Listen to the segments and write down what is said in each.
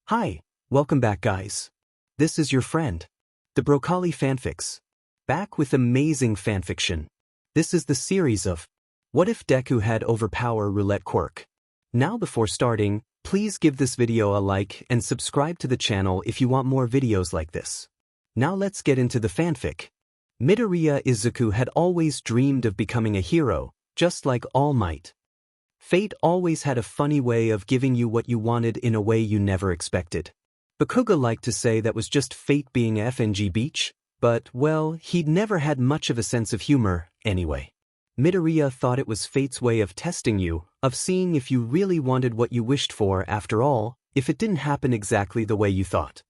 Hi, welcome back guys. This is your friend, the Broccoli Fanfics. Back with amazing fanfiction. This is the series of What If Deku Had Overpowered Roulette Quirk. Now before starting, please give this video a like and subscribe to the channel if you want more videos like this. Now let's get into the fanfic. Midoriya Izuku had always dreamed of becoming a hero, just like All Might. Fate always had a funny way of giving you what you wanted in a way you never expected. Bakuga liked to say that was just fate being FNG Beach, but, well, he'd never had much of a sense of humor, anyway. Midoriya thought it was fate's way of testing you, of seeing if you really wanted what you wished for after all, if it didn't happen exactly the way you thought.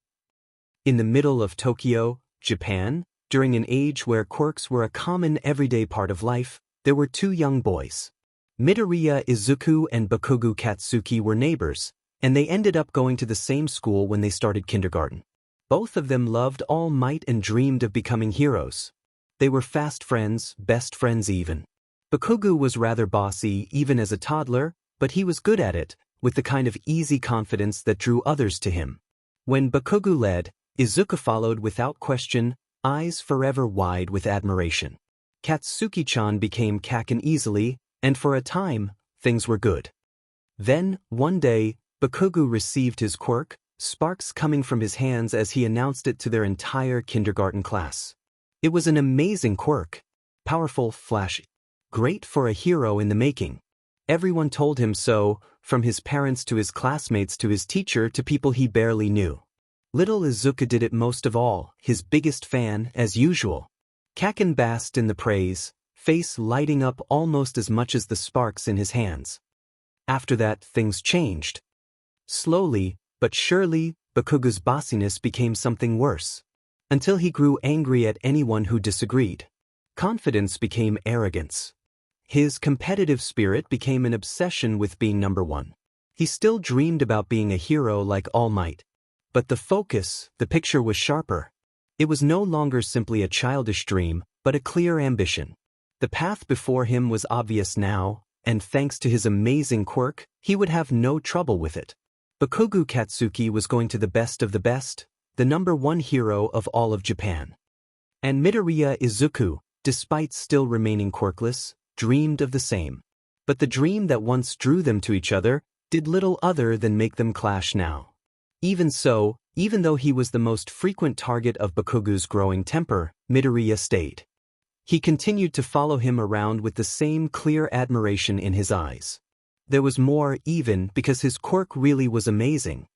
In the middle of Tokyo, Japan, during an age where quirks were a common everyday part of life, there were two young boys. Midoriya Izuku and Bakugo Katsuki were neighbors, and they ended up going to the same school when they started kindergarten. Both of them loved All Might and dreamed of becoming heroes. They were fast friends, best friends even. Bakugo was rather bossy even as a toddler, but he was good at it, with the kind of easy confidence that drew others to him. When Bakugo led, Izuku followed without question, eyes forever wide with admiration. Katsuki-chan became Kacchan easily, and for a time, things were good. Then, one day, Bakugo received his quirk, sparks coming from his hands as he announced it to their entire kindergarten class. It was an amazing quirk. Powerful, flashy. Great for a hero in the making. Everyone told him so, from his parents to his classmates to his teacher to people he barely knew. Little Izuku did it most of all, his biggest fan, as usual. Kacchan basked in the praise, face lighting up almost as much as the sparks in his hands. After that, things changed. Slowly, but surely, Bakugo's bossiness became something worse. Until he grew angry at anyone who disagreed. Confidence became arrogance. His competitive spirit became an obsession with being number one. He still dreamed about being a hero like All Might. But the focus, the picture was sharper. It was no longer simply a childish dream, but a clear ambition. The path before him was obvious now, and thanks to his amazing quirk, he would have no trouble with it. Bakugo Katsuki was going to the best of the best, the number one hero of all of Japan. And Midoriya Izuku, despite still remaining quirkless, dreamed of the same. But the dream that once drew them to each other did little other than make them clash now. Even so, even though he was the most frequent target of Bakugo's growing temper, Midoriya stayed. He continued to follow him around with the same clear admiration in his eyes. There was more even because his quirk really was amazing.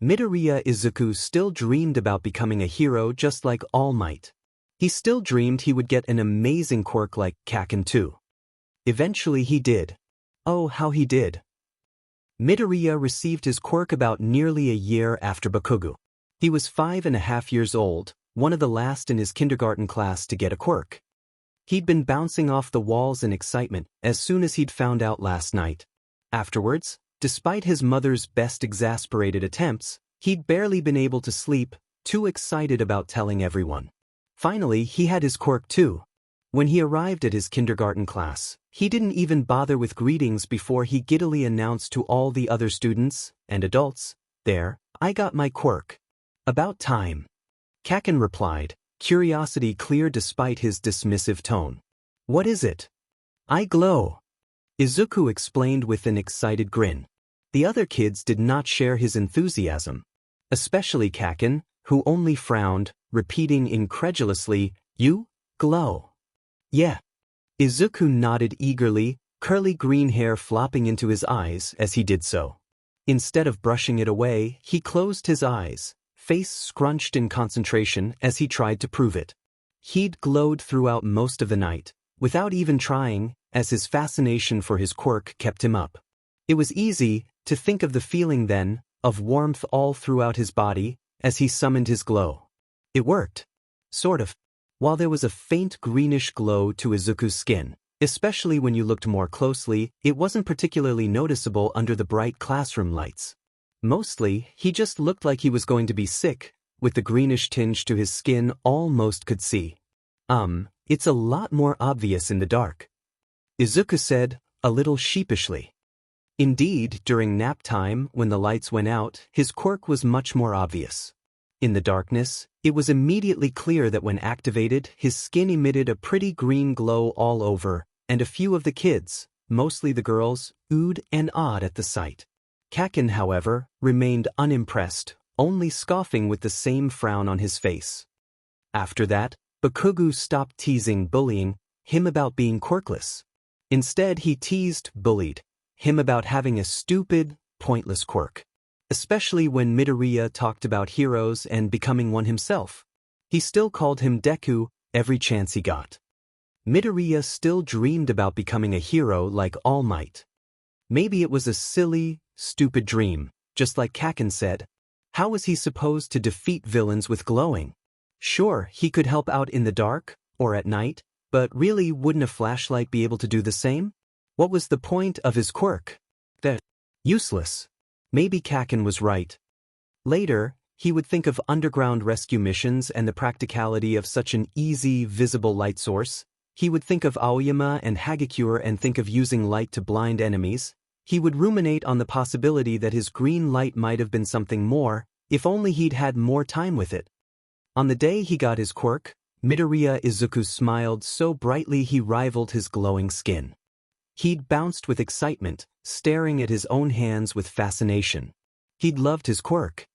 Midoriya Izuku still dreamed about becoming a hero just like All Might. He still dreamed he would get an amazing quirk like Kacchan too. Eventually he did. Oh, how he did. Midoriya received his quirk about nearly a year after Bakugo. He was 5.5 years old, one of the last in his kindergarten class to get a quirk. He'd been bouncing off the walls in excitement as soon as he'd found out last night. Afterwards, despite his mother's best exasperated attempts, he'd barely been able to sleep, too excited about telling everyone. Finally, he had his quirk too. When he arrived at his kindergarten class, he didn't even bother with greetings before he giddily announced to all the other students and adults, "There, I got my quirk." "About time." Kacchan replied, curiosity clear despite his dismissive tone. "What is it?" "I glow." Izuku explained with an excited grin. The other kids did not share his enthusiasm. Especially Kacchan, who only frowned, repeating incredulously, "You glow." "Yeah." Izuku nodded eagerly, curly green hair flopping into his eyes as he did so. Instead of brushing it away, he closed his eyes, face scrunched in concentration as he tried to prove it. He'd glowed throughout most of the night, without even trying, as his fascination for his quirk kept him up. It was easy to think of the feeling then, of warmth all throughout his body, as he summoned his glow. It worked. Sort of. While there was a faint greenish glow to Izuku's skin, especially when you looked more closely, it wasn't particularly noticeable under the bright classroom lights. Mostly, he just looked like he was going to be sick, with the greenish tinge to his skin almost could see. It's a lot more obvious in the dark," Izuku said, a little sheepishly. Indeed, during nap time, when the lights went out, his quirk was much more obvious. In the darkness, it was immediately clear that when activated, his skin emitted a pretty green glow all over, and a few of the kids, mostly the girls, oohed and awed at the sight. Kacchan, however, remained unimpressed, only scoffing with the same frown on his face. After that, Bakugo stopped bullying him about being quirkless. Instead, he bullied him about having a stupid, pointless quirk. Especially when Midoriya talked about heroes and becoming one himself. He still called him Deku every chance he got. Midoriya still dreamed about becoming a hero like All Might. Maybe it was a silly, stupid dream, just like Kacchan said. How was he supposed to defeat villains with glowing? Sure, he could help out in the dark, or at night, but really wouldn't a flashlight be able to do the same? What was the point of his quirk? Useless. Maybe Kacchan was right. Later, he would think of underground rescue missions and the practicality of such an easy, visible light source. He would think of Aoyama and Hagakure and think of using light to blind enemies. He would ruminate on the possibility that his green light might have been something more, if only he'd had more time with it. On the day he got his quirk, Midoriya Izuku smiled so brightly he rivaled his glowing skin. He'd bounced with excitement, staring at his own hands with fascination. He'd loved his quirk.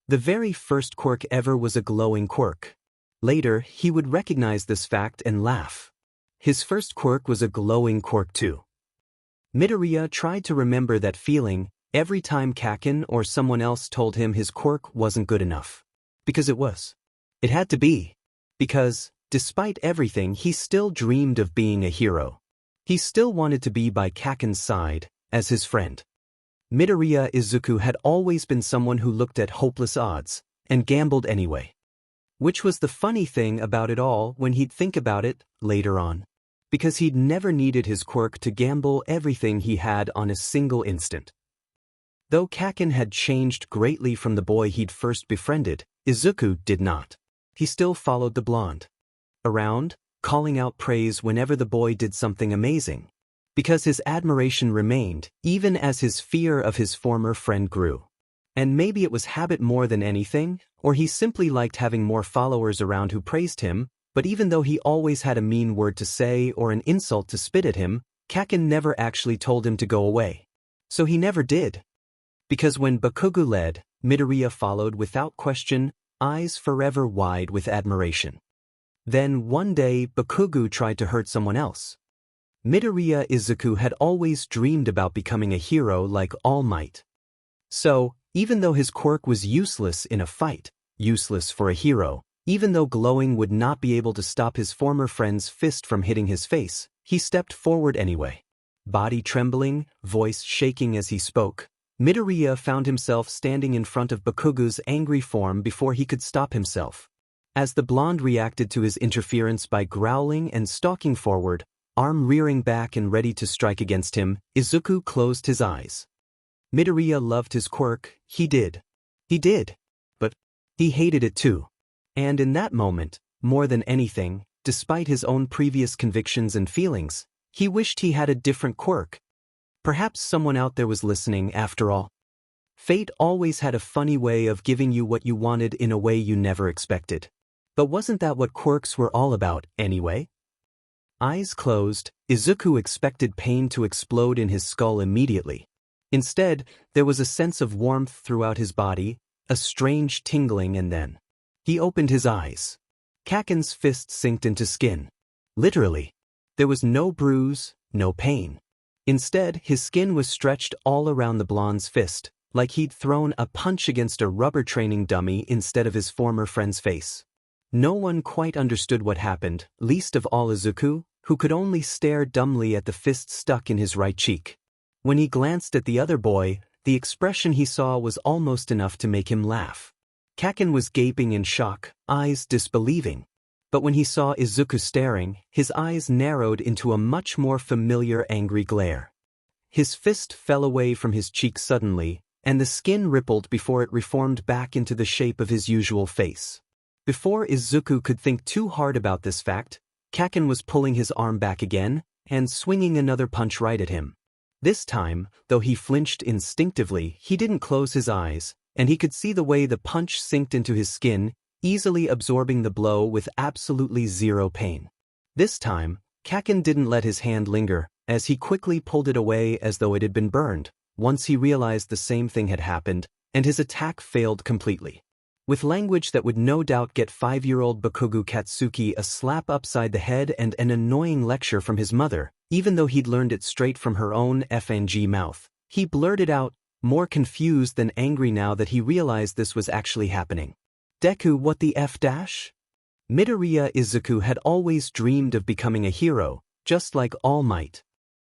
The very first quirk ever was a glowing quirk. Later, he would recognize this fact and laugh. His first quirk was a glowing quirk too. Midoriya tried to remember that feeling every time Kacchan or someone else told him his quirk wasn't good enough. Because it was. It had to be. Because, despite everything, he still dreamed of being a hero. He still wanted to be by Kacchan's side, as his friend. Midoriya Izuku had always been someone who looked at hopeless odds, and gambled anyway. Which was the funny thing about it all when he'd think about it, later on. Because he'd never needed his quirk to gamble everything he had on a single instant. Though Kacchan had changed greatly from the boy he'd first befriended, Izuku did not. He still followed the blonde around, calling out praise whenever the boy did something amazing. Because his admiration remained, even as his fear of his former friend grew. And maybe it was habit more than anything, or he simply liked having more followers around who praised him, but even though he always had a mean word to say or an insult to spit at him, Kacchan never actually told him to go away. So he never did. Because when Bakugo led, Midoriya followed without question, eyes forever wide with admiration. Then one day Bakugo tried to hurt someone else. Midoriya Izuku had always dreamed about becoming a hero like All Might. So, even though his quirk was useless in a fight, useless for a hero, even though glowing would not be able to stop his former friend's fist from hitting his face, he stepped forward anyway. Body trembling, voice shaking as he spoke, Midoriya found himself standing in front of Bakugo's angry form before he could stop himself. As the blonde reacted to his interference by growling and stalking forward, arm rearing back and ready to strike against him, Izuku closed his eyes. Midoriya loved his quirk, he did. But he hated it too. And in that moment, more than anything, despite his own previous convictions and feelings, he wished he had a different quirk. Perhaps someone out there was listening after all. Fate always had a funny way of giving you what you wanted in a way you never expected. But wasn't that what quirks were all about, anyway? Eyes closed, Izuku expected pain to explode in his skull immediately. Instead, there was a sense of warmth throughout his body, a strange tingling, and then he opened his eyes. Kacchan's fist sinked into skin. Literally. There was no bruise, no pain. Instead, his skin was stretched all around the blonde's fist, like he'd thrown a punch against a rubber training dummy instead of his former friend's face. No one quite understood what happened, least of all Izuku, who could only stare dumbly at the fist stuck in his right cheek. When he glanced at the other boy, the expression he saw was almost enough to make him laugh. Kacchan was gaping in shock, eyes disbelieving. But when he saw Izuku staring, his eyes narrowed into a much more familiar angry glare. His fist fell away from his cheek suddenly, and the skin rippled before it reformed back into the shape of his usual face. Before Izuku could think too hard about this fact, Kacchan was pulling his arm back again, and swinging another punch right at him. This time, though he flinched instinctively, he didn't close his eyes, and he could see the way the punch sinked into his skin, easily absorbing the blow with absolutely zero pain. This time, Kacchan didn't let his hand linger, as he quickly pulled it away as though it had been burned, once he realized the same thing had happened, and his attack failed completely. With language that would no doubt get 5-year-old Bakugo Katsuki a slap upside the head and an annoying lecture from his mother, even though he'd learned it straight from her own FNG mouth, he blurted out, more confused than angry now that he realized this was actually happening. Deku, what the F dash? Midoriya Izuku had always dreamed of becoming a hero, just like All Might.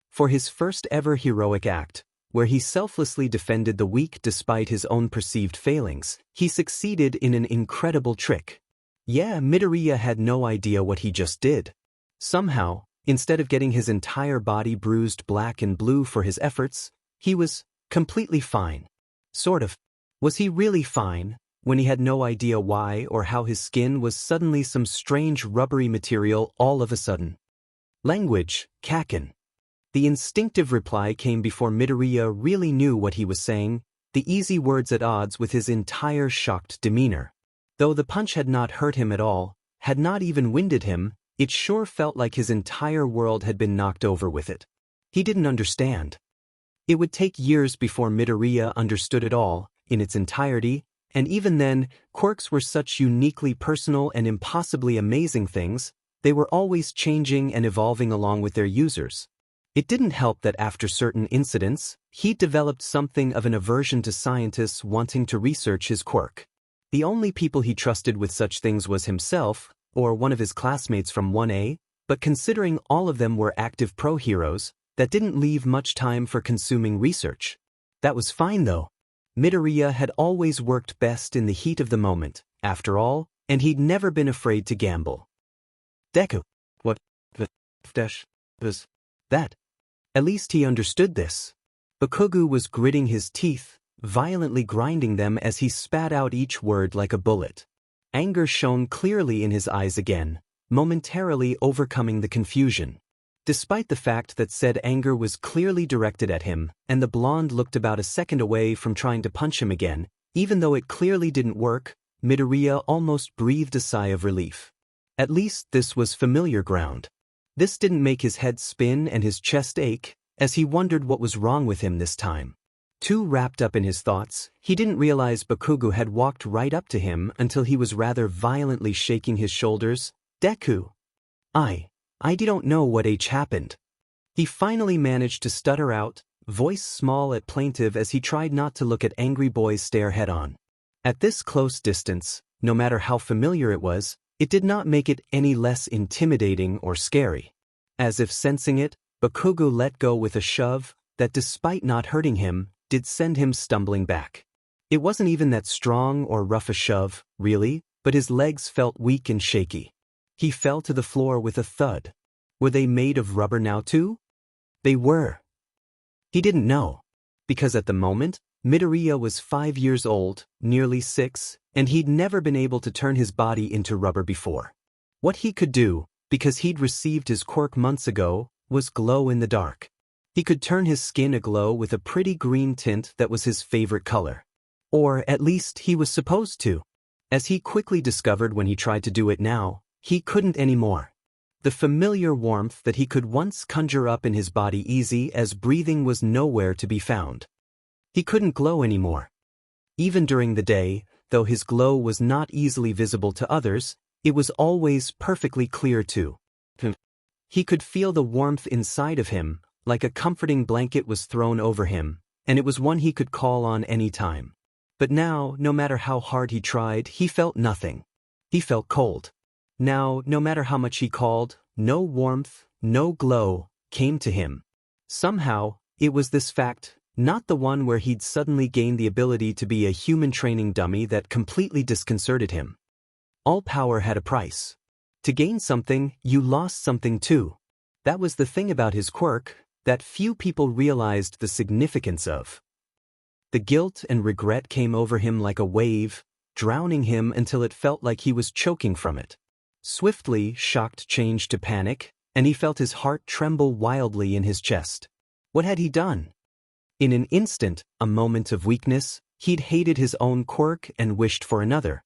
For his first ever heroic act, where he selflessly defended the weak despite his own perceived failings, he succeeded in an incredible trick. Yeah, Midoriya had no idea what he just did. Somehow, instead of getting his entire body bruised black and blue for his efforts, he was completely fine. Sort of. Was he really fine, when he had no idea why or how his skin was suddenly some strange rubbery material all of a sudden? Language, Kacchan. The instinctive reply came before Midoriya really knew what he was saying, the easy words at odds with his entire shocked demeanor. Though the punch had not hurt him at all, had not even winded him, it sure felt like his entire world had been knocked over with it. He didn't understand. It would take years before Midoriya understood it all, in its entirety, and even then, quirks were such uniquely personal and impossibly amazing things, they were always changing and evolving along with their users. It didn't help that after certain incidents, he developed something of an aversion to scientists wanting to research his quirk. The only people he trusted with such things was himself, or one of his classmates from 1A, but considering all of them were active pro-heroes, that didn't leave much time for consuming research. That was fine though. Midoriya had always worked best in the heat of the moment, after all, and he'd never been afraid to gamble. Deku. What the dash was that? At least he understood this. Bakugo was gritting his teeth, violently grinding them as he spat out each word like a bullet. Anger shone clearly in his eyes again, momentarily overcoming the confusion. Despite the fact that said anger was clearly directed at him, and the blonde looked about a second away from trying to punch him again, even though it clearly didn't work, Midoriya almost breathed a sigh of relief. At least this was familiar ground. This didn't make his head spin and his chest ache, as he wondered what was wrong with him this time. Too wrapped up in his thoughts, he didn't realize Bakugo had walked right up to him until he was rather violently shaking his shoulders. Deku. I don't know what happened. He finally managed to stutter out, voice small and plaintive as he tried not to look at Angry Boy's stare head-on. At this close distance, no matter how familiar it was, it did not make it any less intimidating or scary. As if sensing it, Bakugo let go with a shove that, despite not hurting him, did send him stumbling back. It wasn't even that strong or rough a shove, really, but his legs felt weak and shaky. He fell to the floor with a thud. Were they made of rubber now too? They were. He didn't know. Because at the moment, Midoriya was 5 years old, nearly 6, and he'd never been able to turn his body into rubber before. What he could do, because he'd received his quirk months ago, was glow in the dark. He could turn his skin aglow with a pretty green tint that was his favorite color. Or at least he was supposed to. As he quickly discovered when he tried to do it now, he couldn't anymore. The familiar warmth that he could once conjure up in his body easy as breathing was nowhere to be found. He couldn't glow anymore. Even during the day, though his glow was not easily visible to others, it was always perfectly clear to him. He could feel the warmth inside of him, like a comforting blanket was thrown over him, and it was one he could call on any time. But now, no matter how hard he tried, he felt nothing. He felt cold. Now, no matter how much he called, no warmth, no glow, came to him. Somehow, it was this fact, not the one where he'd suddenly gained the ability to be a human training dummy, that completely disconcerted him. All power had a price. To gain something, you lost something too. That was the thing about his quirk, that few people realized the significance of. The guilt and regret came over him like a wave, drowning him until it felt like he was choking from it. Swiftly, shock changed to panic, and he felt his heart tremble wildly in his chest. What had he done? In an instant, a moment of weakness, he'd hated his own quirk and wished for another.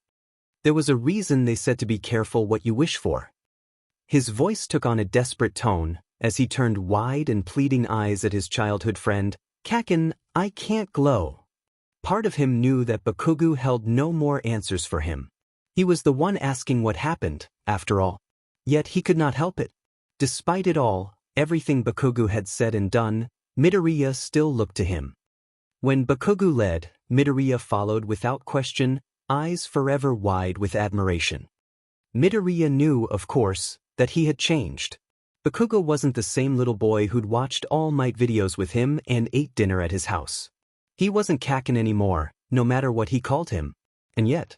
There was a reason they said to be careful what you wish for. His voice took on a desperate tone, as he turned wide and pleading eyes at his childhood friend. Kacchan, I can't glow. Part of him knew that Bakugo held no more answers for him. He was the one asking what happened, after all. Yet he could not help it. Despite it all, everything Bakugo had said and done, Midoriya still looked to him. When Bakugo led, Midoriya followed without question, eyes forever wide with admiration. Midoriya knew, of course, that he had changed. Bakugo wasn't the same little boy who'd watched All Might videos with him and ate dinner at his house. He wasn't Kacchan anymore, no matter what he called him. And yet,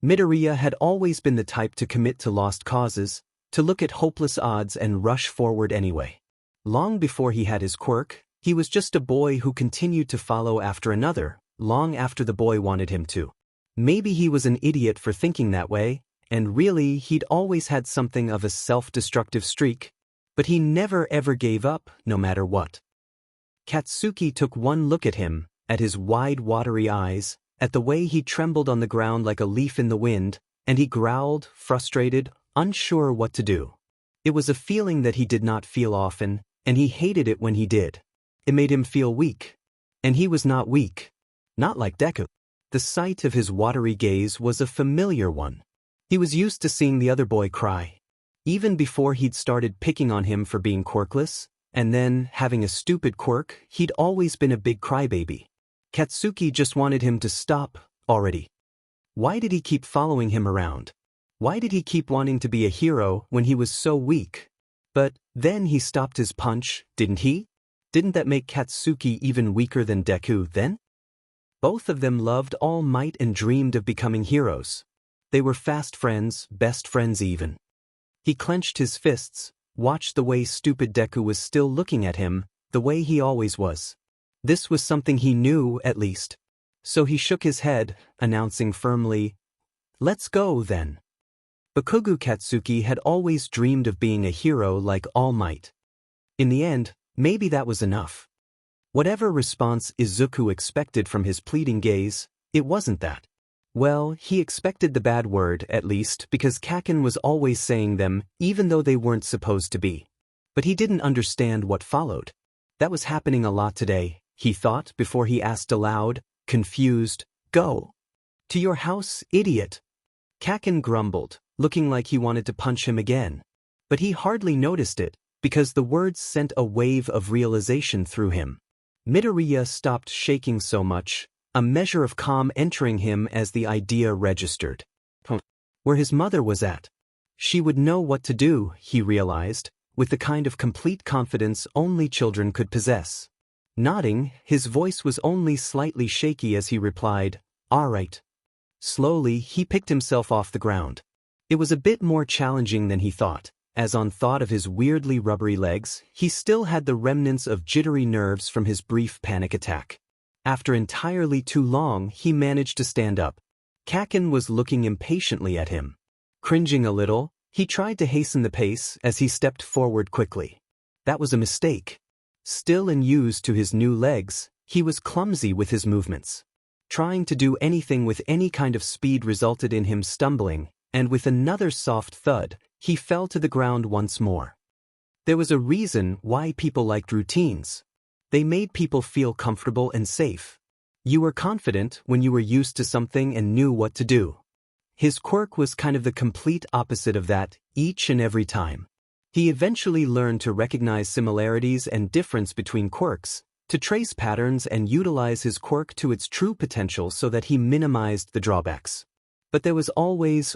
Midoriya had always been the type to commit to lost causes, to look at hopeless odds and rush forward anyway. Long before he had his quirk, he was just a boy who continued to follow after another, long after the boy wanted him to. Maybe he was an idiot for thinking that way, and really he'd always had something of a self-destructive streak, but he never ever gave up, no matter what. Katsuki took one look at him, at his wide watery eyes, at the way he trembled on the ground like a leaf in the wind, and he growled, frustrated, unsure what to do. It was a feeling that he did not feel often, and he hated it when he did. It made him feel weak. And he was not weak. Not like Deku. The sight of his watery gaze was a familiar one. He was used to seeing the other boy cry. Even before he'd started picking on him for being quirkless, and then, having a stupid quirk, he'd always been a big crybaby. Katsuki just wanted him to stop, already. Why did he keep following him around? Why did he keep wanting to be a hero when he was so weak? But then he stopped his punch, didn't he? Didn't that make Katsuki even weaker than Deku then? Both of them loved All Might and dreamed of becoming heroes. They were fast friends, best friends even. He clenched his fists, watched the way stupid Deku was still looking at him, the way he always was. This was something he knew, at least. So he shook his head, announcing firmly, "Let's go, then." Bakugo Katsuki had always dreamed of being a hero like All Might. In the end, maybe that was enough. Whatever response Izuku expected from his pleading gaze, it wasn't that. Well, he expected the bad word, at least, because Kacchan was always saying them, even though they weren't supposed to be. But he didn't understand what followed. That was happening a lot today, he thought before he asked aloud, confused, "Go. To your house, idiot." Kacchan grumbled, looking like he wanted to punch him again. But he hardly noticed it, because the words sent a wave of realization through him. Midoriya stopped shaking so much, a measure of calm entering him as the idea registered. Where his mother was at. She would know what to do, he realized, with the kind of complete confidence only children could possess. Nodding, his voice was only slightly shaky as he replied, "All right." Slowly, he picked himself off the ground. It was a bit more challenging than he thought, as on thought of his weirdly rubbery legs, he still had the remnants of jittery nerves from his brief panic attack. After entirely too long, he managed to stand up. Kacchan was looking impatiently at him. Cringing a little, he tried to hasten the pace as he stepped forward quickly. That was a mistake. Still unused to his new legs, he was clumsy with his movements. Trying to do anything with any kind of speed resulted in him stumbling, and with another soft thud, he fell to the ground once more. There was a reason why people liked routines. They made people feel comfortable and safe. You were confident when you were used to something and knew what to do. His quirk was kind of the complete opposite of that, each and every time. He eventually learned to recognize similarities and difference between quirks, to trace patterns and utilize his quirk to its true potential so that he minimized the drawbacks. But there was always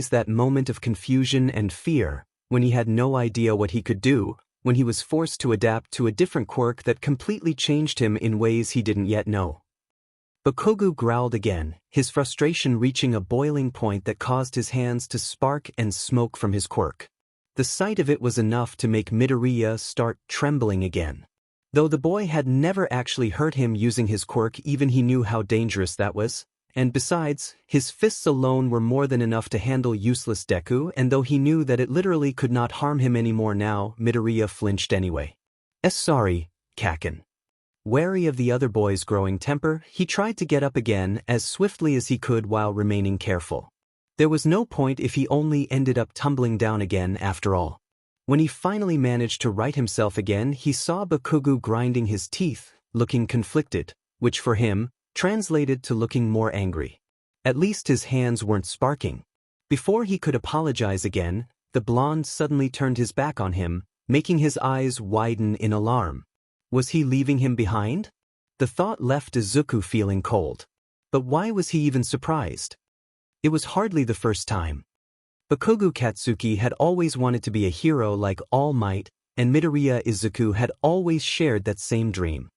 that moment of confusion and fear, when he had no idea what he could do, when he was forced to adapt to a different quirk that completely changed him in ways he didn't yet know. Bakugo growled again, his frustration reaching a boiling point that caused his hands to spark and smoke from his quirk. The sight of it was enough to make Midoriya start trembling again. Though the boy had never actually hurt him using his quirk, even he knew how dangerous that was. And besides, his fists alone were more than enough to handle useless Deku, and though he knew that it literally could not harm him anymore now, Midoriya flinched anyway. Sorry, Kacchan. Wary of the other boy's growing temper, he tried to get up again as swiftly as he could while remaining careful. There was no point if he only ended up tumbling down again after all. When he finally managed to right himself again, he saw Bakugo grinding his teeth, looking conflicted, which for him translated to looking more angry. At least his hands weren't sparking. Before he could apologize again, the blonde suddenly turned his back on him, making his eyes widen in alarm. Was he leaving him behind? The thought left Izuku feeling cold. But why was he even surprised? It was hardly the first time. Bakugo Katsuki had always wanted to be a hero like All Might, and Midoriya Izuku had always shared that same dream.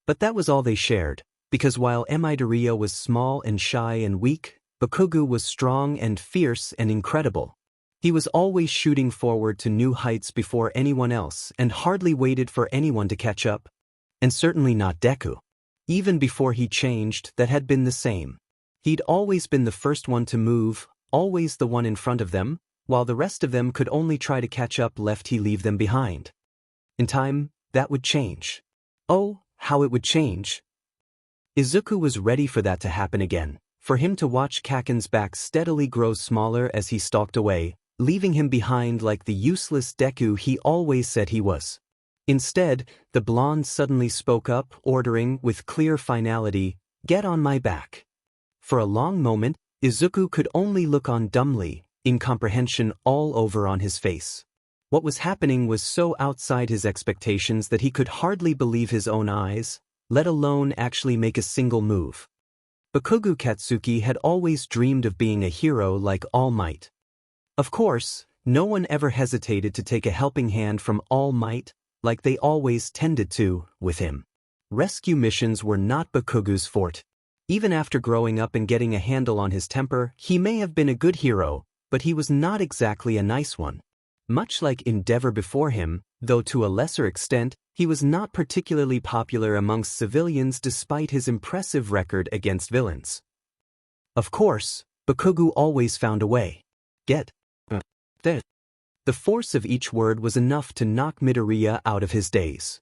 But that was all they shared, because while Midoriya was small and shy and weak, Bakugo was strong and fierce and incredible. He was always shooting forward to new heights before anyone else and hardly waited for anyone to catch up. And certainly not Deku. Even before he changed, that had been the same. He'd always been the first one to move, always the one in front of them, while the rest of them could only try to catch up lest he leave them behind. In time, that would change. Oh, how it would change. Izuku was ready for that to happen again, for him to watch Kacchan's back steadily grow smaller as he stalked away, leaving him behind like the useless Deku he always said he was. Instead, the blonde suddenly spoke up, ordering with clear finality, "Get on my back." For a long moment, Izuku could only look on dumbly, incomprehension all over on his face. What was happening was so outside his expectations that he could hardly believe his own eyes, let alone actually make a single move. Bakugo Katsuki had always dreamed of being a hero like All Might. Of course, no one ever hesitated to take a helping hand from All Might, like they always tended to, with him. Rescue missions were not Bakugo's forte. Even after growing up and getting a handle on his temper, he may have been a good hero, but he was not exactly a nice one. Much like Endeavor before him, though to a lesser extent, he was not particularly popular amongst civilians despite his impressive record against villains. Of course, Bakugo always found a way. The force of each word was enough to knock Midoriya out of his daze.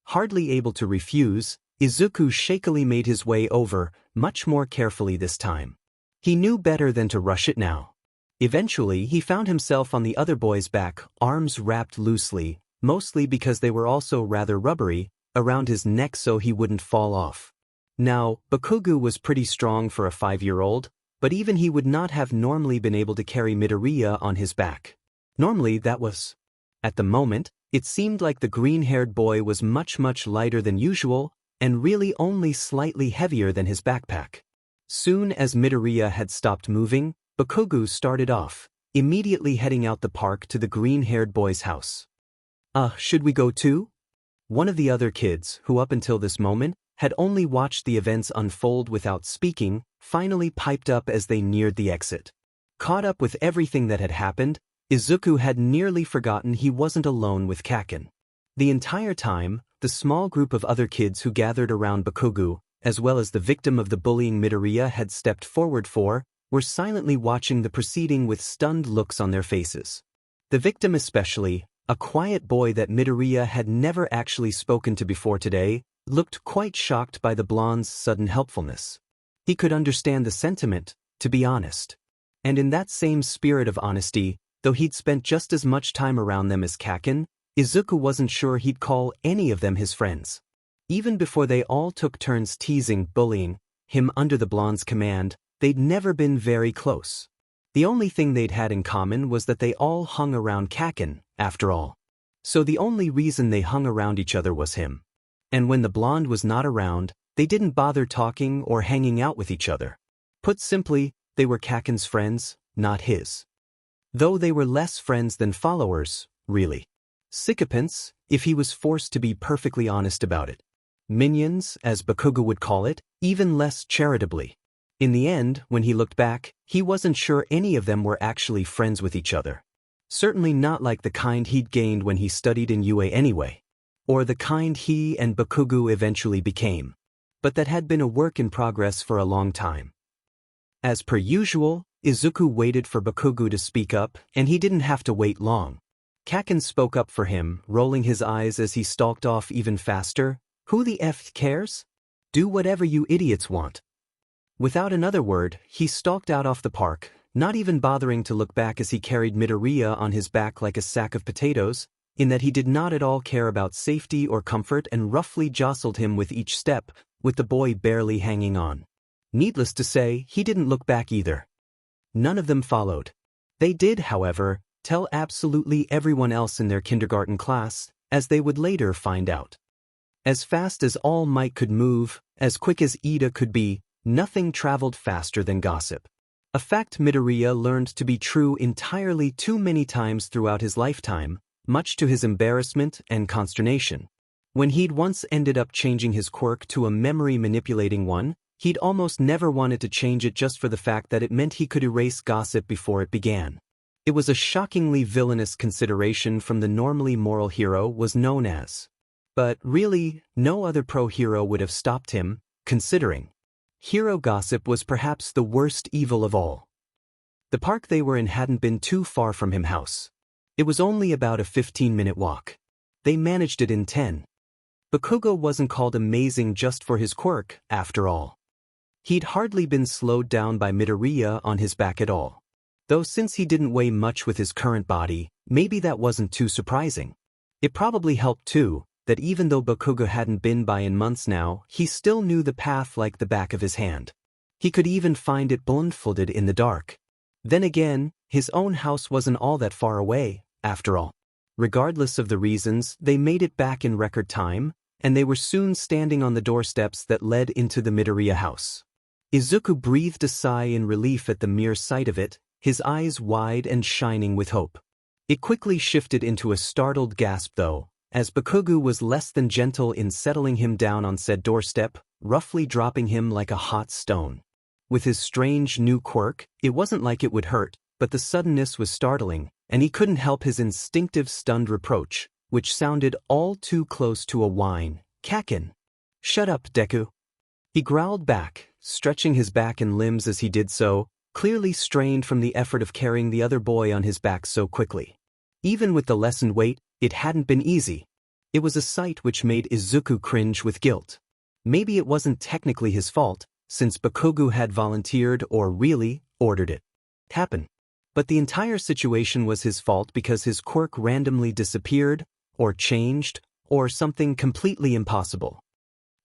Hardly able to refuse, Izuku shakily made his way over, much more carefully this time. He knew better than to rush it now. Eventually, he found himself on the other boy's back, arms wrapped loosely, mostly because they were also rather rubbery, around his neck so he wouldn't fall off. Now, Bakugo was pretty strong for a 5-year-old, but even he would not have normally been able to carry Midoriya on his back. Normally that was. At the moment, it seemed like the green-haired boy was much lighter than usual, and really only slightly heavier than his backpack. Soon as Midoriya had stopped moving, Bakugo started off, immediately heading out the park to the green-haired boy's house. Should we go too? One of the other kids, who up until this moment, had only watched the events unfold without speaking, finally piped up as they neared the exit. Caught up with everything that had happened, Izuku had nearly forgotten he wasn't alone with Kacchan. The entire time, the small group of other kids who gathered around Bakugo, as well as the victim of the bullying Midoriya had stepped forward for, were silently watching the proceeding with stunned looks on their faces. The victim especially, a quiet boy that Midoriya had never actually spoken to before today, looked quite shocked by the blonde's sudden helpfulness. He could understand the sentiment, to be honest. And in that same spirit of honesty, though he'd spent just as much time around them as Kacchan, Izuku wasn't sure he'd call any of them his friends. Even before they all took turns teasing, bullying him under the blonde's command, they'd never been very close. The only thing they'd had in common was that they all hung around Kacchan, after all. So the only reason they hung around each other was him. And when the blonde was not around, they didn't bother talking or hanging out with each other. Put simply, they were Kacchan's friends, not his. Though they were less friends than followers, really. Sycophants, if he was forced to be perfectly honest about it. Minions, as Bakugo would call it, even less charitably. In the end, when he looked back, he wasn't sure any of them were actually friends with each other. Certainly not like the kind he'd gained when he studied in UA anyway. Or the kind he and Bakugo eventually became. But that had been a work in progress for a long time. As per usual, Izuku waited for Bakugo to speak up, and he didn't have to wait long. Kacchan spoke up for him, rolling his eyes as he stalked off even faster. Who the F cares? Do whatever you idiots want. Without another word, he stalked out off the park, not even bothering to look back as he carried Midoriya on his back like a sack of potatoes, in that he did not at all care about safety or comfort and roughly jostled him with each step, with the boy barely hanging on. Needless to say, he didn't look back either. None of them followed. They did, however, tell absolutely everyone else in their kindergarten class, as they would later find out. As fast as All Might could move, as quick as Ida could be, nothing traveled faster than gossip. A fact Midoriya learned to be true entirely too many times throughout his lifetime, much to his embarrassment and consternation. When he'd once ended up changing his quirk to a memory-manipulating one, he'd almost never wanted to change it just for the fact that it meant he could erase gossip before it began. It was a shockingly villainous consideration from the normally moral hero was known as. But really, no other pro-hero would have stopped him, considering. Hero gossip was perhaps the worst evil of all. The park they were in hadn't been too far from him house. It was only about a 15-minute walk. They managed it in 10. Bakugo wasn't called amazing just for his quirk, after all. He'd hardly been slowed down by Midoriya on his back at all. Though since he didn't weigh much with his current body, maybe that wasn't too surprising. It probably helped too, that even though Bakugo hadn't been by in months now, he still knew the path like the back of his hand. He could even find it blindfolded in the dark. Then again, his own house wasn't all that far away, after all. Regardless of the reasons, they made it back in record time, and they were soon standing on the doorsteps that led into the Midoriya house. Izuku breathed a sigh in relief at the mere sight of it, his eyes wide and shining with hope. It quickly shifted into a startled gasp though, as Bakugo was less than gentle in settling him down on said doorstep, roughly dropping him like a hot stone. With his strange new quirk, it wasn't like it would hurt, but the suddenness was startling, and he couldn't help his instinctive stunned reproach, which sounded all too close to a whine. Kacchan. Shut up, Deku. He growled back, stretching his back and limbs as he did so, clearly strained from the effort of carrying the other boy on his back so quickly. Even with the lessened weight, it hadn't been easy. It was a sight which made Izuku cringe with guilt. Maybe it wasn't technically his fault, since Bakugo had volunteered or really ordered it happen. But the entire situation was his fault because his quirk randomly disappeared, or changed, or something completely impossible.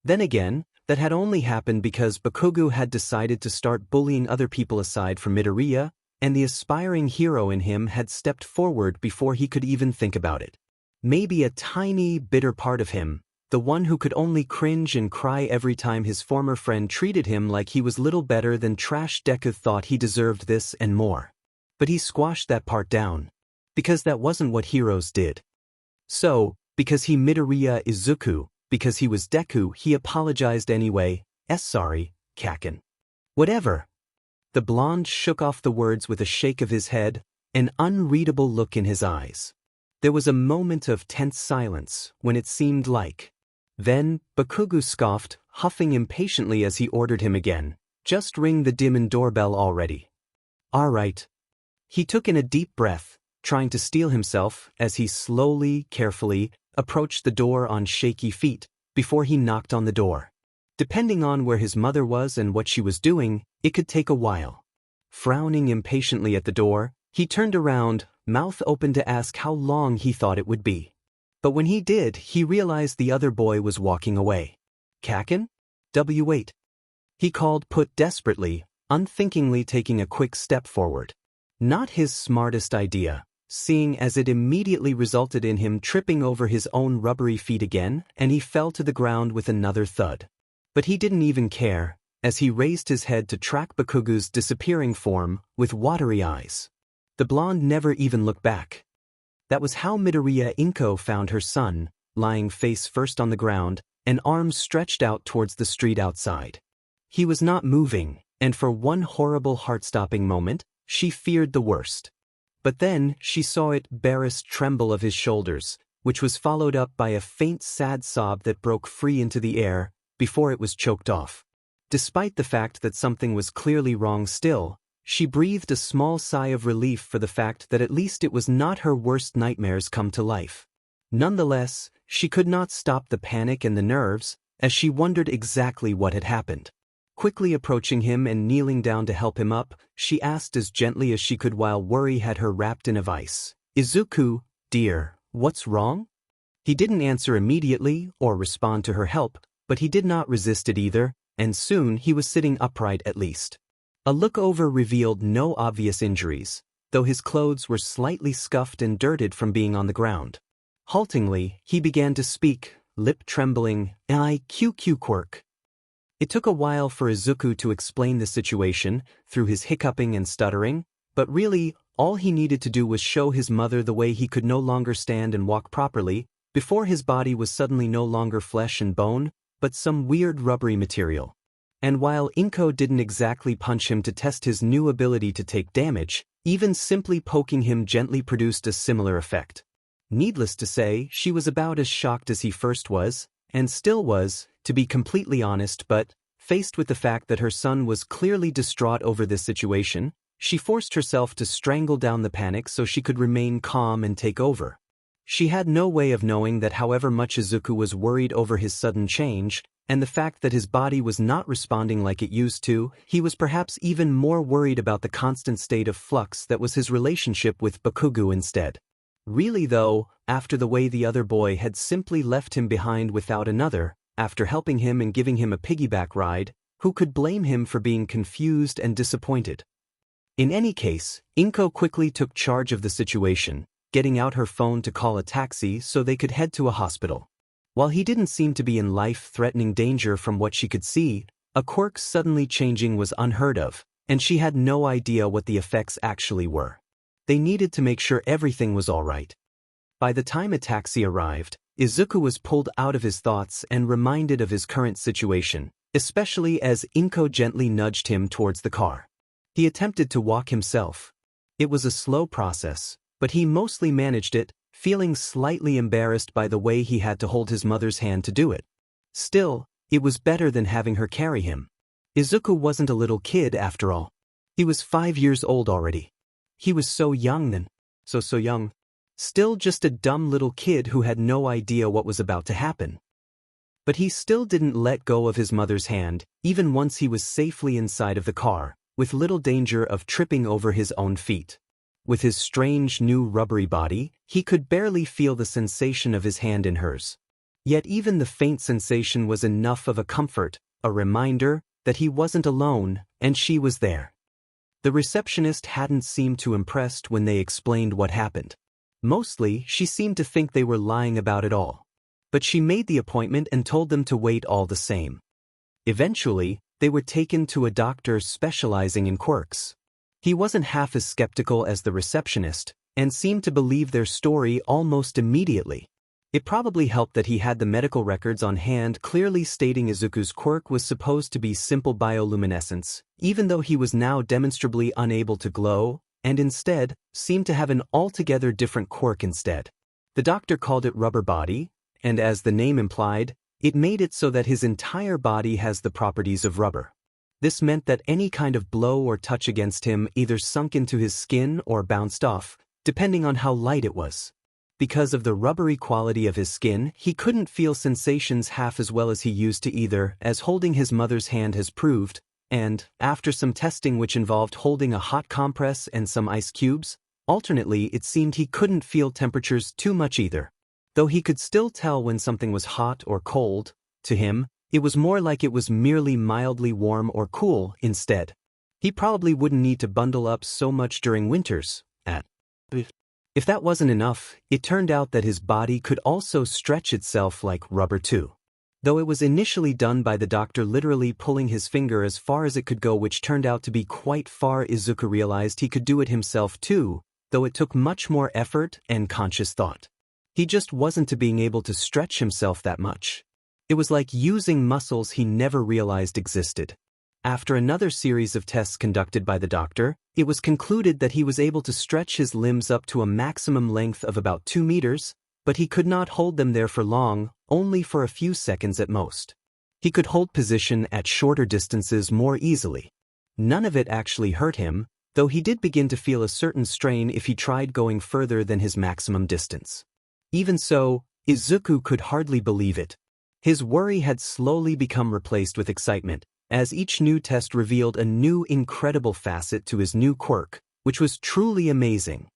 Then again, that had only happened because Bakugo had decided to start bullying other people aside from Midoriya, and the aspiring hero in him had stepped forward before he could even think about it. Maybe a tiny, bitter part of him, the one who could only cringe and cry every time his former friend treated him like he was little better than trash. Deku thought he deserved this and more. But he squashed that part down. Because that wasn't what heroes did. So, because he Midoriya Izuku, because he was Deku, he apologized anyway. Sorry, Kacchan. Whatever. The blonde shook off the words with a shake of his head, an unreadable look in his eyes. There was a moment of tense silence when it seemed like. Then, Bakugo scoffed, huffing impatiently as he ordered him again. Just ring the demon doorbell already. All right. He took in a deep breath, trying to steel himself as he slowly, carefully, approached the door on shaky feet, before he knocked on the door. Depending on where his mother was and what she was doing, it could take a while. Frowning impatiently at the door, he turned around, mouth open to ask how long he thought it would be. But when he did, he realized the other boy was walking away. Kacchan? Wait. He called put desperately, unthinkingly taking a quick step forward. Not his smartest idea, seeing as it immediately resulted in him tripping over his own rubbery feet again, and he fell to the ground with another thud. But he didn't even care, as he raised his head to track Bakugo's disappearing form with watery eyes. The blonde never even looked back. That was how Midoriya Izuku found her son, lying face first on the ground, and arms stretched out towards the street outside. He was not moving, and for one horrible heart-stopping moment, she feared the worst. But then she saw it barest tremble of his shoulders, which was followed up by a faint sad sob that broke free into the air, before it was choked off. Despite the fact that something was clearly wrong still, She breathed a small sigh of relief for the fact that at least it was not her worst nightmares come to life. Nonetheless, she could not stop the panic and the nerves, as she wondered exactly what had happened. Quickly approaching him and kneeling down to help him up, she asked as gently as she could while worry had her wrapped in a vice, "Izuku, dear, what's wrong?" He didn't answer immediately or respond to her help, but he did not resist it either, and soon he was sitting upright at least. A look over revealed no obvious injuries, though his clothes were slightly scuffed and dirted from being on the ground. Haltingly, he began to speak, lip trembling, "IQQ Quirk." It took a while for Izuku to explain the situation, through his hiccuping and stuttering, but really, all he needed to do was show his mother the way he could no longer stand and walk properly, before his body was suddenly no longer flesh and bone, but some weird rubbery material. And while Inko didn't exactly punch him to test his new ability to take damage, even simply poking him gently produced a similar effect. Needless to say, she was about as shocked as he first was, and still was, to be completely honest, but, faced with the fact that her son was clearly distraught over this situation, she forced herself to strangle down the panic so she could remain calm and take over. She had no way of knowing that however much Izuku was worried over his sudden change, and the fact that his body was not responding like it used to, he was perhaps even more worried about the constant state of flux that was his relationship with Bakugo instead. Really though, after the way the other boy had simply left him behind without another, after helping him and giving him a piggyback ride, who could blame him for being confused and disappointed? In any case, Inko quickly took charge of the situation, getting out her phone to call a taxi so they could head to a hospital. While he didn't seem to be in life-threatening danger from what she could see, a quirk suddenly changing was unheard of, and she had no idea what the effects actually were. They needed to make sure everything was all right. By the time a taxi arrived, Izuku was pulled out of his thoughts and reminded of his current situation, especially as Inko gently nudged him towards the car. He attempted to walk himself. It was a slow process, but he mostly managed it, feeling slightly embarrassed by the way he had to hold his mother's hand to do it. Still, it was better than having her carry him. Izuku wasn't a little kid after all. He was 5 years old already. He was so young then. So young. Still just a dumb little kid who had no idea what was about to happen. But he still didn't let go of his mother's hand, even once he was safely inside of the car, with little danger of tripping over his own feet. With his strange new rubbery body, he could barely feel the sensation of his hand in hers. Yet even the faint sensation was enough of a comfort, a reminder that he wasn't alone, and she was there. The receptionist hadn't seemed too impressed when they explained what happened. Mostly, she seemed to think they were lying about it all. But she made the appointment and told them to wait all the same. Eventually, they were taken to a doctor specializing in quirks. He wasn't half as skeptical as the receptionist, and seemed to believe their story almost immediately. It probably helped that he had the medical records on hand clearly stating Izuku's quirk was supposed to be simple bioluminescence, even though he was now demonstrably unable to glow, and instead, seemed to have an altogether different quirk instead. The doctor called it rubber body, and as the name implied, it made it so that his entire body has the properties of rubber. This meant that any kind of blow or touch against him either sunk into his skin or bounced off, depending on how light it was. Because of the rubbery quality of his skin, he couldn't feel sensations half as well as he used to either, as holding his mother's hand has proved, and, after some testing which involved holding a hot compress and some ice cubes, alternately it seemed he couldn't feel temperatures too much either. Though he could still tell when something was hot or cold, to him, it was more like it was merely mildly warm or cool instead. He probably wouldn't need to bundle up so much during winters. If that wasn't enough, it turned out that his body could also stretch itself like rubber too. Though it was initially done by the doctor literally pulling his finger as far as it could go, which turned out to be quite far, Izuku realized he could do it himself too, though it took much more effort and conscious thought. He just wasn't to being able to stretch himself that much. It was like using muscles he never realized existed. After another series of tests conducted by the doctor, it was concluded that he was able to stretch his limbs up to a maximum length of about 2 meters, but he could not hold them there for long, only for a few seconds at most. He could hold position at shorter distances more easily. None of it actually hurt him, though he did begin to feel a certain strain if he tried going further than his maximum distance. Even so, Izuku could hardly believe it. His worry had slowly become replaced with excitement, as each new test revealed a new incredible facet to his new quirk, which was truly amazing.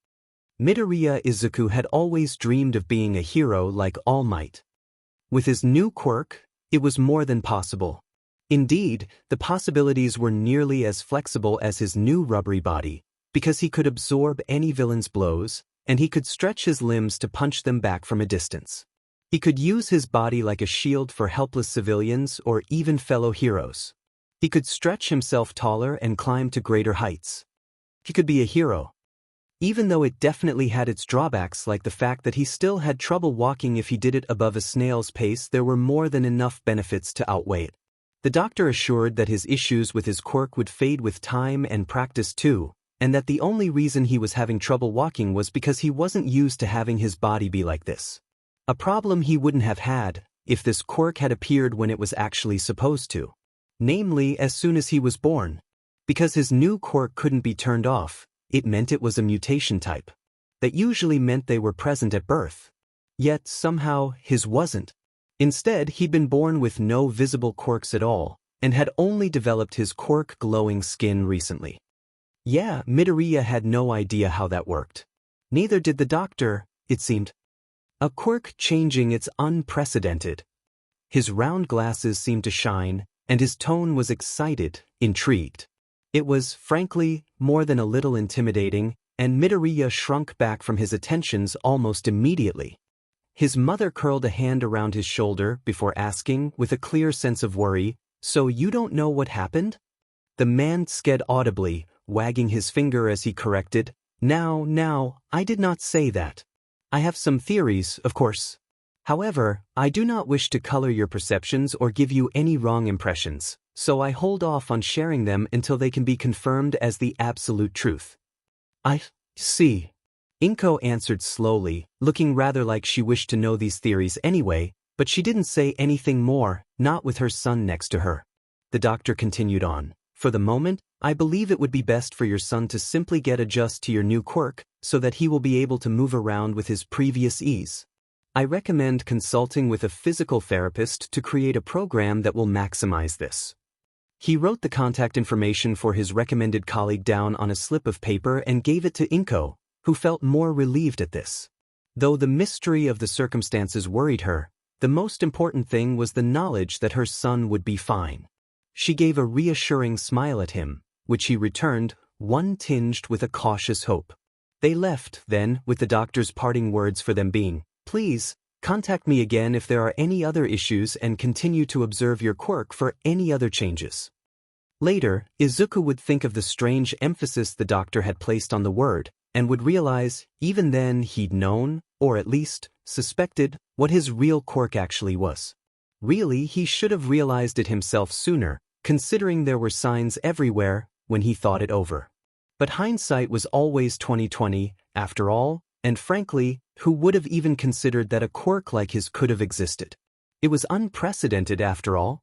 Midoriya Izuku had always dreamed of being a hero like All Might. With his new quirk, it was more than possible. Indeed, the possibilities were nearly as flexible as his new rubbery body, because he could absorb any villain's blows, and he could stretch his limbs to punch them back from a distance. He could use his body like a shield for helpless civilians or even fellow heroes. He could stretch himself taller and climb to greater heights. He could be a hero. Even though it definitely had its drawbacks, like the fact that he still had trouble walking if he did it above a snail's pace, there were more than enough benefits to outweigh it. The doctor assured that his issues with his quirk would fade with time and practice too, and that the only reason he was having trouble walking was because he wasn't used to having his body be like this. A problem he wouldn't have had if this quirk had appeared when it was actually supposed to. Namely, as soon as he was born. Because his new quirk couldn't be turned off, it meant it was a mutation type. That usually meant they were present at birth. Yet, somehow, his wasn't. Instead, he'd been born with no visible quirks at all, and had only developed his quirk glowing skin recently. Yeah, Midoriya had no idea how that worked. Neither did the doctor, it seemed. A quirk changing, it's unprecedented. His round glasses seemed to shine, and his tone was excited, intrigued. It was, frankly, more than a little intimidating, and Midoriya shrunk back from his attentions almost immediately. His mother curled a hand around his shoulder before asking, with a clear sense of worry, "So you don't know what happened?" The man sked audibly, wagging his finger as he corrected, Now, I did not say that. I have some theories, of course. However, I do not wish to color your perceptions or give you any wrong impressions, so I hold off on sharing them until they can be confirmed as the absolute truth." "I see," Inko answered slowly, looking rather like she wished to know these theories anyway, but she didn't say anything more, not with her son next to her. The doctor continued on. "For the moment, I believe it would be best for your son to simply get adjusted to your new quirk, so that he will be able to move around with his previous ease. I recommend consulting with a physical therapist to create a program that will maximize this." He wrote the contact information for his recommended colleague down on a slip of paper and gave it to Inko, who felt more relieved at this. Though the mystery of the circumstances worried her, the most important thing was the knowledge that her son would be fine. She gave a reassuring smile at him, which he returned, one tinged with a cautious hope. They left, then, with the doctor's parting words for them being, "Please, contact me again if there are any other issues and continue to observe your quirk for any other changes." Later, Izuku would think of the strange emphasis the doctor had placed on the word, and would realize, even then he'd known, or at least, suspected, what his real quirk actually was. Really, he should have realized it himself sooner, considering there were signs everywhere, when he thought it over. But hindsight was always 20/20, after all, and frankly, who would have even considered that a quirk like his could have existed? It was unprecedented after all.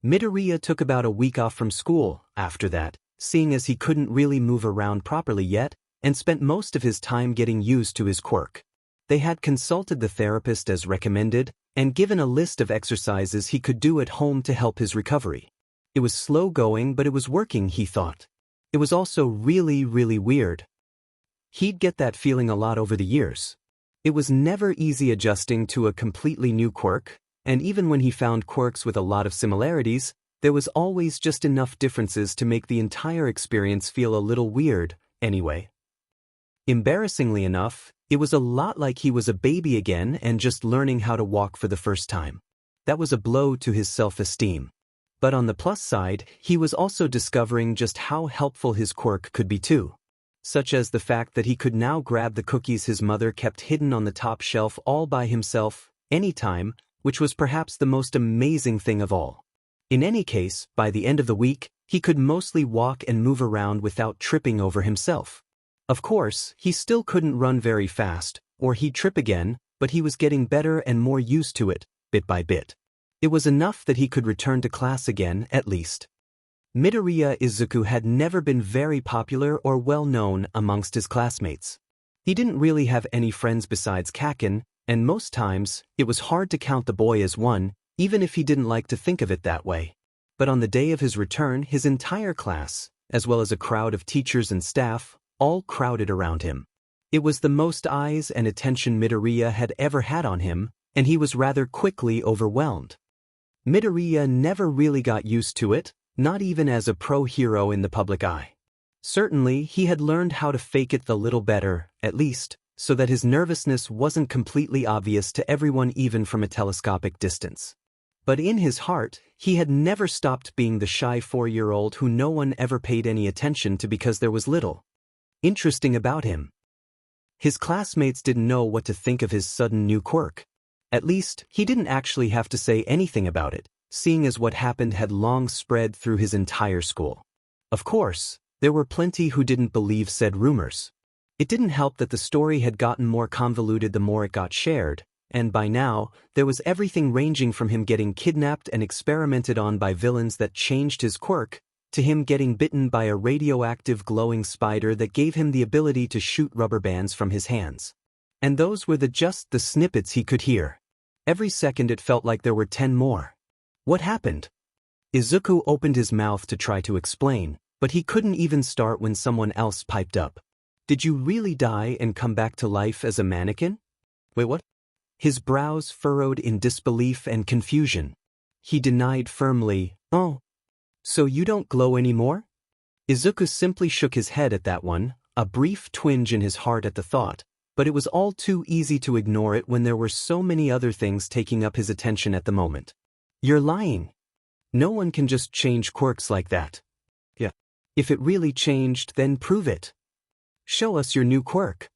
Midoriya took about a week off from school after that, seeing as he couldn't really move around properly yet, and spent most of his time getting used to his quirk. They had consulted the therapist as recommended, and given a list of exercises he could do at home to help his recovery. It was slow going, but it was working, he thought. It was also really, really weird. He'd get that feeling a lot over the years. It was never easy adjusting to a completely new quirk, and even when he found quirks with a lot of similarities, there was always just enough differences to make the entire experience feel a little weird, anyway. Embarrassingly enough, it was a lot like he was a baby again and just learning how to walk for the first time. That was a blow to his self-esteem. But on the plus side, he was also discovering just how helpful his quirk could be too. Such as the fact that he could now grab the cookies his mother kept hidden on the top shelf all by himself, anytime, which was perhaps the most amazing thing of all. In any case, by the end of the week, he could mostly walk and move around without tripping over himself. Of course, he still couldn't run very fast, or he'd trip again, but he was getting better and more used to it, bit by bit. It was enough that he could return to class again, at least. Midoriya Izuku had never been very popular or well-known amongst his classmates. He didn't really have any friends besides Kacchan, and most times, it was hard to count the boy as one, even if he didn't like to think of it that way. But on the day of his return, his entire class, as well as a crowd of teachers and staff, all crowded around him. It was the most eyes and attention Midoriya had ever had on him, and he was rather quickly overwhelmed. Midoriya never really got used to it, not even as a pro-hero in the public eye. Certainly, he had learned how to fake it a little better, at least, so that his nervousness wasn't completely obvious to everyone even from a telescopic distance. But in his heart, he had never stopped being the shy 4-year-old who no one ever paid any attention to because there was little interesting about him. His classmates didn't know what to think of his sudden new quirk. At least, he didn't actually have to say anything about it, seeing as what happened had long spread through his entire school. Of course, there were plenty who didn't believe said rumors. It didn't help that the story had gotten more convoluted the more it got shared, and by now, there was everything ranging from him getting kidnapped and experimented on by villains that changed his quirk, to him getting bitten by a radioactive glowing spider that gave him the ability to shoot rubber bands from his hands. And those were just the snippets he could hear. Every second it felt like there were 10 more. What happened? Izuku opened his mouth to try to explain, but he couldn't even start when someone else piped up. Did you really die and come back to life as a mannequin? Wait, what? His brows furrowed in disbelief and confusion. He denied firmly, "Oh, so you don't glow anymore?" Izuku simply shook his head at that one, a brief twinge in his heart at the thought, but it was all too easy to ignore it when there were so many other things taking up his attention at the moment. You're lying. No one can just change quirks like that. Yeah. If it really changed, then prove it. Show us your new quirk.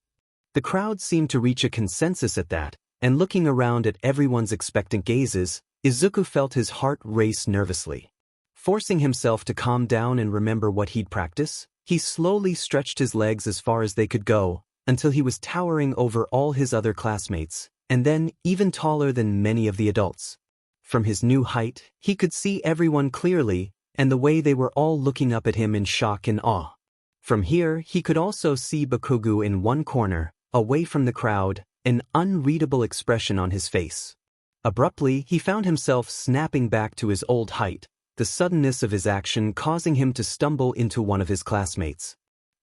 The crowd seemed to reach a consensus at that, and looking around at everyone's expectant gazes, Izuku felt his heart race nervously. Forcing himself to calm down and remember what he'd practice, he slowly stretched his legs as far as they could go, until he was towering over all his other classmates, and then even taller than many of the adults. From his new height, he could see everyone clearly, and the way they were all looking up at him in shock and awe. From here, he could also see Bakugo in one corner, away from the crowd, an unreadable expression on his face. Abruptly, he found himself snapping back to his old height, the suddenness of his action causing him to stumble into one of his classmates.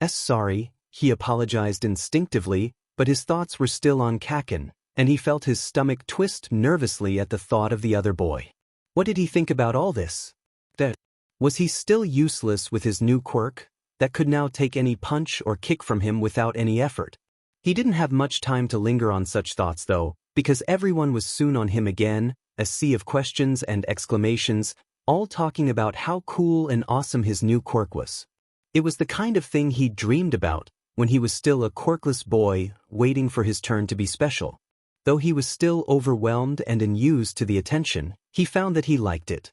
Sorry, he apologized instinctively, but his thoughts were still on Kacchan, and he felt his stomach twist nervously at the thought of the other boy. What did he think about all this? Was he still useless with his new quirk, that could now take any punch or kick from him without any effort? He didn't have much time to linger on such thoughts though, because everyone was soon on him again, a sea of questions and exclamations, all talking about how cool and awesome his new quirk was. It was the kind of thing he dreamed about when he was still a quirkless boy waiting for his turn to be special. Though he was still overwhelmed and unused to the attention, he found that he liked it.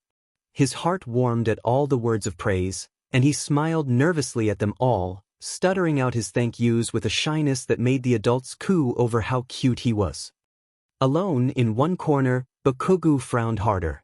His heart warmed at all the words of praise, and he smiled nervously at them all, stuttering out his thank yous with a shyness that made the adults coo over how cute he was. Alone in one corner, Bakugo frowned harder.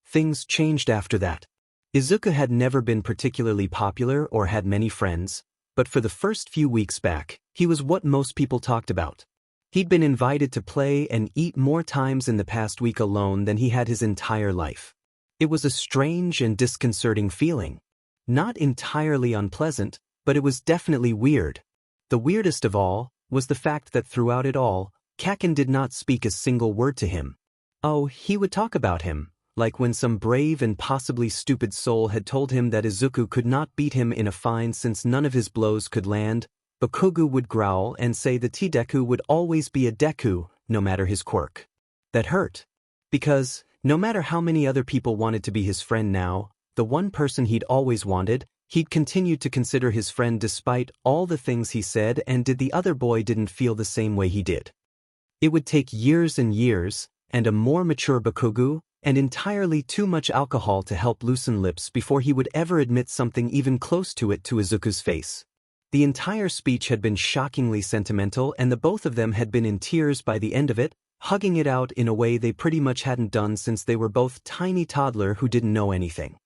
Things changed after that. Izuku had never been particularly popular or had many friends, but for the first few weeks back, he was what most people talked about. He'd been invited to play and eat more times in the past week alone than he had his entire life. It was a strange and disconcerting feeling. Not entirely unpleasant, but it was definitely weird. The weirdest of all was the fact that throughout it all, Kacchan did not speak a single word to him. Oh, he would talk about him, like when some brave and possibly stupid soul had told him that Izuku could not beat him in a fight since none of his blows could land. Bakugo would growl and say that Deku would always be a Deku, no matter his quirk. That hurt. Because, no matter how many other people wanted to be his friend now, the one person he'd always wanted, he'd continued to consider his friend despite all the things he said and did. The other boy didn't feel the same way he did. It would take years and years, and a more mature Bakugo, and entirely too much alcohol to help loosen lips before he would ever admit something even close to it to Izuku's face. The entire speech had been shockingly sentimental, and the both of them had been in tears by the end of it, hugging it out in a way they pretty much hadn't done since they were both tiny toddler who didn't know anything.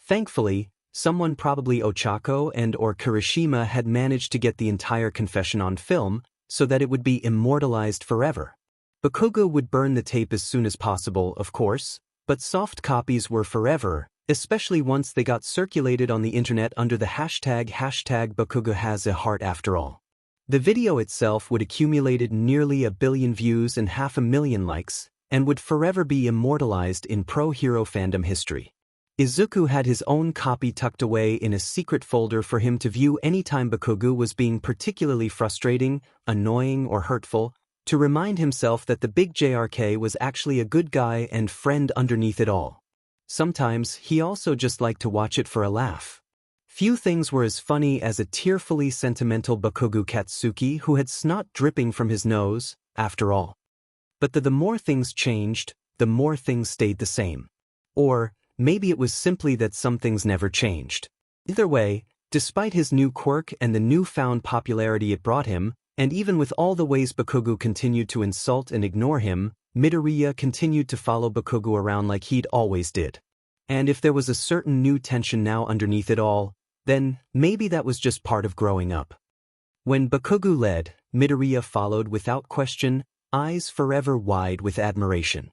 Thankfully, Someone, probably Ochako and or Kirishima, had managed to get the entire confession on film so that it would be immortalized forever. Bakugo would burn the tape as soon as possible, of course, but soft copies were forever, especially once they got circulated on the internet under the hashtag Bakugo has a heart after all. The video itself would accumulated nearly 1 billion views and 500,000 likes, and would forever be immortalized in pro-hero fandom history. Izuku had his own copy tucked away in a secret folder for him to view anytime Bakugo was being particularly frustrating, annoying, or hurtful, to remind himself that the big JRK was actually a good guy and friend underneath it all. Sometimes he also just liked to watch it for a laugh. Few things were as funny as a tearfully sentimental Bakugo Katsuki who had snot dripping from his nose, after all. But the more things changed, the more things stayed the same. Or maybe it was simply that some things never changed. Either way, despite his new quirk and the newfound popularity it brought him, and even with all the ways Bakugo continued to insult and ignore him, Midoriya continued to follow Bakugo around like he'd always did. And if there was a certain new tension now underneath it all, then maybe that was just part of growing up. When Bakugo led, Midoriya followed without question, eyes forever wide with admiration.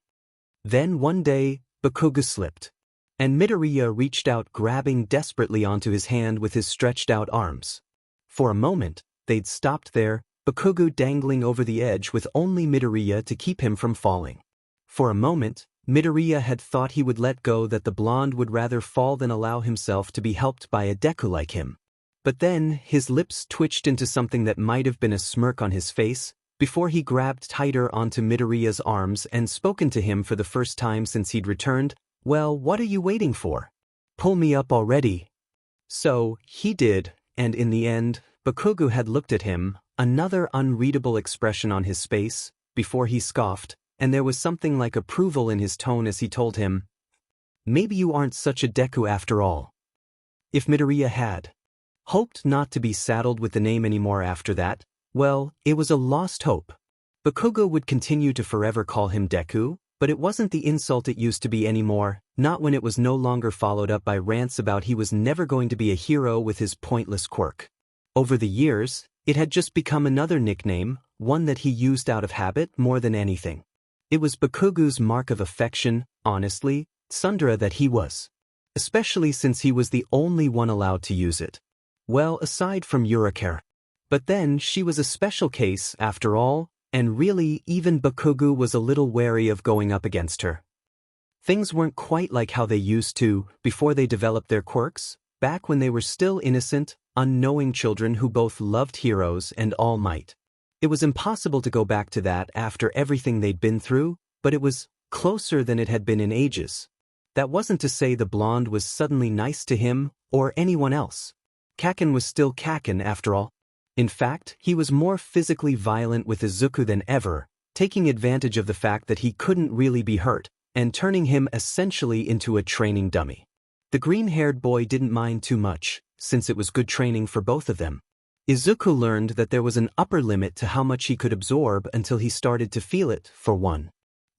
Then one day, Bakugo slipped, and Midoriya reached out, grabbing desperately onto his hand with his stretched out arms. For a moment, they'd stopped there, Bakugo dangling over the edge with only Midoriya to keep him from falling. For a moment, Midoriya had thought he would let go, that the blonde would rather fall than allow himself to be helped by a Deku like him. But then, his lips twitched into something that might have been a smirk on his face, before he grabbed tighter onto Midoriya's arms and spoken to him for the first time since he'd returned. "Well, what are you waiting for? Pull me up already." So, he did, and in the end, Bakugo had looked at him, another unreadable expression on his face, before he scoffed, and there was something like approval in his tone as he told him, "Maybe you aren't such a Deku after all." If Midoriya had hoped not to be saddled with the name anymore after that, well, it was a lost hope. Bakugo would continue to forever call him Deku, but it wasn't the insult it used to be anymore, not when it was no longer followed up by rants about he was never going to be a hero with his pointless quirk. Over the years, it had just become another nickname, one that he used out of habit more than anything. It was Bakugo's mark of affection, honestly, tsundere that he was. Especially since he was the only one allowed to use it. Well, aside from Yurikara. But then she was a special case, after all, and really, even Bakugo was a little wary of going up against her. Things weren't quite like how they used to before they developed their quirks, back when they were still innocent, unknowing children who both loved heroes and All Might. It was impossible to go back to that after everything they'd been through, but it was closer than it had been in ages. That wasn't to say the blonde was suddenly nice to him or anyone else. Kacchan was still Kacchan after all. In fact, he was more physically violent with Izuku than ever, taking advantage of the fact that he couldn't really be hurt, and turning him essentially into a training dummy. The green-haired boy didn't mind too much, since it was good training for both of them. Izuku learned that there was an upper limit to how much he could absorb until he started to feel it, for one.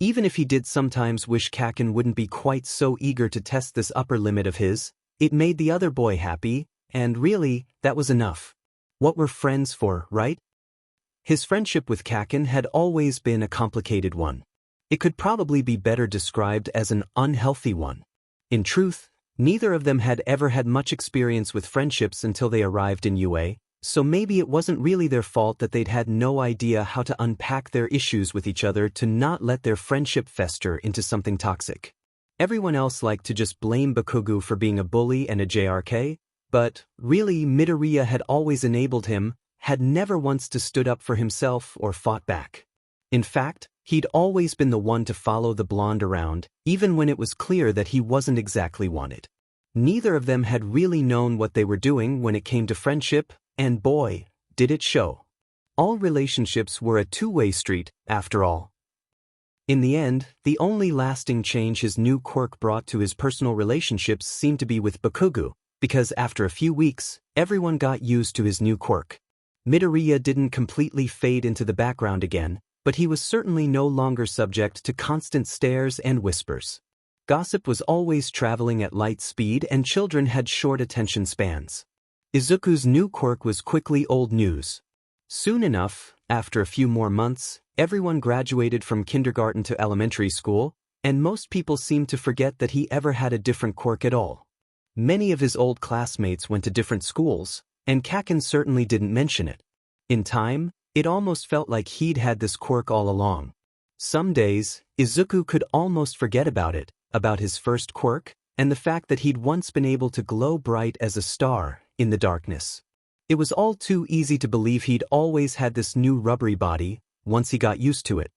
Even if he did sometimes wish Kacchan wouldn't be quite so eager to test this upper limit of his, it made the other boy happy, and really, that was enough. What were friends for, right? His friendship with Kacchan had always been a complicated one. It could probably be better described as an unhealthy one. In truth, neither of them had ever had much experience with friendships until they arrived in UA, so maybe it wasn't really their fault that they'd had no idea how to unpack their issues with each other to not let their friendship fester into something toxic. Everyone else liked to just blame Bakugo for being a bully and a JRK, but, really, Midoriya had always enabled him, had never once stood up for himself or fought back. In fact, he'd always been the one to follow the blonde around, even when it was clear that he wasn't exactly wanted. Neither of them had really known what they were doing when it came to friendship, and boy, did it show. All relationships were a two-way street, after all. In the end, the only lasting change his new quirk brought to his personal relationships seemed to be with Bakugo, because after a few weeks, everyone got used to his new quirk. Midoriya didn't completely fade into the background again, but he was certainly no longer subject to constant stares and whispers. Gossip was always traveling at light speed and children had short attention spans. Izuku's new quirk was quickly old news. Soon enough, after a few more months, everyone graduated from kindergarten to elementary school, and most people seemed to forget that he ever had a different quirk at all. Many of his old classmates went to different schools, and Kacchan certainly didn't mention it. In time, it almost felt like he'd had this quirk all along. Some days, Izuku could almost forget about it, about his first quirk, and the fact that he'd once been able to glow bright as a star in the darkness. It was all too easy to believe he'd always had this new rubbery body, once he got used to it.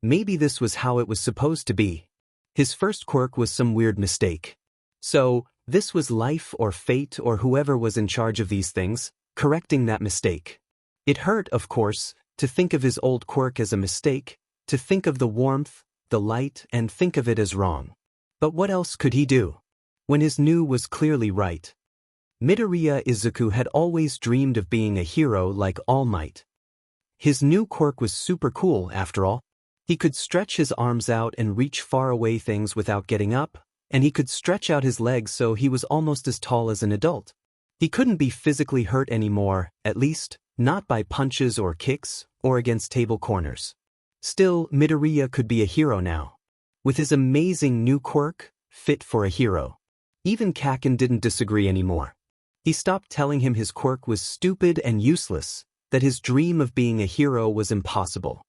Maybe this was how it was supposed to be. His first quirk was some weird mistake. So, this was life or fate or whoever was in charge of these things, correcting that mistake. It hurt, of course, to think of his old quirk as a mistake, to think of the warmth, the light, and think of it as wrong. But what else could he do? When his new was clearly right. Midoriya Izuku had always dreamed of being a hero like All Might. His new quirk was super cool, after all. He could stretch his arms out and reach far away things without getting up, and he could stretch out his legs so he was almost as tall as an adult. He couldn't be physically hurt anymore, at least, not by punches or kicks, or against table corners. Still, Midoriya could be a hero now. With his amazing new quirk, fit for a hero. Even Kacchan didn't disagree anymore. He stopped telling him his quirk was stupid and useless, that his dream of being a hero was impossible.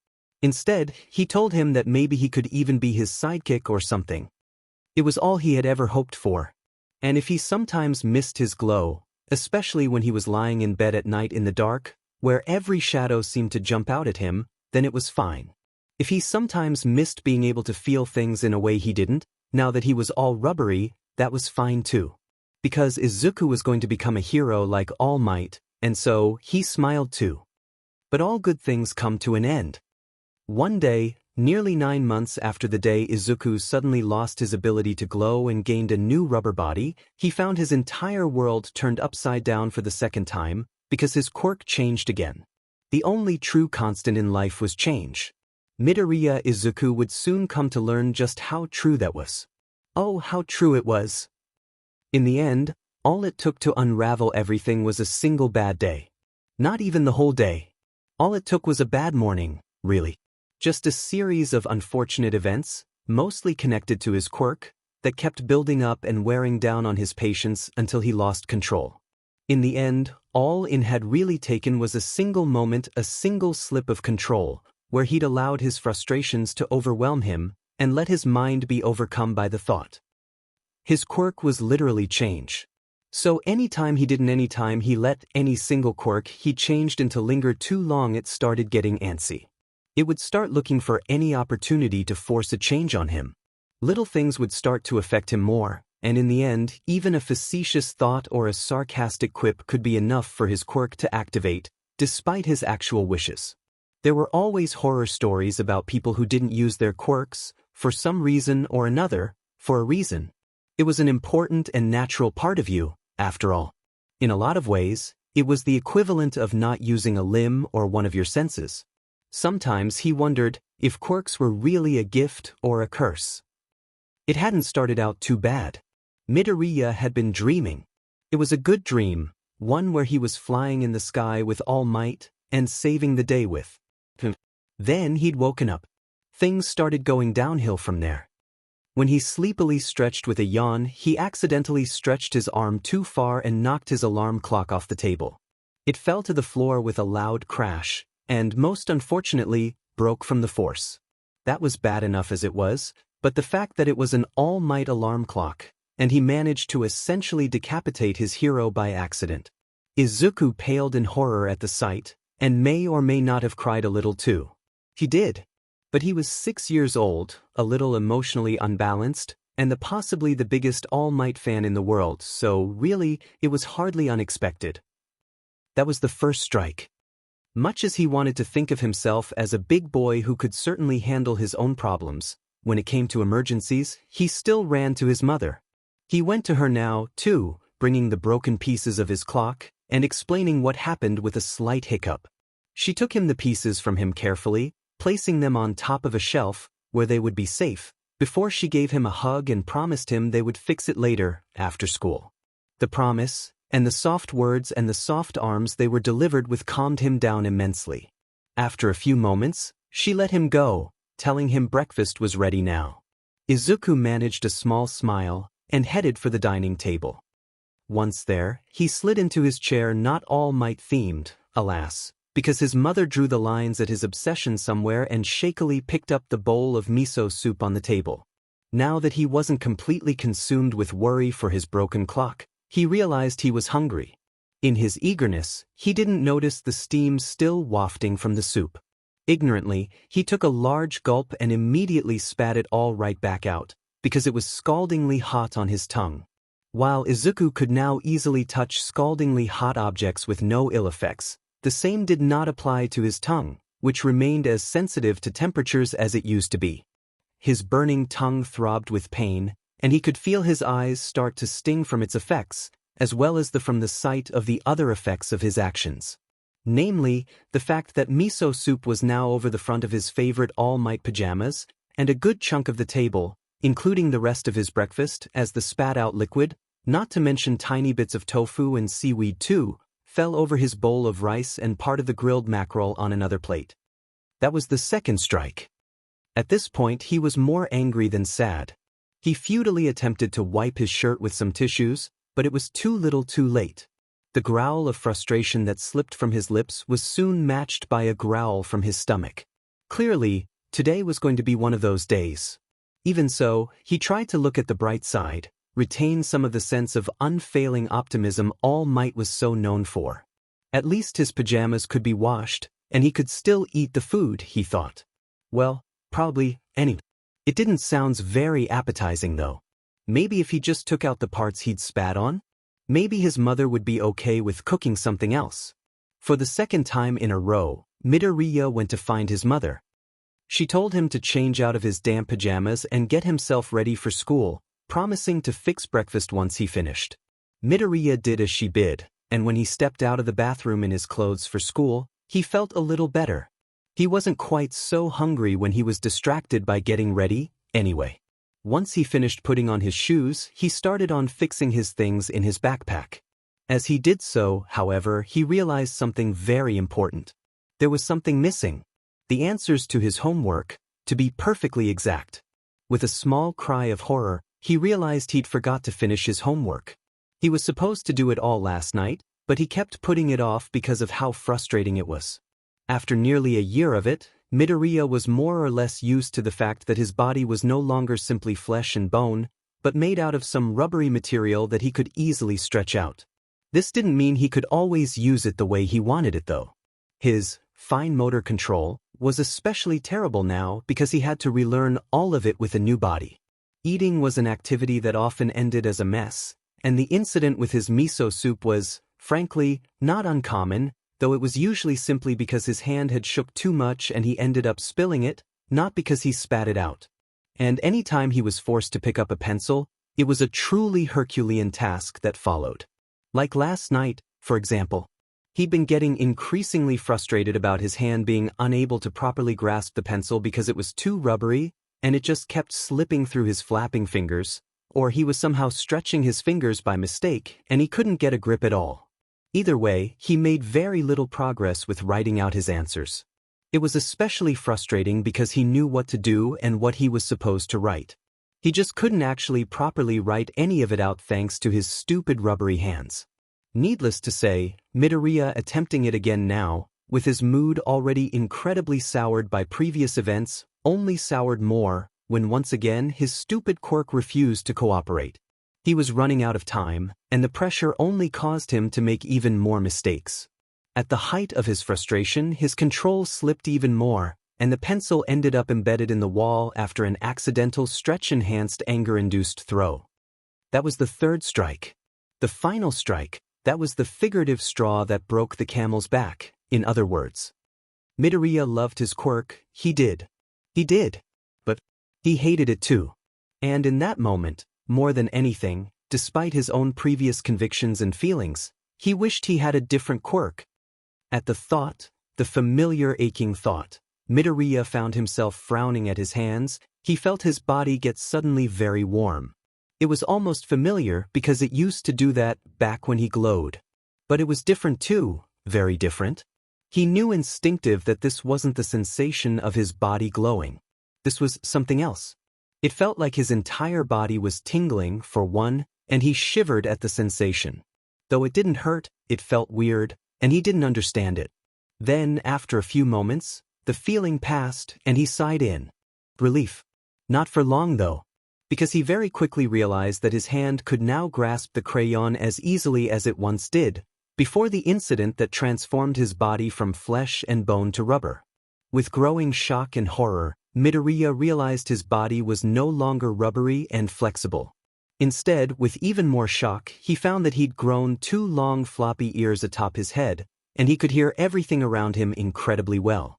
Instead, he told him that maybe he could even be his sidekick or something. It was all he had ever hoped for. And if he sometimes missed his glow, especially when he was lying in bed at night in the dark, where every shadow seemed to jump out at him, then it was fine. If he sometimes missed being able to feel things in a way he didn't, now that he was all rubbery, that was fine too. Because Izuku was going to become a hero like All Might, and so he smiled too. But all good things come to an end. One day, nearly 9 months after the day Izuku suddenly lost his ability to glow and gained a new rubber body, he found his entire world turned upside down for the second time, because his quirk changed again. The only true constant in life was change. Midoriya Izuku would soon come to learn just how true that was. Oh, how true it was. In the end, all it took to unravel everything was a single bad day. Not even the whole day. All it took was a bad morning, really. Just a series of unfortunate events, mostly connected to his quirk, that kept building up and wearing down on his patience until he lost control. In the end, all it had really taken was a single moment, a single slip of control, where he'd allowed his frustrations to overwhelm him and let his mind be overcome by the thought. His quirk was literally change. So anytime he let any single quirk he changed into linger too long, it started getting antsy. It would start looking for any opportunity to force a change on him. Little things would start to affect him more, and in the end, even a facetious thought or a sarcastic quip could be enough for his quirk to activate, despite his actual wishes. There were always horror stories about people who didn't use their quirks, for some reason or another, for a reason. It was an important and natural part of you, after all. In a lot of ways, it was the equivalent of not using a limb or one of your senses. Sometimes he wondered if quirks were really a gift or a curse. It hadn't started out too bad. Midoriya had been dreaming. It was a good dream, one where he was flying in the sky with All Might and saving the day with. Then he'd woken up. Things started going downhill from there. When he sleepily stretched with a yawn, he accidentally stretched his arm too far and knocked his alarm clock off the table. It fell to the floor with a loud crash, and most unfortunately, broke from the force. That was bad enough as it was, but the fact that it was an All Might alarm clock, and he managed to essentially decapitate his hero by accident. Izuku paled in horror at the sight, and may or may not have cried a little too. He did. But he was 6 years old, a little emotionally unbalanced, and possibly the biggest All Might fan in the world, so really, it was hardly unexpected. That was the first strike. Much as he wanted to think of himself as a big boy who could certainly handle his own problems, when it came to emergencies, he still ran to his mother. He went to her now, too, bringing the broken pieces of his clock, and explaining what happened with a slight hiccup. She took him the pieces from him carefully, placing them on top of a shelf, where they would be safe, before she gave him a hug and promised him they would fix it later, after school. The promise, and the soft words and the soft arms they were delivered with calmed him down immensely. After a few moments, she let him go, telling him breakfast was ready now. Izuku managed a small smile and headed for the dining table. Once there, he slid into his chair, not All Might themed, alas, because his mother drew the lines at his obsession somewhere and shakily picked up the bowl of miso soup on the table. Now that he wasn't completely consumed with worry for his broken clock, he realized he was hungry. In his eagerness, he didn't notice the steam still wafting from the soup. Ignorantly, he took a large gulp and immediately spat it all right back out, because it was scaldingly hot on his tongue. While Izuku could now easily touch scaldingly hot objects with no ill effects, the same did not apply to his tongue, which remained as sensitive to temperatures as it used to be. His burning tongue throbbed with pain, and he could feel his eyes start to sting from its effects, as well as from the sight of the other effects of his actions. Namely, the fact that miso soup was now over the front of his favorite All Might pajamas, and a good chunk of the table, including the rest of his breakfast as the spat-out liquid, not to mention tiny bits of tofu and seaweed too, fell over his bowl of rice and part of the grilled mackerel on another plate. That was the second strike. At this point he was more angry than sad. He futilely attempted to wipe his shirt with some tissues, but it was too little too late. The growl of frustration that slipped from his lips was soon matched by a growl from his stomach. Clearly, today was going to be one of those days. Even so, he tried to look at the bright side, retain some of the sense of unfailing optimism All Might was so known for. At least his pajamas could be washed, and he could still eat the food, he thought. Well, probably, anyway. It didn't sound very appetizing though. Maybe if he just took out the parts he'd spat on? Maybe his mother would be okay with cooking something else. For the second time in a row, Midoriya went to find his mother. She told him to change out of his damp pajamas and get himself ready for school, promising to fix breakfast once he finished. Midoriya did as she bid, and when he stepped out of the bathroom in his clothes for school, he felt a little better. He wasn't quite so hungry when he was distracted by getting ready, anyway. Once he finished putting on his shoes, he started on fixing his things in his backpack. As he did so, however, he realized something very important. There was something missing. The answers to his homework, to be perfectly exact. With a small cry of horror, he realized he'd forgot to finish his homework. He was supposed to do it all last night, but he kept putting it off because of how frustrating it was. After nearly a year of it, Midoriya was more or less used to the fact that his body was no longer simply flesh and bone, but made out of some rubbery material that he could easily stretch out. This didn't mean he could always use it the way he wanted it though. His fine motor control was especially terrible now because he had to relearn all of it with a new body. Eating was an activity that often ended as a mess, and the incident with his miso soup was, frankly, not uncommon, though it was usually simply because his hand had shook too much and he ended up spilling it, not because he spat it out. And any time he was forced to pick up a pencil, it was a truly Herculean task that followed. Like last night, for example. He'd been getting increasingly frustrated about his hand being unable to properly grasp the pencil because it was too rubbery, and it just kept slipping through his flapping fingers, or he was somehow stretching his fingers by mistake and he couldn't get a grip at all. Either way, he made very little progress with writing out his answers. It was especially frustrating because he knew what to do and what he was supposed to write. He just couldn't actually properly write any of it out thanks to his stupid rubbery hands. Needless to say, Midoriya attempting it again now, with his mood already incredibly soured by previous events, only soured more when once again his stupid quirk refused to cooperate. He was running out of time, and the pressure only caused him to make even more mistakes. At the height of his frustration, his control slipped even more, and the pencil ended up embedded in the wall after an accidental stretch-enhanced anger-induced throw. That was the third strike. The final strike, that was the figurative straw that broke the camel's back, in other words. Midoriya loved his quirk, he did. He did. But he hated it too. And in that moment, more than anything, despite his own previous convictions and feelings, he wished he had a different quirk. At the thought, the familiar aching thought, Midoriya found himself frowning at his hands. He felt his body get suddenly very warm. It was almost familiar because it used to do that back when he glowed. But it was different too, very different. He knew instinctive that this wasn't the sensation of his body glowing. This was something else. It felt like his entire body was tingling, for one, and he shivered at the sensation. Though it didn't hurt, it felt weird, and he didn't understand it. Then, after a few moments, the feeling passed and he sighed in relief. Not for long though, because he very quickly realized that his hand could now grasp the crayon as easily as it once did, before the incident that transformed his body from flesh and bone to rubber. With growing shock and horror, Midoriya realized his body was no longer rubbery and flexible. Instead, with even more shock, he found that he'd grown 2 long floppy ears atop his head, and he could hear everything around him incredibly well.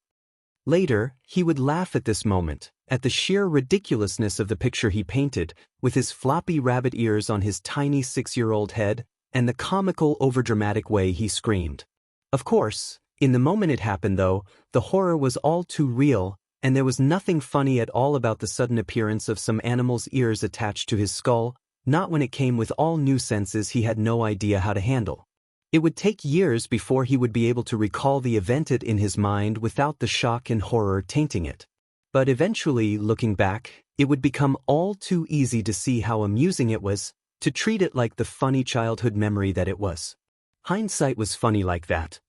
Later, he would laugh at this moment, at the sheer ridiculousness of the picture he painted, with his floppy rabbit ears on his tiny 6-year-old head, and the comical overdramatic way he screamed. Of course, in the moment it happened though, the horror was all too real, and there was nothing funny at all about the sudden appearance of some animal's ears attached to his skull, not when it came with all new senses he had no idea how to handle. It would take years before he would be able to recall the event in his mind without the shock and horror tainting it. But eventually, looking back, it would become all too easy to see how amusing it was, to treat it like the funny childhood memory that it was. Hindsight was funny like that.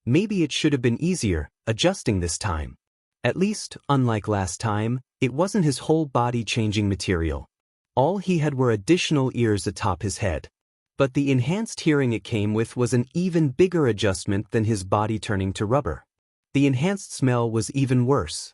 Maybe it should have been easier, adjusting this time. At least, unlike last time, it wasn't his whole body changing material. All he had were additional ears atop his head. But the enhanced hearing it came with was an even bigger adjustment than his body turning to rubber. The enhanced smell was even worse.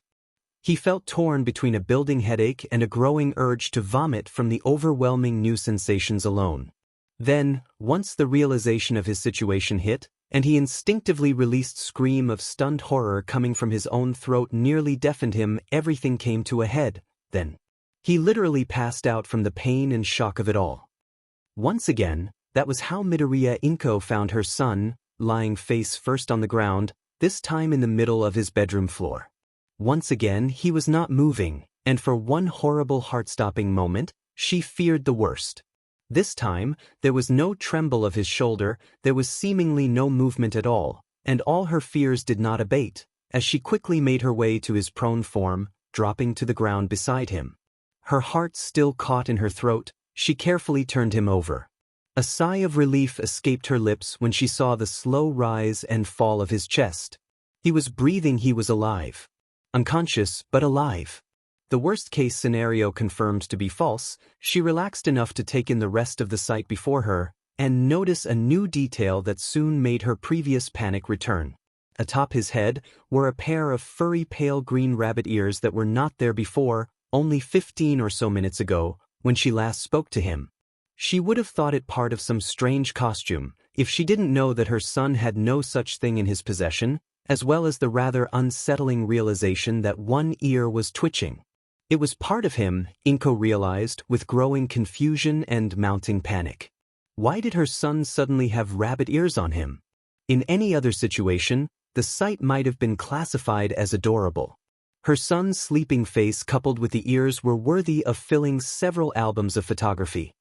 He felt torn between a building headache and a growing urge to vomit from the overwhelming new sensations alone. Then, once the realization of his situation hit, and he instinctively released a scream of stunned horror coming from his own throat nearly deafened him, everything came to a head, then. He literally passed out from the pain and shock of it all. Once again, that was how Midoriya Izuku found her son, lying face first on the ground, this time in the middle of his bedroom floor. Once again, he was not moving, and for one horrible heart-stopping moment, she feared the worst. This time, there was no tremble of his shoulder, there was seemingly no movement at all her fears did not abate, as she quickly made her way to his prone form, dropping to the ground beside him. Her heart still caught in her throat, she carefully turned him over. A sigh of relief escaped her lips when she saw the slow rise and fall of his chest. He was breathing, he was alive. Unconscious, but alive. The worst-case scenario confirmed to be false, she relaxed enough to take in the rest of the sight before her, and notice a new detail that soon made her previous panic return. Atop his head were a pair of furry pale green rabbit ears that were not there before, only 15 or so minutes ago, when she last spoke to him. She would have thought it part of some strange costume, if she didn't know that her son had no such thing in his possession, as well as the rather unsettling realization that one ear was twitching. It was part of him, Izuku realized, with growing confusion and mounting panic. Why did her son suddenly have rabbit ears on him? In any other situation, the sight might have been classified as adorable. Her son's sleeping face coupled with the ears were worthy of filling several albums of photography.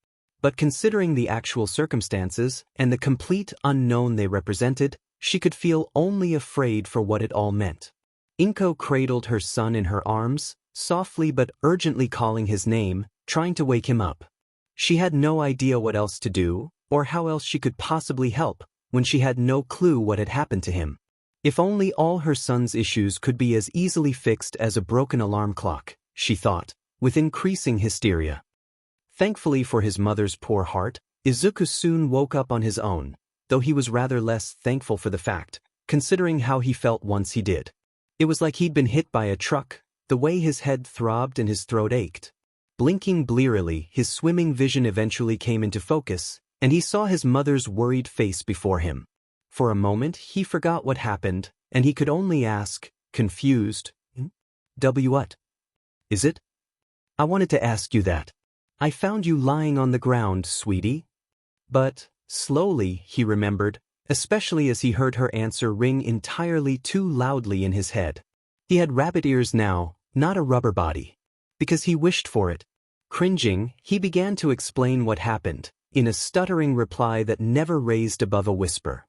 But considering the actual circumstances and the complete unknown they represented, she could feel only afraid for what it all meant. Izuku cradled her son in her arms, softly but urgently calling his name, trying to wake him up. She had no idea what else to do, or how else she could possibly help, when she had no clue what had happened to him. If only all her son's issues could be as easily fixed as a broken alarm clock, she thought, with increasing hysteria. Thankfully for his mother's poor heart, Izuku soon woke up on his own, though he was rather less thankful for the fact, considering how he felt once he did. It was like he'd been hit by a truck, the way his head throbbed and his throat ached. Blinking blearily, his swimming vision eventually came into focus, and he saw his mother's worried face before him. For a moment, he forgot what happened, and he could only ask, confused, What? Is it? I wanted to ask you that. I found you lying on the ground, sweetie. But, slowly, he remembered, especially as he heard her answer ring entirely too loudly in his head. He had rabbit ears now, not a rubber body. Because he wished for it. Cringing, he began to explain what happened, in a stuttering reply that never raised above a whisper.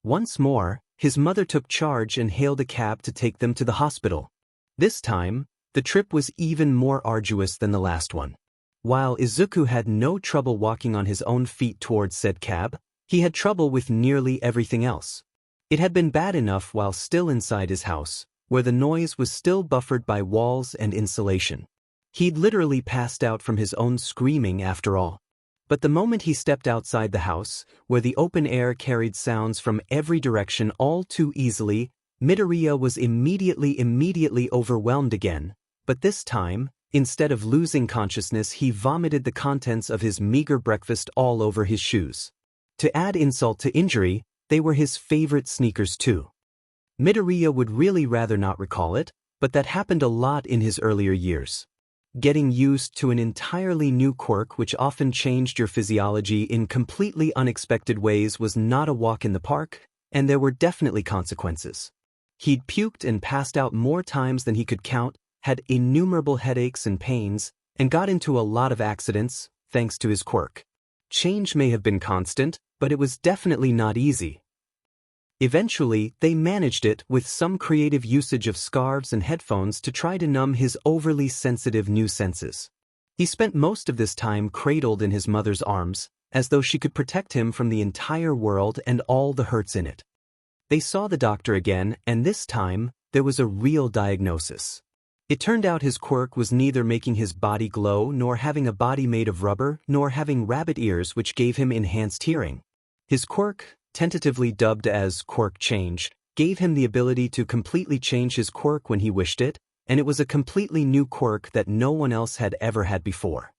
Once more, his mother took charge and hailed a cab to take them to the hospital. This time, the trip was even more arduous than the last one. While Izuku had no trouble walking on his own feet towards said cab, he had trouble with nearly everything else. It had been bad enough while still inside his house, where the noise was still buffered by walls and insulation. He'd literally passed out from his own screaming after all. But the moment he stepped outside the house, where the open air carried sounds from every direction all too easily, Midoriya was immediately overwhelmed again, but this time, instead of losing consciousness, he vomited the contents of his meager breakfast all over his shoes. To add insult to injury, they were his favorite sneakers too. Midoriya would really rather not recall it, but that happened a lot in his earlier years. Getting used to an entirely new quirk which often changed your physiology in completely unexpected ways was not a walk in the park, and there were definitely consequences. He'd puked and passed out more times than he could count, had innumerable headaches and pains, and got into a lot of accidents, thanks to his quirk. Change may have been constant, but it was definitely not easy. Eventually, they managed it with some creative usage of scarves and headphones to try to numb his overly sensitive new senses. He spent most of this time cradled in his mother's arms, as though she could protect him from the entire world and all the hurts in it. They saw the doctor again, and this time, there was a real diagnosis. It turned out his quirk was neither making his body glow, nor having a body made of rubber, nor having rabbit ears which gave him enhanced hearing. His quirk, tentatively dubbed as Quirk Change, gave him the ability to completely change his quirk when he wished it, and it was a completely new quirk that no one else had ever had before.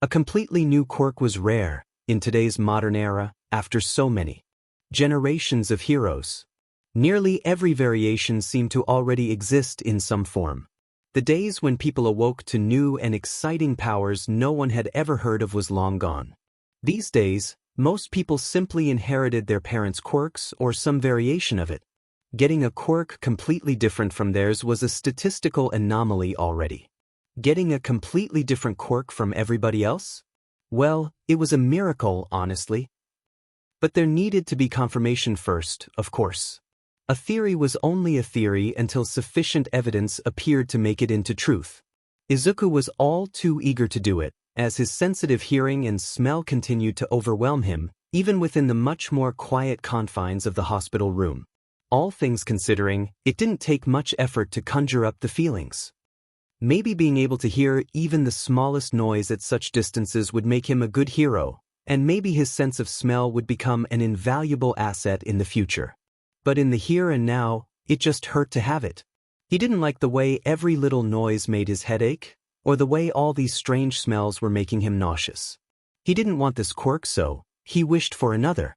A completely new quirk was rare, in today's modern era, after so many generations of heroes. Nearly every variation seemed to already exist in some form. The days when people awoke to new and exciting powers no one had ever heard of was long gone. These days, most people simply inherited their parents' quirks or some variation of it. Getting a quirk completely different from theirs was a statistical anomaly already. Getting a completely different quirk from everybody else? Well, it was a miracle, honestly. But there needed to be confirmation first, of course. A theory was only a theory until sufficient evidence appeared to make it into truth. Izuku was all too eager to do it, as his sensitive hearing and smell continued to overwhelm him, even within the much more quiet confines of the hospital room. All things considering, it didn't take much effort to conjure up the feelings. Maybe being able to hear even the smallest noise at such distances would make him a good hero, and maybe his sense of smell would become an invaluable asset in the future. But in the here and now, it just hurt to have it. He didn't like the way every little noise made his head ache, or the way all these strange smells were making him nauseous. He didn't want this quirk, so he wished for another.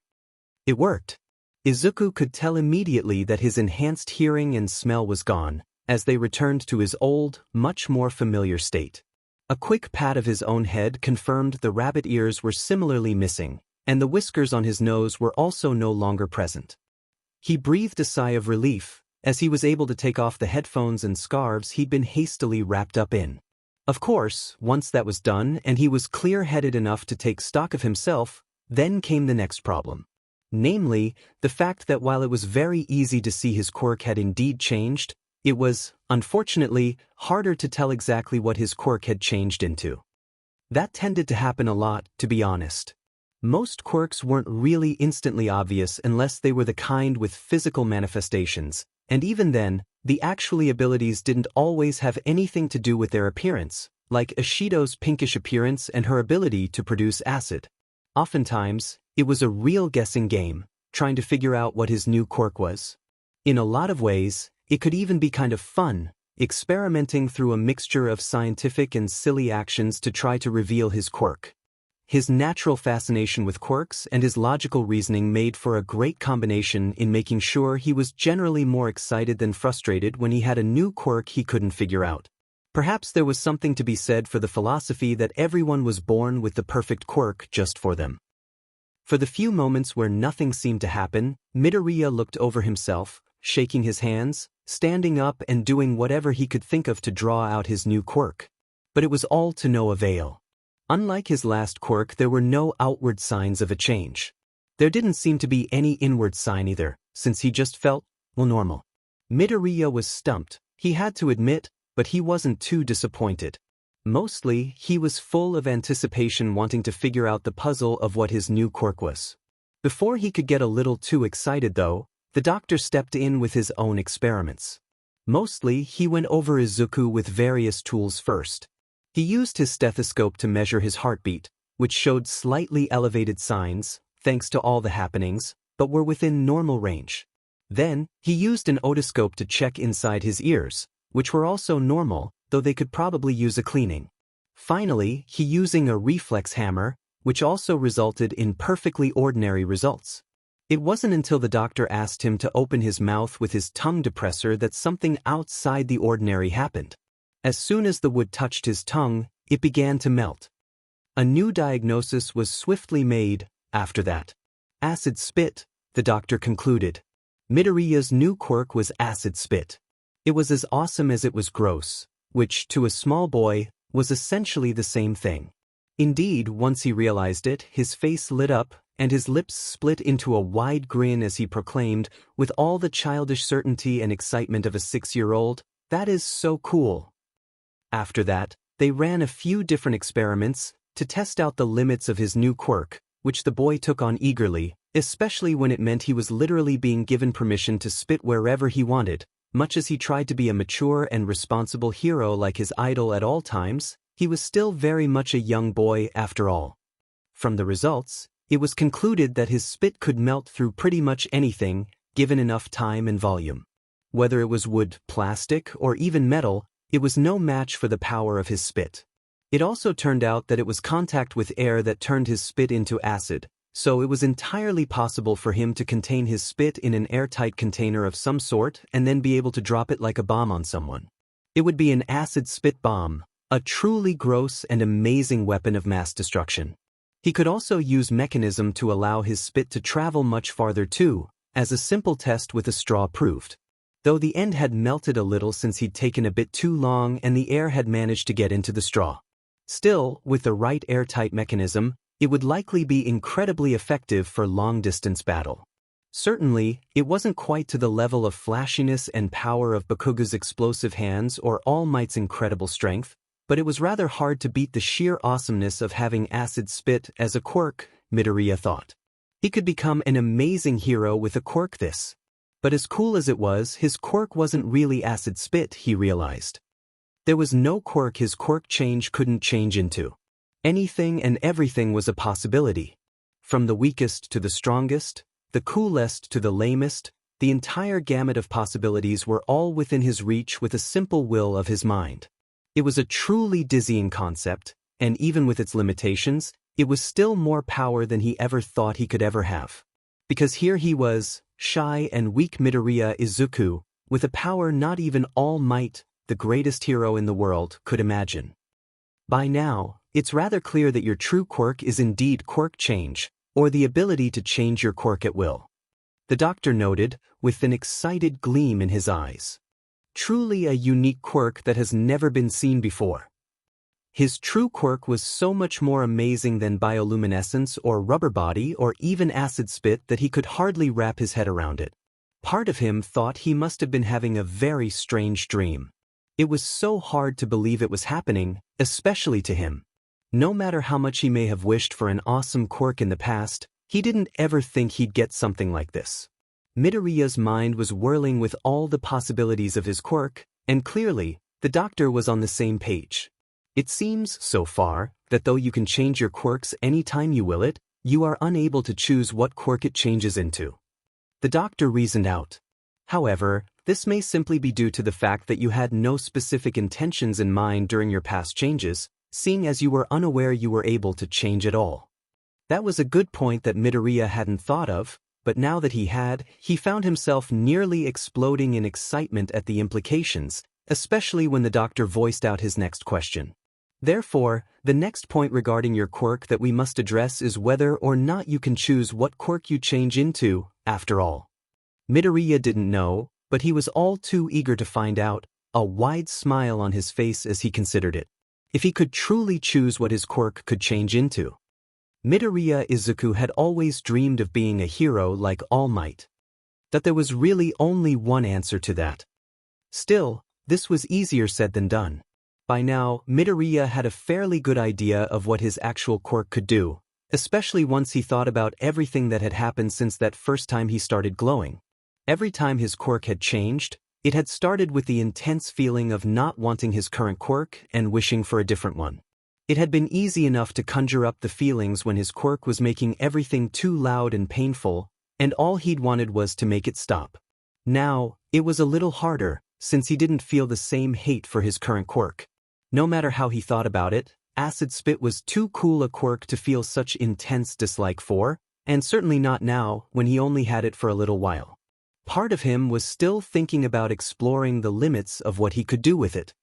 It worked. Izuku could tell immediately that his enhanced hearing and smell was gone, as they returned to his old, much more familiar state. A quick pat of his own head confirmed the rabbit ears were similarly missing, and the whiskers on his nose were also no longer present. He breathed a sigh of relief, as he was able to take off the headphones and scarves he'd been hastily wrapped up in. Of course, once that was done and he was clear-headed enough to take stock of himself, then came the next problem. Namely, the fact that while it was very easy to see his quirk had indeed changed, it was, unfortunately, harder to tell exactly what his quirk had changed into. That tended to happen a lot, to be honest. Most quirks weren't really instantly obvious unless they were the kind with physical manifestations, and even then, the actual abilities didn't always have anything to do with their appearance, like Ishido's pinkish appearance and her ability to produce acid. Oftentimes, it was a real guessing game, trying to figure out what his new quirk was. In a lot of ways, it could even be kind of fun, experimenting through a mixture of scientific and silly actions to try to reveal his quirk. His natural fascination with quirks and his logical reasoning made for a great combination in making sure he was generally more excited than frustrated when he had a new quirk he couldn't figure out. Perhaps there was something to be said for the philosophy that everyone was born with the perfect quirk just for them. For the few moments where nothing seemed to happen, Midoriya looked over himself, shaking his hands, standing up and doing whatever he could think of to draw out his new quirk. But it was all to no avail. Unlike his last quirk, there were no outward signs of a change. There didn't seem to be any inward sign either, since he just felt, well, normal. Midoriya was stumped, he had to admit, but he wasn't too disappointed. Mostly, he was full of anticipation, wanting to figure out the puzzle of what his new quirk was. Before he could get a little too excited though, the doctor stepped in with his own experiments. Mostly, he went over Izuku with various tools first. He used his stethoscope to measure his heartbeat, which showed slightly elevated signs, thanks to all the happenings, but were within normal range. Then, he used an otoscope to check inside his ears, which were also normal, though they could probably use a cleaning. Finally, he using a reflex hammer, which also resulted in perfectly ordinary results. It wasn't until the doctor asked him to open his mouth with his tongue depressor that something outside the ordinary happened. As soon as the wood touched his tongue, it began to melt. A new diagnosis was swiftly made after that. Acid spit, the doctor concluded. Midoriya's new quirk was acid spit. It was as awesome as it was gross, which, to a small boy, was essentially the same thing. Indeed, once he realized it, his face lit up, and his lips split into a wide grin as he proclaimed, with all the childish certainty and excitement of a 6-year-old, "That is so cool." After that, they ran a few different experiments to test out the limits of his new quirk, which the boy took on eagerly, especially when it meant he was literally being given permission to spit wherever he wanted. Much as he tried to be a mature and responsible hero like his idol at all times, he was still very much a young boy after all. From the results, it was concluded that his spit could melt through pretty much anything, given enough time and volume. Whether it was wood, plastic, or even metal, it was no match for the power of his spit. It also turned out that it was contact with air that turned his spit into acid, so it was entirely possible for him to contain his spit in an airtight container of some sort and then be able to drop it like a bomb on someone. It would be an acid spit bomb, a truly gross and amazing weapon of mass destruction. He could also use mechanism to allow his spit to travel much farther too, as a simple test with a straw proved. Though the end had melted a little since he'd taken a bit too long and the air had managed to get into the straw. Still, with the right airtight mechanism, it would likely be incredibly effective for long-distance battle. Certainly, it wasn't quite to the level of flashiness and power of Bakuga's explosive hands or All Might's incredible strength, but it was rather hard to beat the sheer awesomeness of having acid spit as a quirk, Midoriya thought. He could become an amazing hero with a quirk this. But as cool as it was, his quirk wasn't really acid spit, he realized. There was no quirk his Quirk Change couldn't change into. Anything and everything was a possibility. From the weakest to the strongest, the coolest to the lamest, the entire gamut of possibilities were all within his reach with a simple will of his mind. It was a truly dizzying concept, and even with its limitations, it was still more power than he ever thought he could ever have. Because here he was, shy and weak Midoriya Izuku, with a power not even All Might, the greatest hero in the world, could imagine. By now, it's rather clear that your true quirk is indeed Quirk Change, or the ability to change your quirk at will. The doctor noted, with an excited gleam in his eyes. Truly a unique quirk that has never been seen before. His true quirk was so much more amazing than bioluminescence or rubber body or even acid spit that he could hardly wrap his head around it. Part of him thought he must have been having a very strange dream. It was so hard to believe it was happening, especially to him. No matter how much he may have wished for an awesome quirk in the past, he didn't ever think he'd get something like this. Midoriya's mind was whirling with all the possibilities of his quirk, and clearly, the doctor was on the same page. It seems, so far, that though you can change your quirks anytime you will it, you are unable to choose what quirk it changes into. The doctor reasoned out. However, this may simply be due to the fact that you had no specific intentions in mind during your past changes, seeing as you were unaware you were able to change at all. That was a good point that Midoriya hadn't thought of, but now that he had, he found himself nearly exploding in excitement at the implications, especially when the doctor voiced out his next question. Therefore, the next point regarding your quirk that we must address is whether or not you can choose what quirk you change into, after all. Midoriya didn't know, but he was all too eager to find out, a wide smile on his face as he considered it. If he could truly choose what his quirk could change into. Midoriya Izuku had always dreamed of being a hero like All Might. That there was really only one answer to that. Still, this was easier said than done. By now, Midoriya had a fairly good idea of what his actual quirk could do, especially once he thought about everything that had happened since that first time he started glowing. Every time his quirk had changed, it had started with the intense feeling of not wanting his current quirk and wishing for a different one. It had been easy enough to conjure up the feelings when his quirk was making everything too loud and painful, and all he'd wanted was to make it stop. Now, it was a little harder, since he didn't feel the same hate for his current quirk. No matter how he thought about it, Acid Spit was too cool a quirk to feel such intense dislike for, and certainly not now, when he only had it for a little while. Part of him was still thinking about exploring the limits of what he could do with it.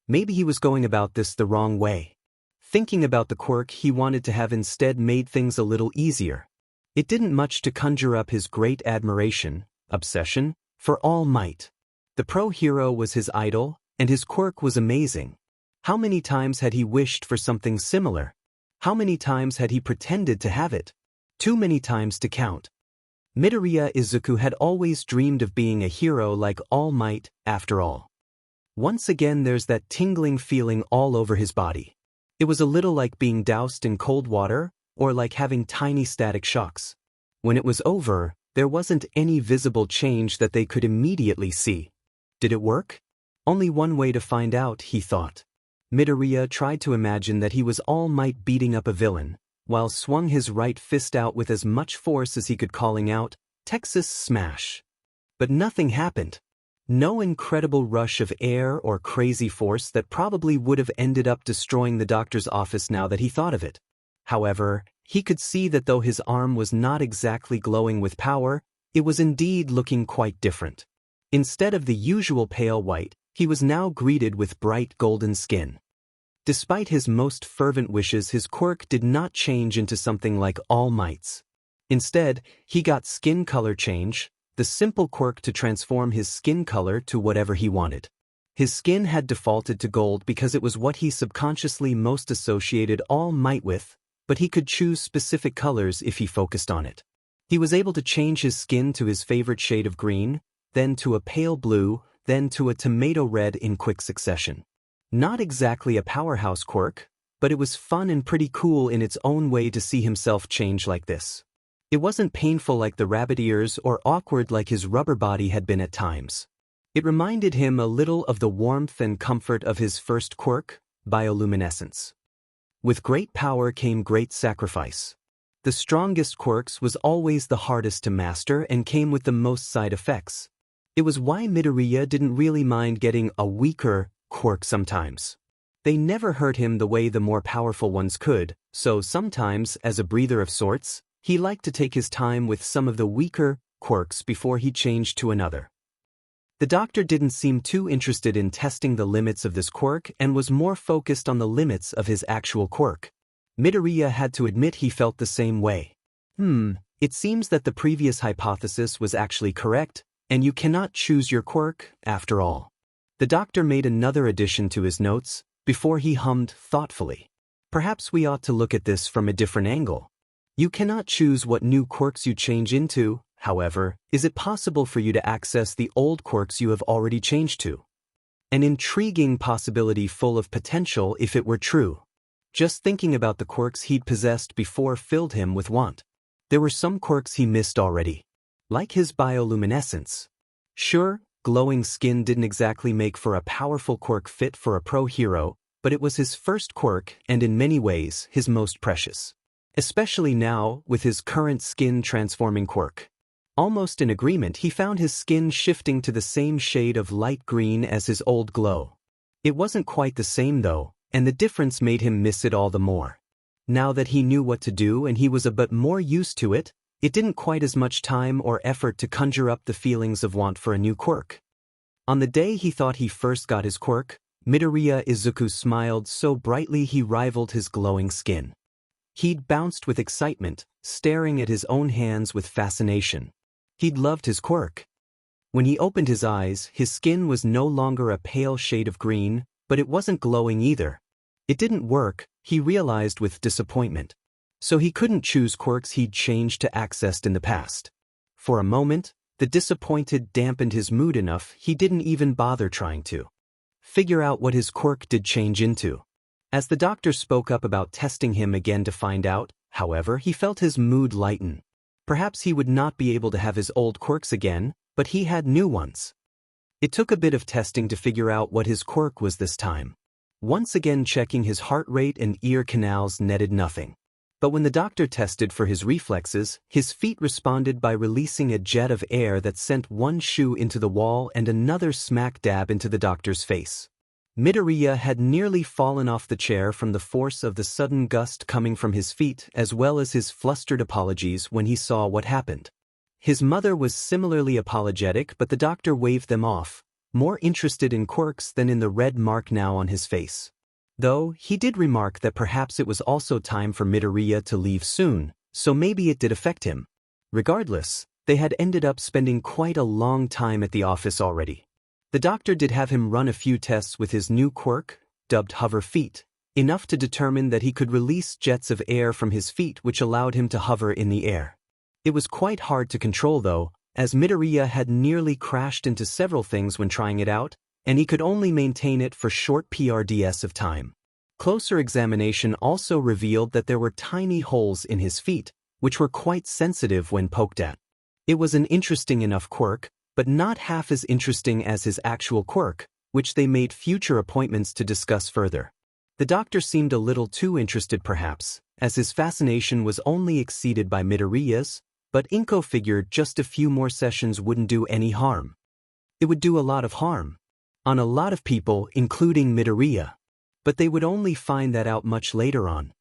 Maybe he was going about this the wrong way. Thinking about the quirk he wanted to have instead made things a little easier. It didn't much to conjure up his great admiration, obsession, for All Might. The pro-hero was his idol, and his quirk was amazing. How many times had he wished for something similar? How many times had he pretended to have it? Too many times to count. Midoriya Izuku had always dreamed of being a hero like All Might, after all. Once again there's that tingling feeling all over his body. It was a little like being doused in cold water, or like having tiny static shocks. When it was over, there wasn't any visible change that they could immediately see. Did it work? Only one way to find out, he thought. Midoriya tried to imagine that he was All Might beating up a villain, while swung his right fist out with as much force as he could, calling out, "Texas Smash." But nothing happened. No incredible rush of air or crazy force that probably would have ended up destroying the doctor's office now that he thought of it. However, he could see that though his arm was not exactly glowing with power, it was indeed looking quite different. Instead of the usual pale white, he was now greeted with bright golden skin. Despite his most fervent wishes, his quirk did not change into something like All Might's. Instead, he got skin color change, the simple quirk to transform his skin color to whatever he wanted. His skin had defaulted to gold because it was what he subconsciously most associated All Might with, but he could choose specific colors if he focused on it. He was able to change his skin to his favorite shade of green, then to a pale blue, then to a tomato red in quick succession. Not exactly a powerhouse quirk, but it was fun and pretty cool in its own way to see himself change like this. It wasn't painful like the rabbit ears or awkward like his rubber body had been at times. It reminded him a little of the warmth and comfort of his first quirk, bioluminescence. With great power came great sacrifice. The strongest quirks was always the hardest to master and came with the most side effects. It was why Midoriya didn't really mind getting a weaker quirk sometimes. They never hurt him the way the more powerful ones could, so sometimes, as a breather of sorts, he liked to take his time with some of the weaker quirks before he changed to another. The doctor didn't seem too interested in testing the limits of this quirk and was more focused on the limits of his actual quirk. Midoriya had to admit he felt the same way. It seems that the previous hypothesis was actually correct, and you cannot choose your quirk, after all. The doctor made another addition to his notes, before he hummed thoughtfully. Perhaps we ought to look at this from a different angle. You cannot choose what new quirks you change into, however, is it possible for you to access the old quirks you have already changed to? An intriguing possibility full of potential if it were true. Just thinking about the quirks he'd possessed before filled him with want. There were some quirks he missed already. Like his bioluminescence. Sure, glowing skin didn't exactly make for a powerful quirk fit for a pro-hero, but it was his first quirk and in many ways his most precious. Especially now, with his current skin-transforming quirk. Almost in agreement, he found his skin shifting to the same shade of light green as his old glow. It wasn't quite the same though, and the difference made him miss it all the more. Now that he knew what to do and he was a bit more used to it, it didn't quite as much time or effort to conjure up the feelings of want for a new quirk. On the day he thought he first got his quirk, Midoriya Izuku smiled so brightly he rivaled his glowing skin. He'd bounced with excitement, staring at his own hands with fascination. He'd loved his quirk. When he opened his eyes, his skin was no longer a pale shade of green, but it wasn't glowing either. It didn't work, he realized with disappointment. So he couldn't choose quirks he'd changed to accessed in the past. For a moment, the disappointed dampened his mood enough he didn't even bother trying to figure out what his quirk did change into. As the doctor spoke up about testing him again to find out, however, he felt his mood lighten. Perhaps he would not be able to have his old quirks again, but he had new ones. It took a bit of testing to figure out what his quirk was this time. Once again checking his heart rate and ear canals netted nothing. But when the doctor tested for his reflexes, his feet responded by releasing a jet of air that sent one shoe into the wall and another smack dab into the doctor's face. Midoriya had nearly fallen off the chair from the force of the sudden gust coming from his feet as well as his flustered apologies when he saw what happened. His mother was similarly apologetic, but the doctor waved them off, more interested in quirks than in the red mark now on his face. Though, he did remark that perhaps it was also time for Midoriya to leave soon, so maybe it did affect him. Regardless, they had ended up spending quite a long time at the office already. The doctor did have him run a few tests with his new quirk, dubbed Hover Feet, enough to determine that he could release jets of air from his feet which allowed him to hover in the air. It was quite hard to control though, as Midoriya had nearly crashed into several things when trying it out, and he could only maintain it for short PRDS of time. Closer examination also revealed that there were tiny holes in his feet, which were quite sensitive when poked at. It was an interesting enough quirk, but not half as interesting as his actual quirk, which they made future appointments to discuss further. The doctor seemed a little too interested perhaps, as his fascination was only exceeded by Midoriya's, but Inko figured just a few more sessions wouldn't do any harm. It would do a lot of harm. On a lot of people, including Midoriya. But they would only find that out much later on.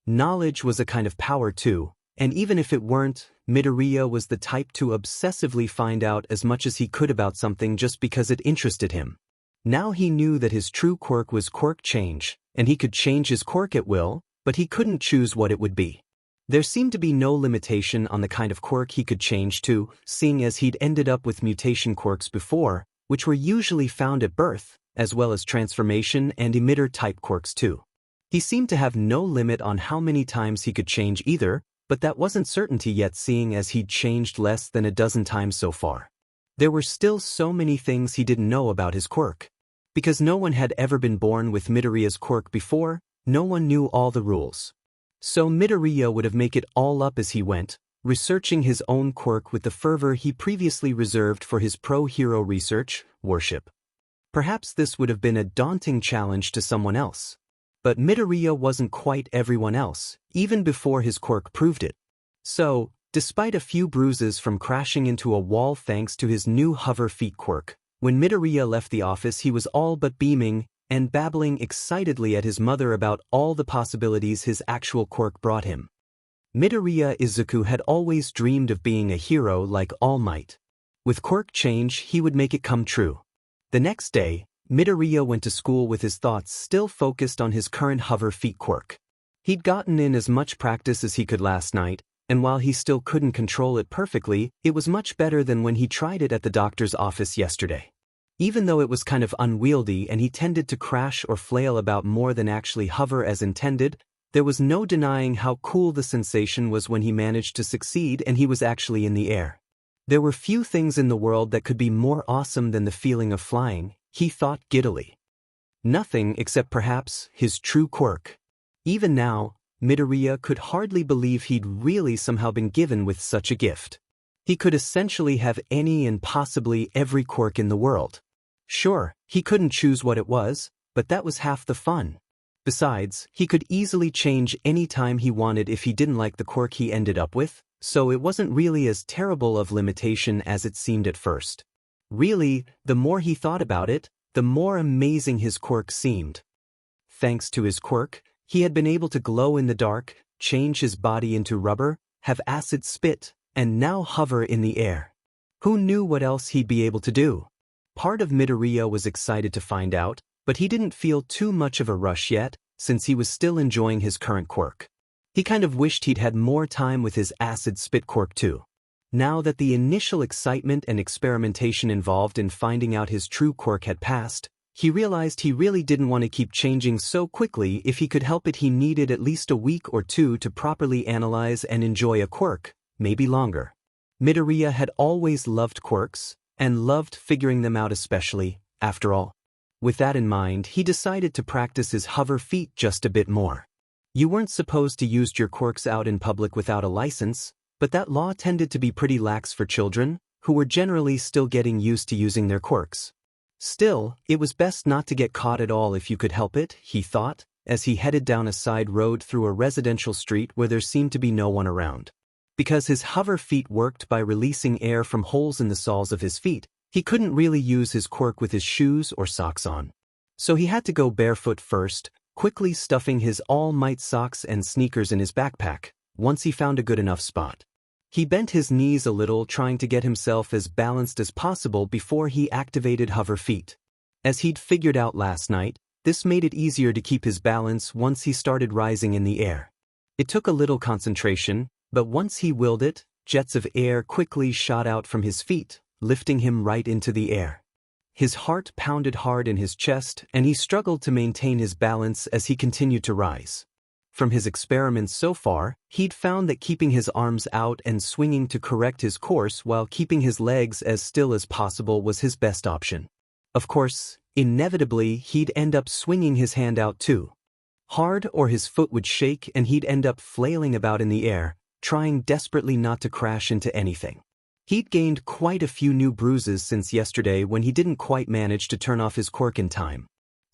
Knowledge was a kind of power too, and even if it weren't, Midoriya was the type to obsessively find out as much as he could about something just because it interested him. Now he knew that his true quirk was Quirk Change, and he could change his quirk at will, but he couldn't choose what it would be. There seemed to be no limitation on the kind of quirk he could change to, seeing as he'd ended up with mutation quirks before, which were usually found at birth, as well as transformation and emitter-type quirks too. He seemed to have no limit on how many times he could change either, but that wasn't certainty yet seeing as he'd changed less than a dozen times so far. There were still so many things he didn't know about his quirk. Because no one had ever been born with Midoriya's quirk before, no one knew all the rules. So Midoriya would have made it all up as he went, researching his own quirk with the fervor he previously reserved for his pro-hero research, worship. Perhaps this would have been a daunting challenge to someone else. But Midoriya wasn't quite everyone else, even before his quirk proved it. So, despite a few bruises from crashing into a wall thanks to his new Hover Feet quirk, when Midoriya left the office he was all but beaming and babbling excitedly at his mother about all the possibilities his actual quirk brought him. Midoriya Izuku had always dreamed of being a hero like All Might. With Quirk Change, he would make it come true. The next day, Midoriya went to school with his thoughts still focused on his current Hover Feet quirk. He'd gotten in as much practice as he could last night, and while he still couldn't control it perfectly, it was much better than when he tried it at the doctor's office yesterday. Even though it was kind of unwieldy and he tended to crash or flail about more than actually hover as intended, there was no denying how cool the sensation was when he managed to succeed and he was actually in the air. There were few things in the world that could be more awesome than the feeling of flying, he thought giddily. Nothing except perhaps his true quirk. Even now, Midoriya could hardly believe he'd really somehow been given with such a gift. He could essentially have any and possibly every quirk in the world. Sure, he couldn't choose what it was, but that was half the fun. Besides, he could easily change any time he wanted if he didn't like the quirk he ended up with, so it wasn't really as terrible of limitation as it seemed at first. Really, the more he thought about it, the more amazing his quirk seemed. Thanks to his quirk, he had been able to glow in the dark, change his body into rubber, have acid spit, and now hover in the air. Who knew what else he'd be able to do? Part of Midoriya was excited to find out, but he didn't feel too much of a rush yet, since he was still enjoying his current quirk. He kind of wished he'd had more time with his acid spit quirk too. Now that the initial excitement and experimentation involved in finding out his true quirk had passed, he realized he really didn't want to keep changing so quickly. If he could help it, he needed at least a week or two to properly analyze and enjoy a quirk, maybe longer. Midoriya had always loved quirks, and loved figuring them out especially, after all. With that in mind, he decided to practice his hover feet just a bit more. You weren't supposed to use your quirks out in public without a license, but that law tended to be pretty lax for children, who were generally still getting used to using their quirks. Still, it was best not to get caught at all if you could help it, he thought, as he headed down a side road through a residential street where there seemed to be no one around. Because his hover feet worked by releasing air from holes in the soles of his feet, he couldn't really use his quirk with his shoes or socks on. So he had to go barefoot first, quickly stuffing his all-might socks and sneakers in his backpack, once he found a good enough spot. He bent his knees a little, trying to get himself as balanced as possible before he activated hover feet. As he'd figured out last night, this made it easier to keep his balance once he started rising in the air. It took a little concentration, but once he willed it, jets of air quickly shot out from his feet, lifting him right into the air. His heart pounded hard in his chest, and he struggled to maintain his balance as he continued to rise. From his experiments so far, he'd found that keeping his arms out and swinging to correct his course while keeping his legs as still as possible was his best option. Of course, inevitably he'd end up swinging his hand out too hard, or his foot would shake and he'd end up flailing about in the air, trying desperately not to crash into anything. He'd gained quite a few new bruises since yesterday when he didn't quite manage to turn off his quirk in time.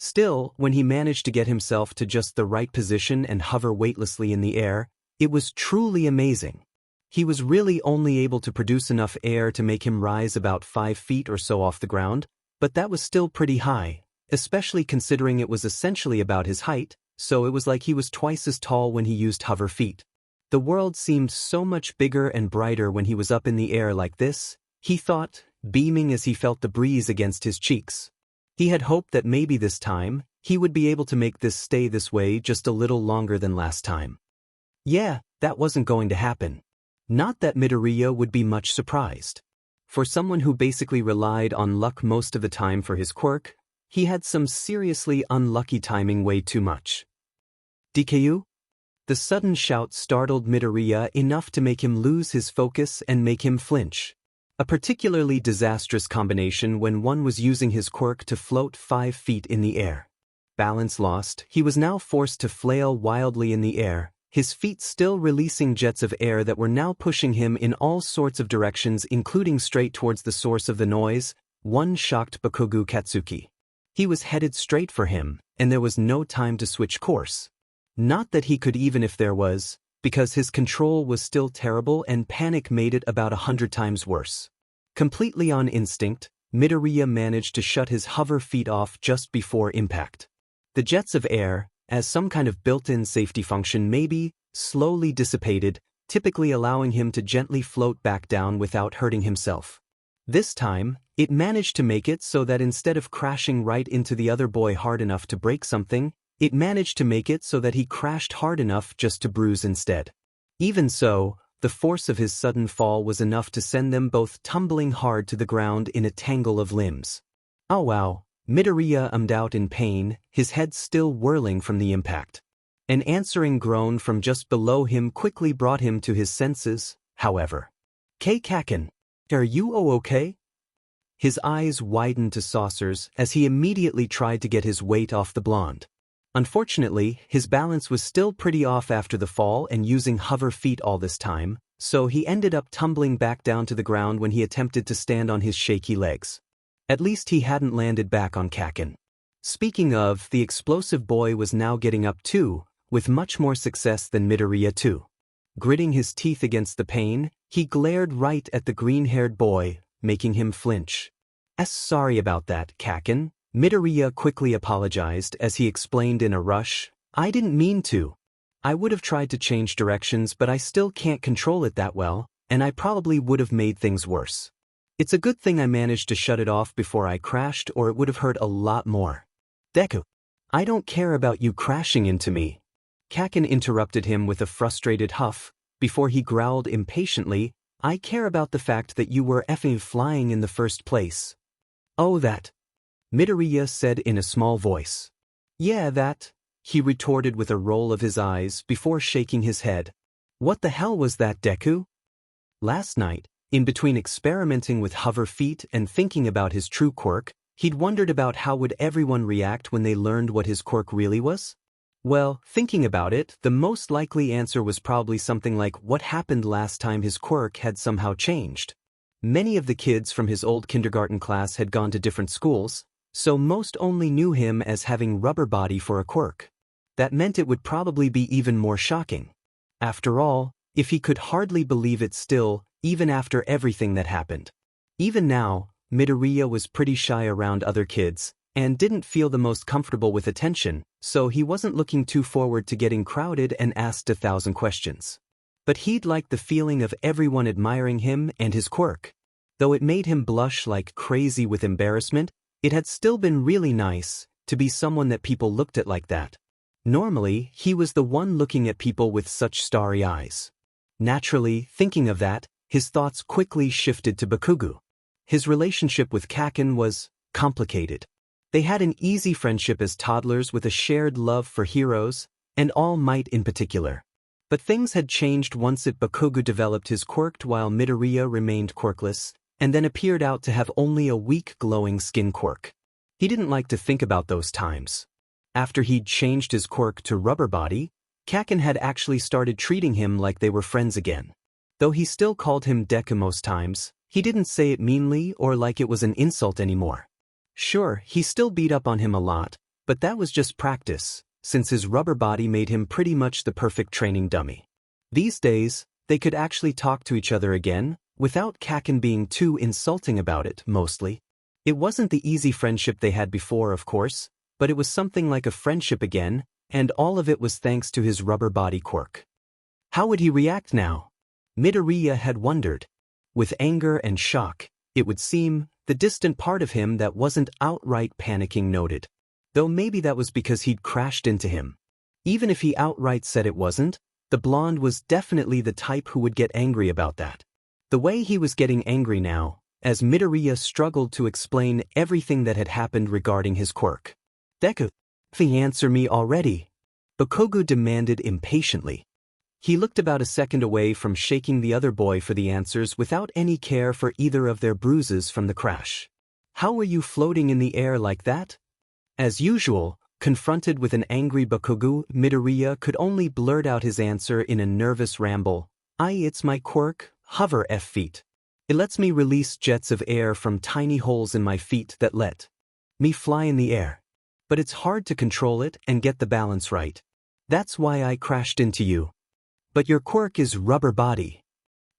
Still, when he managed to get himself to just the right position and hover weightlessly in the air, it was truly amazing. He was really only able to produce enough air to make him rise about 5 feet or so off the ground, but that was still pretty high, especially considering it was essentially about his height, so it was like he was twice as tall when he used hover feet. The world seemed so much bigger and brighter when he was up in the air like this, he thought, beaming as he felt the breeze against his cheeks. He had hoped that maybe this time, he would be able to make this stay this way just a little longer than last time. Yeah, that wasn't going to happen. Not that Midoriya would be much surprised. For someone who basically relied on luck most of the time for his quirk, he had some seriously unlucky timing way too much. Deku? The sudden shout startled Midoriya enough to make him lose his focus and make him flinch. A particularly disastrous combination when one was using his quirk to float 5 feet in the air. Balance lost, he was now forced to flail wildly in the air, his feet still releasing jets of air that were now pushing him in all sorts of directions, including straight towards the source of the noise, one shocked Bakugo Katsuki. He was headed straight for him, and there was no time to switch course. Not that he could, even if there was, because his control was still terrible and panic made it about 100 times worse. Completely on instinct, Midoriya managed to shut his hover feet off just before impact. The jets of air, as some kind of built-in safety function maybe, slowly dissipated, typically allowing him to gently float back down without hurting himself. This time, it managed to make it so that instead of crashing right into the other boy hard enough to break something, it managed to make it so that he crashed hard enough just to bruise instead. Even so, the force of his sudden fall was enough to send them both tumbling hard to the ground in a tangle of limbs. Oh wow, Midoriya ummed out in pain, his head still whirling from the impact. An answering groan from just below him quickly brought him to his senses, however. Kacchan, are you okay? His eyes widened to saucers as he immediately tried to get his weight off the blonde. Unfortunately, his balance was still pretty off after the fall and using hover feet all this time, so he ended up tumbling back down to the ground when he attempted to stand on his shaky legs. At least he hadn't landed back on Kacchan. Speaking of, the explosive boy was now getting up too, with much more success than Midoriya too. Gritting his teeth against the pain, he glared right at the green-haired boy, making him flinch. Sorry about that, Kacchan. Midoriya quickly apologized as he explained in a rush, I didn't mean to. I would have tried to change directions, but I still can't control it that well, and I probably would have made things worse. It's a good thing I managed to shut it off before I crashed, or it would have hurt a lot more. Deku, I don't care about you crashing into me. Kacchan interrupted him with a frustrated huff, before he growled impatiently, I care about the fact that you were effing flying in the first place. Oh that. Midoriya said in a small voice. Yeah that, he retorted with a roll of his eyes before shaking his head. What the hell was that, Deku? Last night, in between experimenting with hover feet and thinking about his true quirk, he'd wondered about how would everyone react when they learned what his quirk really was? Well, thinking about it, the most likely answer was probably something like what happened last time his quirk had somehow changed. Many of the kids from his old kindergarten class had gone to different schools, so most only knew him as having rubber body for a quirk. That meant it would probably be even more shocking. After all, if he could hardly believe it still, even after everything that happened. Even now, Midoriya was pretty shy around other kids, and didn't feel the most comfortable with attention, so he wasn't looking too forward to getting crowded and asked 1,000 questions. But he'd liked the feeling of everyone admiring him and his quirk. Though it made him blush like crazy with embarrassment, it had still been really nice to be someone that people looked at like that. Normally, he was the one looking at people with such starry eyes. Naturally, thinking of that, his thoughts quickly shifted to Bakugo. His relationship with Kacchan was complicated. They had an easy friendship as toddlers with a shared love for heroes, and All Might in particular. But things had changed once Bakugo developed his quirk while Midoriya remained quirkless, and then appeared out to have only a weak glowing skin quirk. He didn't like to think about those times. After he'd changed his quirk to rubber body, Kacchan had actually started treating him like they were friends again. Though he still called him Deku most times, he didn't say it meanly or like it was an insult anymore. Sure, he still beat up on him a lot, but that was just practice, since his rubber body made him pretty much the perfect training dummy. These days, they could actually talk to each other again, without Kacchan being too insulting about it, mostly. It wasn't the easy friendship they had before, of course, but it was something like a friendship again, and all of it was thanks to his rubber body quirk. How would he react now? Midoriya had wondered. With anger and shock, it would seem, the distant part of him that wasn't outright panicking noted. Though maybe that was because he'd crashed into him. Even if he outright said it wasn't, the blonde was definitely the type who would get angry about that. The way he was getting angry now, as Midoriya struggled to explain everything that had happened regarding his quirk. Deku, answer me already, Bakugo demanded impatiently. He looked about a second away from shaking the other boy for the answers without any care for either of their bruises from the crash. How were you floating in the air like that? As usual, confronted with an angry Bakugo, Midoriya could only blurt out his answer in a nervous ramble. It's my quirk, hover F feet. It lets me release jets of air from tiny holes in my feet that let me fly in the air. But it's hard to control it and get the balance right. That's why I crashed into you. But your quirk is rubber body.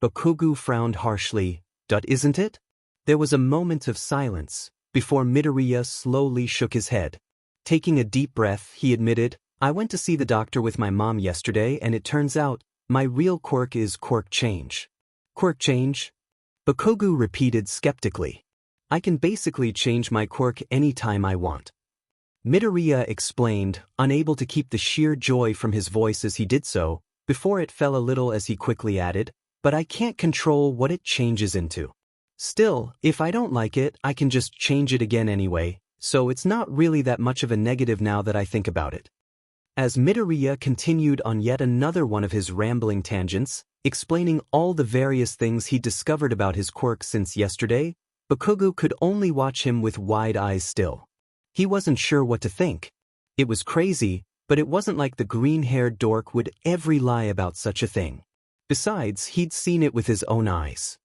Bakugo frowned harshly. Isn't it? There was a moment of silence, before Midoriya slowly shook his head. Taking a deep breath, he admitted, I went to see the doctor with my mom yesterday and it turns out, my real quirk is Quirk Change. Quirk Change? Bakugo repeated skeptically. I can basically change my quirk anytime I want. Midoriya explained, unable to keep the sheer joy from his voice as he did so, before it fell a little as he quickly added, but I can't control what it changes into. Still, if I don't like it, I can just change it again anyway, so it's not really that much of a negative now that I think about it. As Midoriya continued on yet another one of his rambling tangents, explaining all the various things he'd discovered about his quirk since yesterday, Bakugo could only watch him with wide eyes still. He wasn't sure what to think. It was crazy, but it wasn't like the green-haired dork would ever lie about such a thing. Besides, he'd seen it with his own eyes.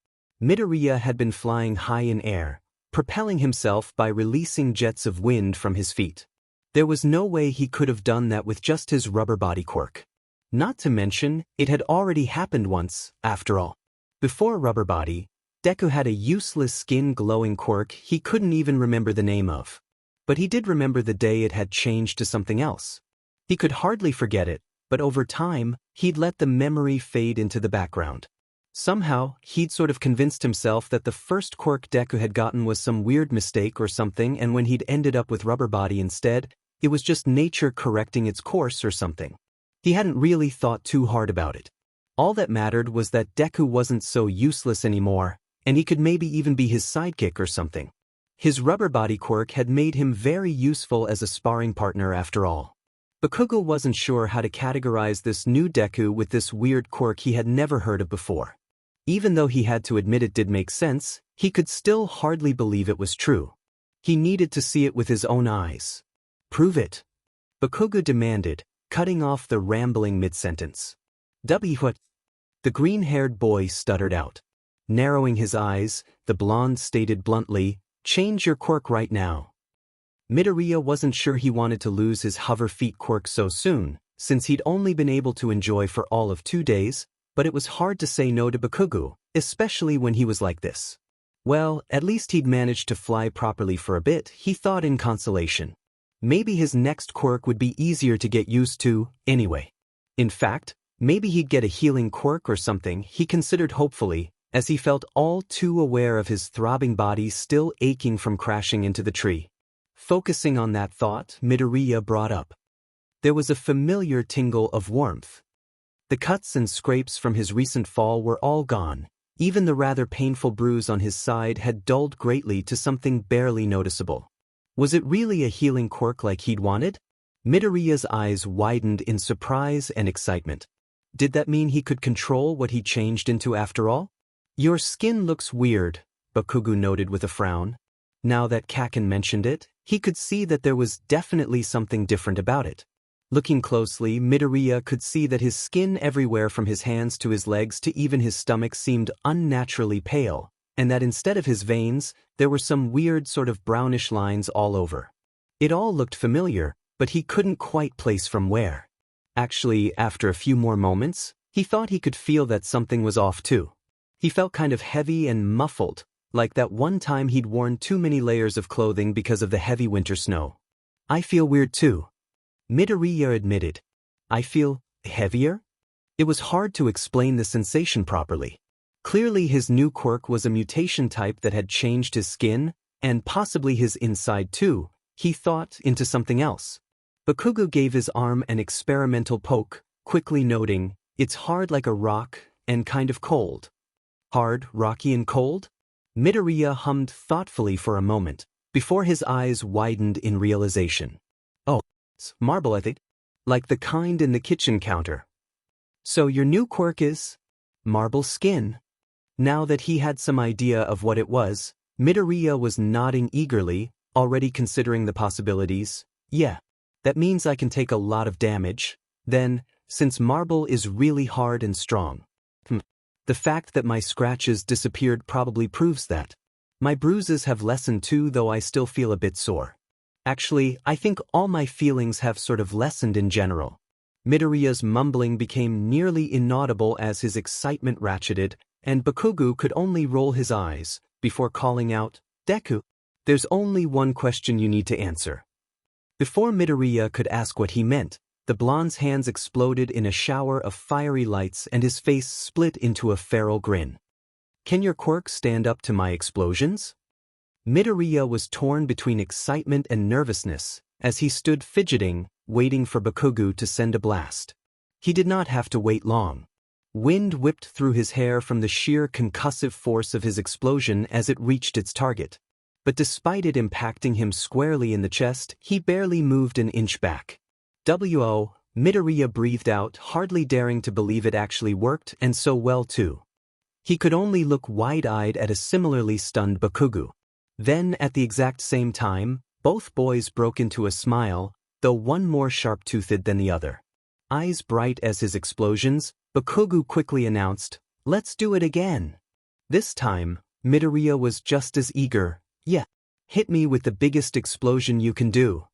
Midoriya had been flying high in air, propelling himself by releasing jets of wind from his feet. There was no way he could have done that with just his rubber body quirk. Not to mention, it had already happened once, after all. Before rubber body, Deku had a useless skin-glowing quirk he couldn't even remember the name of. But he did remember the day it had changed to something else. He could hardly forget it, but over time, he'd let the memory fade into the background. Somehow, he'd sort of convinced himself that the first quirk Deku had gotten was some weird mistake or something, and when he'd ended up with rubber body instead, it was just nature correcting its course or something. He hadn't really thought too hard about it. All that mattered was that Deku wasn't so useless anymore, and he could maybe even be his sidekick or something. His rubber body quirk had made him very useful as a sparring partner after all. Bakugo wasn't sure how to categorize this new Deku with this weird quirk he had never heard of before. Even though he had to admit it did make sense, he could still hardly believe it was true. He needed to see it with his own eyes. "Prove it," Bakugo demanded, cutting off the rambling mid-sentence. What? The green-haired boy stuttered out. Narrowing his eyes, the blonde stated bluntly, "Change your quirk right now." Midoriya wasn't sure he wanted to lose his hover feet quirk so soon, since he'd only been able to enjoy for all of 2 days, but it was hard to say no to Bakugo, especially when he was like this. Well, at least he'd managed to fly properly for a bit, he thought in consolation. Maybe his next quirk would be easier to get used to, anyway. In fact, maybe he'd get a healing quirk or something, he considered hopefully, as he felt all too aware of his throbbing body still aching from crashing into the tree. Focusing on that thought, Midoriya brought up. There was a familiar tingle of warmth. The cuts and scrapes from his recent fall were all gone. Even the rather painful bruise on his side had dulled greatly to something barely noticeable. Was it really a healing quirk like he'd wanted? Midoriya's eyes widened in surprise and excitement. Did that mean he could control what he changed into after all? "Your skin looks weird," Bakugo noted with a frown. Now that Kacchan mentioned it, he could see that there was definitely something different about it. Looking closely, Midoriya could see that his skin everywhere from his hands to his legs to even his stomach seemed unnaturally pale, and that instead of his veins, there were some weird sort of brownish lines all over. It all looked familiar, but he couldn't quite place from where. Actually, after a few more moments, he thought he could feel that something was off too. He felt kind of heavy and muffled, like that one time he'd worn too many layers of clothing because of the heavy winter snow. "I feel weird too," Midoriya admitted. "I feel heavier?" It was hard to explain the sensation properly. Clearly his new quirk was a mutation type that had changed his skin, and possibly his inside too, he thought, into something else. Bakugo gave his arm an experimental poke, quickly noting, "It's hard like a rock, and kind of cold." "Hard, rocky and cold?" Midoriya hummed thoughtfully for a moment, before his eyes widened in realization. "Oh, it's marble, I think. Like the kind in the kitchen counter." "So your new quirk is marble skin?" Now that he had some idea of what it was, Midoriya was nodding eagerly, already considering the possibilities. "Yeah, that means I can take a lot of damage. Then, since marble is really hard and strong. The fact that my scratches disappeared probably proves that. My bruises have lessened too, though I still feel a bit sore. Actually, I think all my feelings have sort of lessened in general." Midoriya's mumbling became nearly inaudible as his excitement ratcheted, and Bakugo could only roll his eyes, before calling out, "Deku, there's only one question you need to answer." Before Midoriya could ask what he meant, the blonde's hands exploded in a shower of fiery lights and his face split into a feral grin. "Can your quirk stand up to my explosions?" Midoriya was torn between excitement and nervousness, as he stood fidgeting, waiting for Bakugo to send a blast. He did not have to wait long. Wind whipped through his hair from the sheer concussive force of his explosion as it reached its target. But despite it impacting him squarely in the chest, he barely moved an inch back. Midoriya breathed out, hardly daring to believe it actually worked, and so well too. He could only look wide-eyed at a similarly stunned Bakugo. Then, at the exact same time, both boys broke into a smile, though one more sharp-toothed than the other. Eyes bright as his explosions, Bakugo quickly announced, "Let's do it again." This time, Midoriya was just as eager. "Yeah, hit me with the biggest explosion you can do."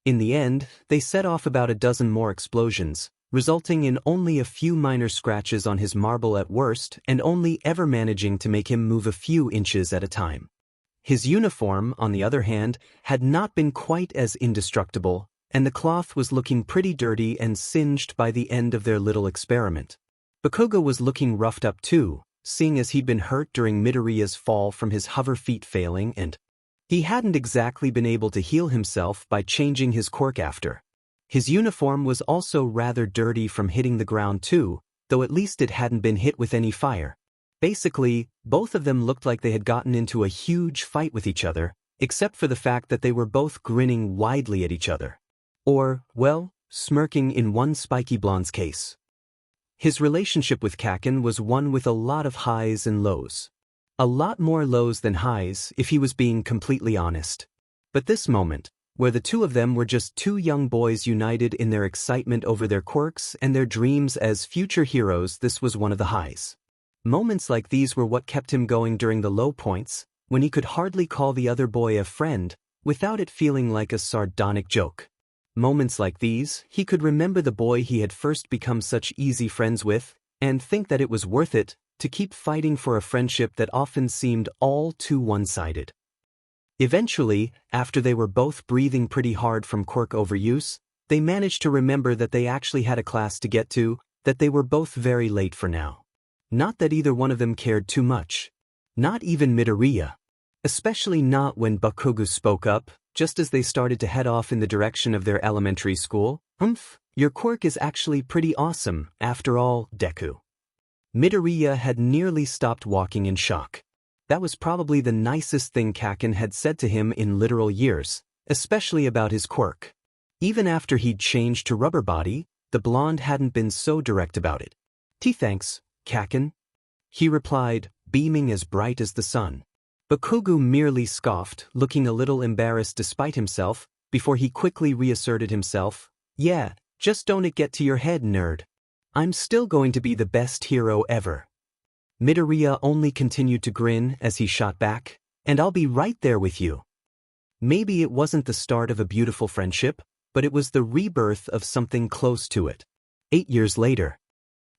In the end, they set off about a dozen more explosions, resulting in only a few minor scratches on his marble at worst and only ever managing to make him move a few inches at a time. His uniform, on the other hand, had not been quite as indestructible, and the cloth was looking pretty dirty and singed by the end of their little experiment. Bakugo was looking roughed up too, seeing as he'd been hurt during Midoriya's fall from his hover feet failing, and he hadn't exactly been able to heal himself by changing his quirk after. His uniform was also rather dirty from hitting the ground too, though at least it hadn't been hit with any fire. Basically, both of them looked like they had gotten into a huge fight with each other, except for the fact that they were both grinning widely at each other. Or, well, smirking in one spiky blonde's case. His relationship with Kacchan was one with a lot of highs and lows. A lot more lows than highs, if he was being completely honest. But this moment, where the two of them were just two young boys united in their excitement over their quirks and their dreams as future heroes, this was one of the highs. Moments like these were what kept him going during the low points, when he could hardly call the other boy a friend, without it feeling like a sardonic joke. Moments like these, he could remember the boy he had first become such easy friends with, and think that it was worth it to keep fighting for a friendship that often seemed all too one-sided. Eventually, after they were both breathing pretty hard from quirk overuse, they managed to remember that they actually had a class to get to, that they were both very late for now. Not that either one of them cared too much. Not even Midoriya. Especially not when Bakugo spoke up, just as they started to head off in the direction of their elementary school. Your quirk is actually pretty awesome, after all, Deku. Midoriya had nearly stopped walking in shock. That was probably the nicest thing Kacchan had said to him in literal years, especially about his quirk. Even after he'd changed to rubber body, the blonde hadn't been so direct about it. Thanks, Kacchan," he replied, beaming as bright as the sun. Bakugo merely scoffed, looking a little embarrassed despite himself, before he quickly reasserted himself. "Yeah, just don't it get to your head, nerd. I'm still going to be the best hero ever." Midoriya only continued to grin as he shot back, "And I'll be right there with you." Maybe it wasn't the start of a beautiful friendship, but it was the rebirth of something close to it. 8 years later.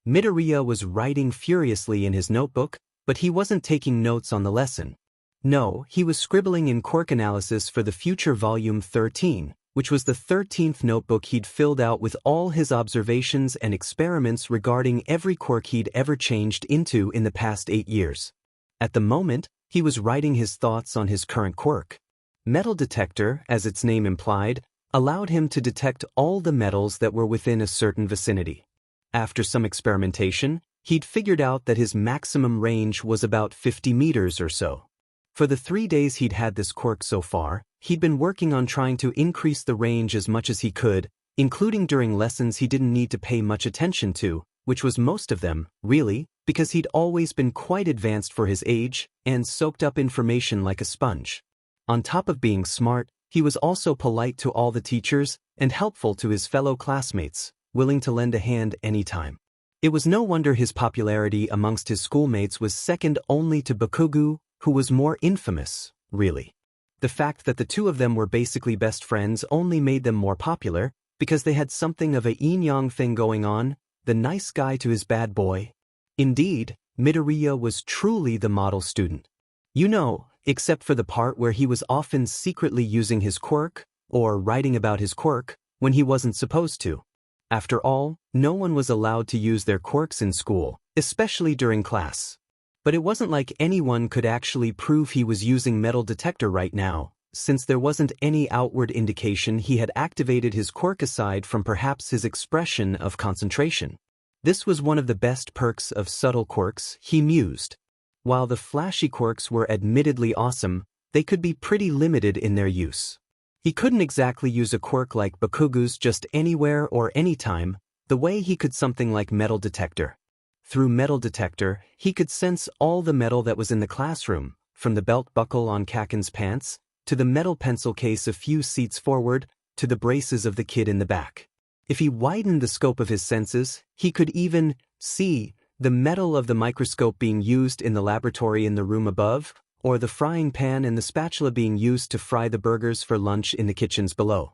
Midoriya was writing furiously in his notebook, but he wasn't taking notes on the lesson. No, he was scribbling in quirk analysis for the future volume 13, which was the 13th notebook he'd filled out with all his observations and experiments regarding every quirk he'd ever changed into in the past 8 years. At the moment, he was writing his thoughts on his current quirk. Metal detector, as its name implied, allowed him to detect all the metals that were within a certain vicinity. After some experimentation, he'd figured out that his maximum range was about 50 meters or so. For the 3 days he'd had this quirk so far, he'd been working on trying to increase the range as much as he could, including during lessons he didn't need to pay much attention to, which was most of them, really, because he'd always been quite advanced for his age and soaked up information like a sponge. On top of being smart, he was also polite to all the teachers and helpful to his fellow classmates, willing to lend a hand anytime. It was no wonder his popularity amongst his schoolmates was second only to Bakugo, who was more infamous, really. The fact that the two of them were basically best friends only made them more popular, because they had something of a yin-yang thing going on, the nice guy to his bad boy. Indeed, Midoriya was truly the model student. You know, except for the part where he was often secretly using his quirk, or writing about his quirk, when he wasn't supposed to. After all, no one was allowed to use their quirks in school, especially during class. But it wasn't like anyone could actually prove he was using metal detector right now, since there wasn't any outward indication he had activated his quirk aside from perhaps his expression of concentration. This was one of the best perks of subtle quirks, he mused. While the flashy quirks were admittedly awesome, they could be pretty limited in their use. He couldn't exactly use a quirk like Bakugo's just anywhere or anytime, the way he could something like metal detector. Through metal detector, he could sense all the metal that was in the classroom, from the belt buckle on Kacchan's pants, to the metal pencil case a few seats forward, to the braces of the kid in the back. If he widened the scope of his senses, he could even see the metal of the microscope being used in the laboratory in the room above, or the frying pan and the spatula being used to fry the burgers for lunch in the kitchens below.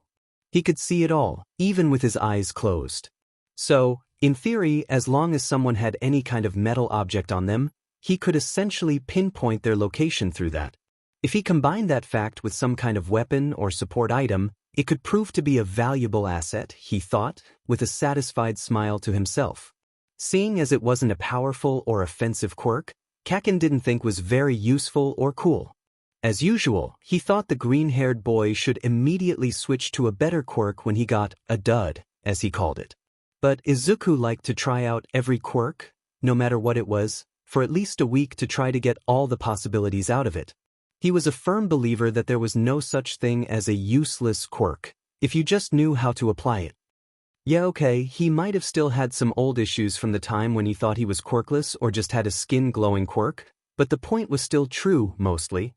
He could see it all, even with his eyes closed. So, in theory, as long as someone had any kind of metal object on them, he could essentially pinpoint their location through that. If he combined that fact with some kind of weapon or support item, it could prove to be a valuable asset, he thought, with a satisfied smile to himself. Seeing as it wasn't a powerful or offensive quirk, Kacchan didn't think was very useful or cool. As usual, he thought the green-haired boy should immediately switch to a better quirk when he got a dud, as he called it. But Izuku liked to try out every quirk, no matter what it was, for at least a week to try to get all the possibilities out of it. He was a firm believer that there was no such thing as a useless quirk, if you just knew how to apply it. Yeah, okay, he might have still had some old issues from the time when he thought he was quirkless or just had a skin-glowing quirk, but the point was still true, mostly.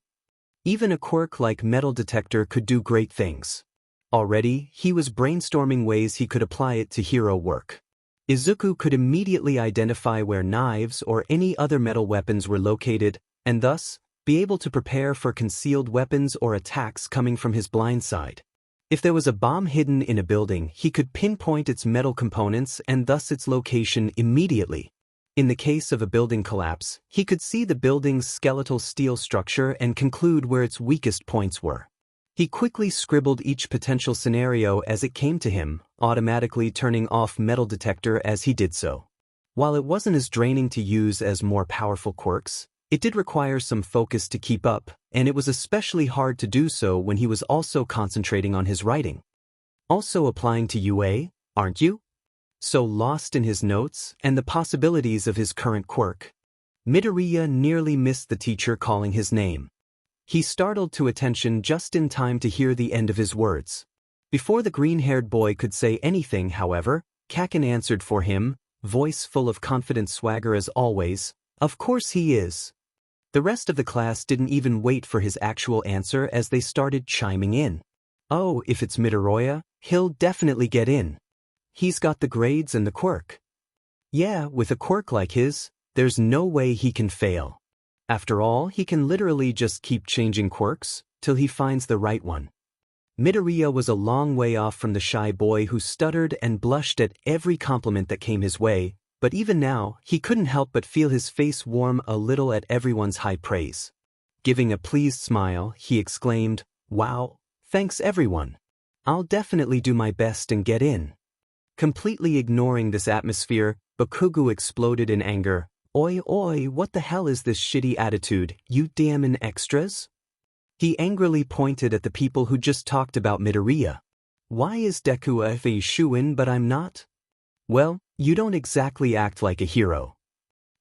Even a quirk like metal detector could do great things. Already, he was brainstorming ways he could apply it to hero work. Izuku could immediately identify where knives or any other metal weapons were located, and thus, be able to prepare for concealed weapons or attacks coming from his blind side. If there was a bomb hidden in a building, he could pinpoint its metal components and thus its location immediately. In the case of a building collapse, he could see the building's skeletal steel structure and conclude where its weakest points were. He quickly scribbled each potential scenario as it came to him, automatically turning off metal detector as he did so. While it wasn't as draining to use as more powerful quirks, it did require some focus to keep up, and it was especially hard to do so when he was also concentrating on his writing. Also applying to UA, aren't you? So lost in his notes and the possibilities of his current quirk. Midoriya nearly missed the teacher calling his name. He startled to attention just in time to hear the end of his words. Before the green-haired boy could say anything, however, Kacchan answered for him, voice full of confident swagger as always, "Of course he is." The rest of the class didn't even wait for his actual answer as they started chiming in. "Oh, if it's Midoriya, he'll definitely get in. He's got the grades and the quirk. Yeah, with a quirk like his, there's no way he can fail. After all, he can literally just keep changing quirks till he finds the right one." Midoriya was a long way off from the shy boy who stuttered and blushed at every compliment that came his way, but even now, he couldn't help but feel his face warm a little at everyone's high praise. Giving a pleased smile, he exclaimed, "Wow, thanks everyone. I'll definitely do my best and get in." Completely ignoring this atmosphere, Bakugo exploded in anger. "Oi, oi, what the hell is this shitty attitude, you damn extras?" He angrily pointed at the people who just talked about Midoriya. "Why is Deku a shoo-in but I'm not? Well, you don't exactly act like a hero."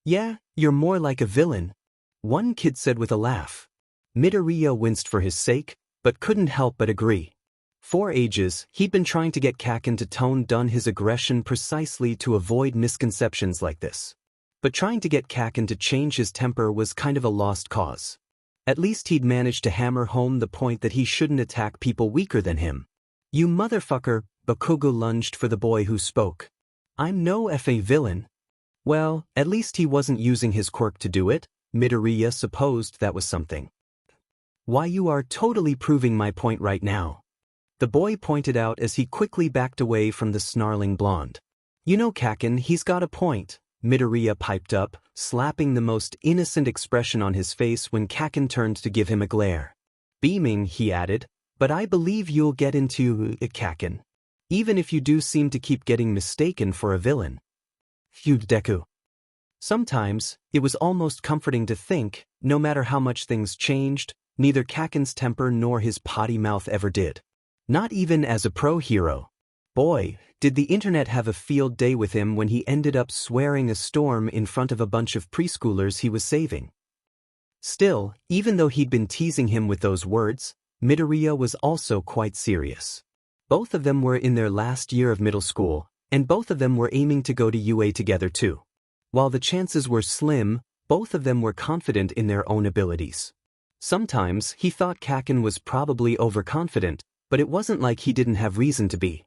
"Yeah, you're more like a villain," one kid said with a laugh. Midoriya winced for his sake, but couldn't help but agree. For ages, he'd been trying to get Kacchan to tone down his aggression precisely to avoid misconceptions like this. But trying to get Kacchan to change his temper was kind of a lost cause. At least he'd managed to hammer home the point that he shouldn't attack people weaker than him. "You motherfucker," Bakugo lunged for the boy who spoke. "I'm no FA villain." Well, at least he wasn't using his quirk to do it. Midoriya supposed that was something. "Why, you are totally proving my point right now," the boy pointed out as he quickly backed away from the snarling blonde. "You know, Kacchan, he's got a point," Midoriya piped up, slapping the most innocent expression on his face when Kacchan turned to give him a glare. Beaming, he added, "But I believe you'll get into it, Kacchan. Even if you do seem to keep getting mistaken for a villain." Phew, Deku. Sometimes, it was almost comforting to think, no matter how much things changed, neither Kacchan's temper nor his potty mouth ever did. Not even as a pro hero. Boy, did the internet have a field day with him when he ended up swearing a storm in front of a bunch of preschoolers he was saving. Still, even though he'd been teasing him with those words, Midoriya was also quite serious. Both of them were in their last year of middle school, and both of them were aiming to go to UA together too. While the chances were slim, both of them were confident in their own abilities. Sometimes he thought Kacchan was probably overconfident, but it wasn't like he didn't have reason to be.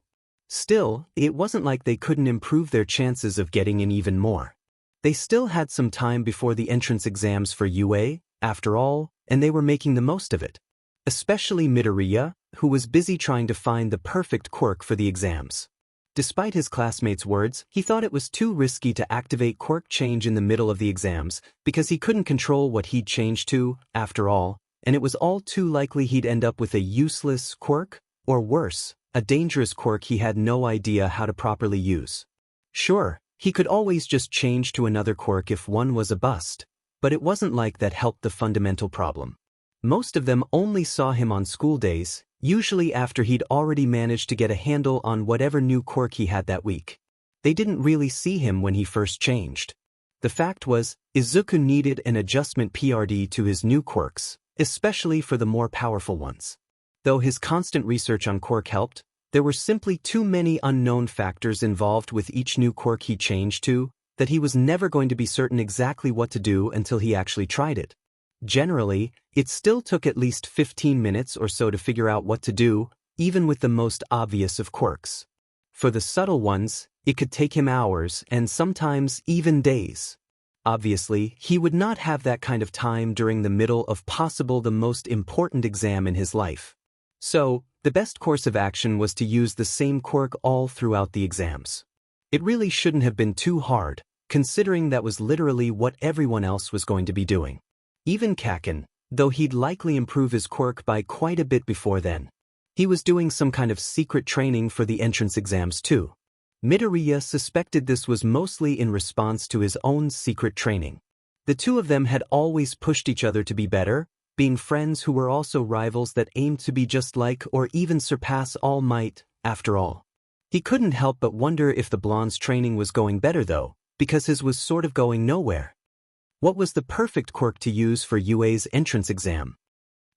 Still, it wasn't like they couldn't improve their chances of getting in even more. They still had some time before the entrance exams for UA, after all, and they were making the most of it. Especially Midoriya, who was busy trying to find the perfect quirk for the exams. Despite his classmates' words, he thought it was too risky to activate Quirk Change in the middle of the exams, because he couldn't control what he'd change to, after all, and it was all too likely he'd end up with a useless quirk, or worse, a dangerous quirk he had no idea how to properly use. Sure, he could always just change to another quirk if one was a bust, but it wasn't like that helped the fundamental problem. Most of them only saw him on school days, usually after he'd already managed to get a handle on whatever new quirk he had that week. They didn't really see him when he first changed. The fact was, Izuku needed an adjustment PRD to his new quirks, especially for the more powerful ones. Though his constant research on quirk helped, there were simply too many unknown factors involved with each new quirk he changed to, that he was never going to be certain exactly what to do until he actually tried it. Generally, it still took at least 15 minutes or so to figure out what to do, even with the most obvious of quirks. For the subtle ones, it could take him hours and sometimes even days. Obviously, he would not have that kind of time during the middle of possible the most important exam in his life. So, the best course of action was to use the same quirk all throughout the exams. It really shouldn't have been too hard, considering that was literally what everyone else was going to be doing. Even Kacchan, though he'd likely improve his quirk by quite a bit before then. He was doing some kind of secret training for the entrance exams too. Midoriya suspected this was mostly in response to his own secret training. The two of them had always pushed each other to be better, being friends who were also rivals that aimed to be just like or even surpass All Might, after all. He couldn't help but wonder if the blonde's training was going better though, because his was sort of going nowhere. What was the perfect quirk to use for UA's entrance exam?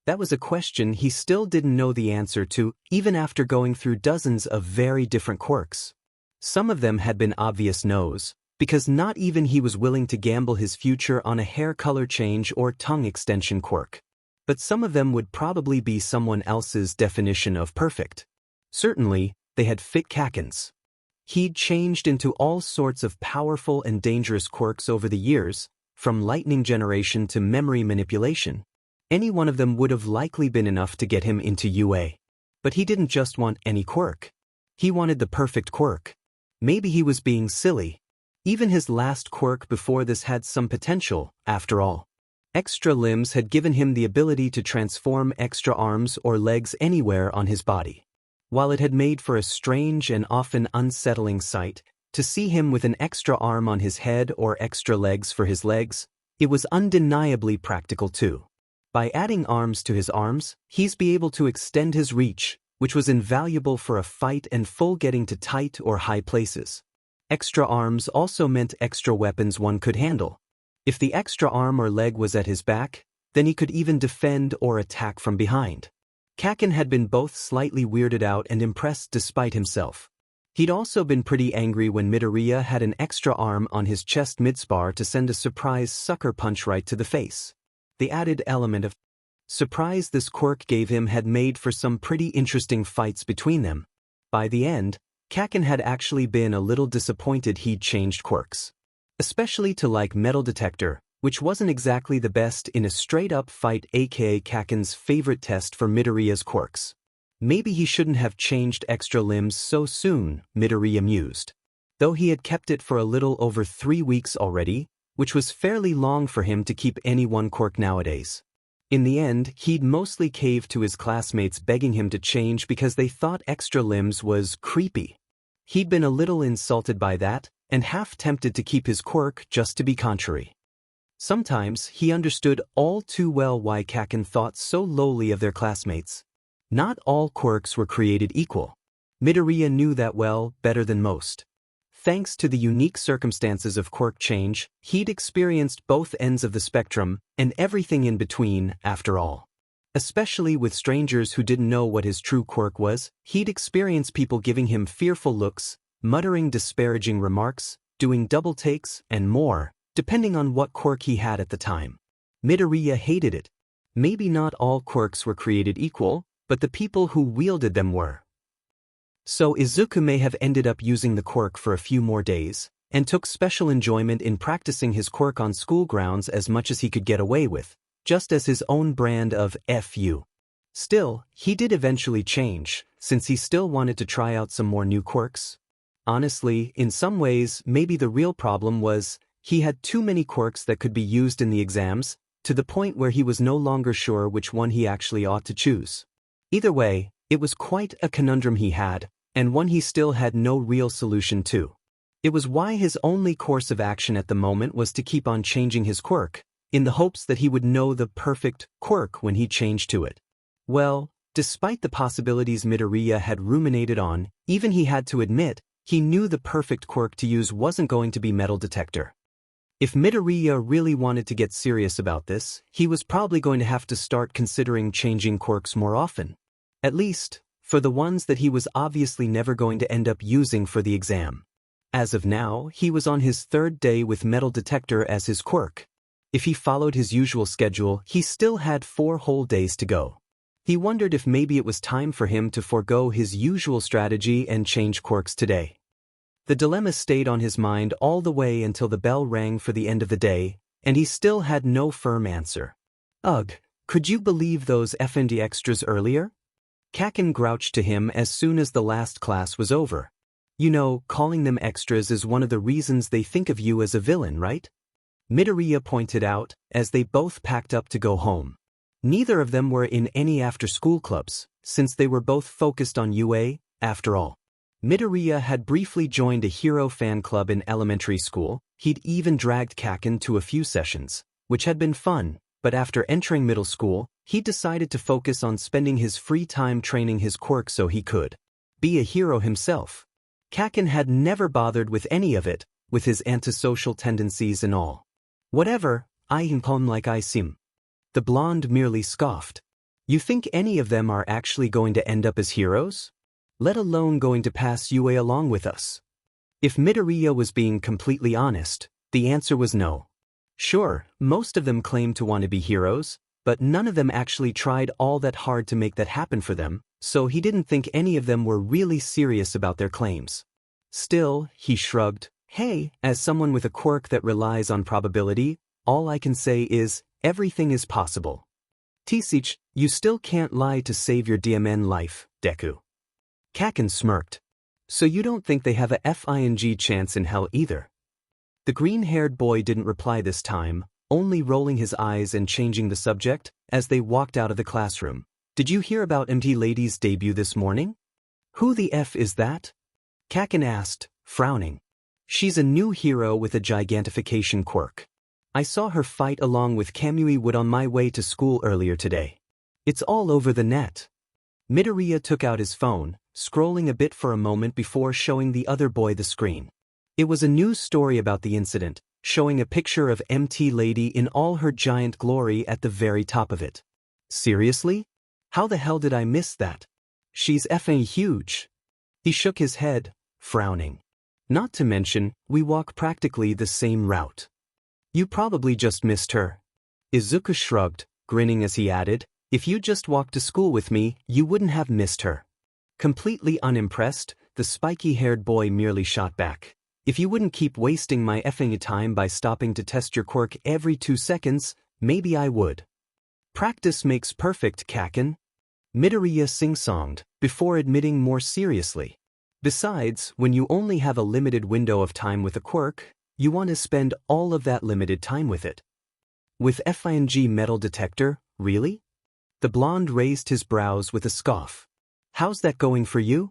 That was a question he still didn't know the answer to, even after going through dozens of very different quirks. Some of them had been obvious no's, because not even he was willing to gamble his future on a hair color change or tongue extension quirk. But some of them would probably be someone else's definition of perfect. Certainly, they had fit Kacchan's. He'd changed into all sorts of powerful and dangerous quirks over the years, from lightning generation to memory manipulation. Any one of them would have likely been enough to get him into UA. But he didn't just want any quirk. He wanted the perfect quirk. Maybe he was being silly. Even his last quirk before this had some potential, after all. Extra limbs had given him the ability to transform extra arms or legs anywhere on his body. While it had made for a strange and often unsettling sight, to see him with an extra arm on his head or extra legs for his legs, it was undeniably practical too. By adding arms to his arms, he'd be able to extend his reach, which was invaluable for a fight and full getting to tight or high places. Extra arms also meant extra weapons one could handle. If the extra arm or leg was at his back, then he could even defend or attack from behind. Kacchan had been both slightly weirded out and impressed despite himself. He'd also been pretty angry when Midoriya had an extra arm on his chest mid-spar to send a surprise sucker punch right to the face. The added element of surprise this quirk gave him had made for some pretty interesting fights between them. By the end, Kacchan had actually been a little disappointed he'd changed quirks. Especially to like Metal Detector, which wasn't exactly the best in a straight-up fight, aka Kacchan's favorite test for Midoriya's quirks. Maybe he shouldn't have changed extra limbs so soon, Midoriya mused. Though he had kept it for a little over 3 weeks already, which was fairly long for him to keep any one quirk nowadays. In the end, he'd mostly caved to his classmates begging him to change because they thought extra limbs was creepy. He'd been a little insulted by that, and half tempted to keep his quirk just to be contrary. Sometimes he understood all too well why Kacchan thought so lowly of their classmates. Not all quirks were created equal. Midoriya knew that well, better than most. Thanks to the unique circumstances of Quirk Change, he'd experienced both ends of the spectrum, and everything in between, after all. Especially with strangers who didn't know what his true quirk was, he'd experienced people giving him fearful looks, muttering disparaging remarks, doing double takes, and more, depending on what quirk he had at the time. Midoriya hated it. Maybe not all quirks were created equal, but the people who wielded them were. So Izuku may have ended up using the quirk for a few more days, and took special enjoyment in practicing his quirk on school grounds as much as he could get away with, just as his own brand of FU. Still, he did eventually change, since he still wanted to try out some more new quirks. Honestly, in some ways, maybe the real problem was, he had too many quirks that could be used in the exams, to the point where he was no longer sure which one he actually ought to choose. Either way, it was quite a conundrum he had, and one he still had no real solution to. It was why his only course of action at the moment was to keep on changing his quirk, in the hopes that he would know the perfect quirk when he changed to it. Well, despite the possibilities Midoriya had ruminated on, even he had to admit, He knew the perfect quirk to use wasn't going to be metal detector. If Midoriya really wanted to get serious about this, he was probably going to have to start considering changing quirks more often. At least, for the ones that he was obviously never going to end up using for the exam. As of now, he was on his third day with metal detector as his quirk. If he followed his usual schedule, he still had 4 whole days to go. He wondered if maybe it was time for him to forego his usual strategy and change quirks today. The dilemma stayed on his mind all the way until the bell rang for the end of the day, and he still had no firm answer. Ugh, could you believe those F&D extras earlier? Kacchan grouched to him as soon as the last class was over. You know, calling them extras is one of the reasons they think of you as a villain, right? Midoriya pointed out, as they both packed up to go home. Neither of them were in any after-school clubs, since they were both focused on UA, after all. Midoriya had briefly joined a hero fan club in elementary school. He'd even dragged Kacchan to a few sessions, which had been fun, but after entering middle school, he decided to focus on spending his free time training his quirk so he could be a hero himself. Kacchan had never bothered with any of it, with his antisocial tendencies and all. Whatever, I come like I seem. The blonde merely scoffed. You think any of them are actually going to end up as heroes? Let alone going to pass UA along with us? If Midoriya was being completely honest, the answer was no. Sure, most of them claimed to want to be heroes, but none of them actually tried all that hard to make that happen for them, so he didn't think any of them were really serious about their claims. Still, he shrugged. Hey, as someone with a quirk that relies on probability, all I can say is, everything is possible. Tisich, you still can't lie to save your DMN life, Deku. Kacchan smirked. So you don't think they have a FING chance in hell either? The green-haired boy didn't reply this time, only rolling his eyes and changing the subject, as they walked out of the classroom. Did you hear about MT Lady's debut this morning? Who the F is that? Kacchan asked, frowning. She's a new hero with a gigantification quirk. I saw her fight along with Kamui Wood on my way to school earlier today. It's all over the net. Midoriya took out his phone, scrolling a bit for a moment before showing the other boy the screen. It was a news story about the incident, showing a picture of MT Lady in all her giant glory at the very top of it. Seriously? How the hell did I miss that? She's effing huge. He shook his head, frowning. Not to mention, we walk practically the same route. You probably just missed her. Izuku shrugged, grinning as he added, if you just walked to school with me, you wouldn't have missed her. Completely unimpressed, the spiky-haired boy merely shot back. If you wouldn't keep wasting my effing time by stopping to test your quirk every 2 seconds, maybe I would. Practice makes perfect, Kacchan. Midoriya sing-songed, before admitting more seriously. Besides, when you only have a limited window of time with a quirk, you want to spend all of that limited time with it. With FING metal detector, really? The blonde raised his brows with a scoff. How's that going for you?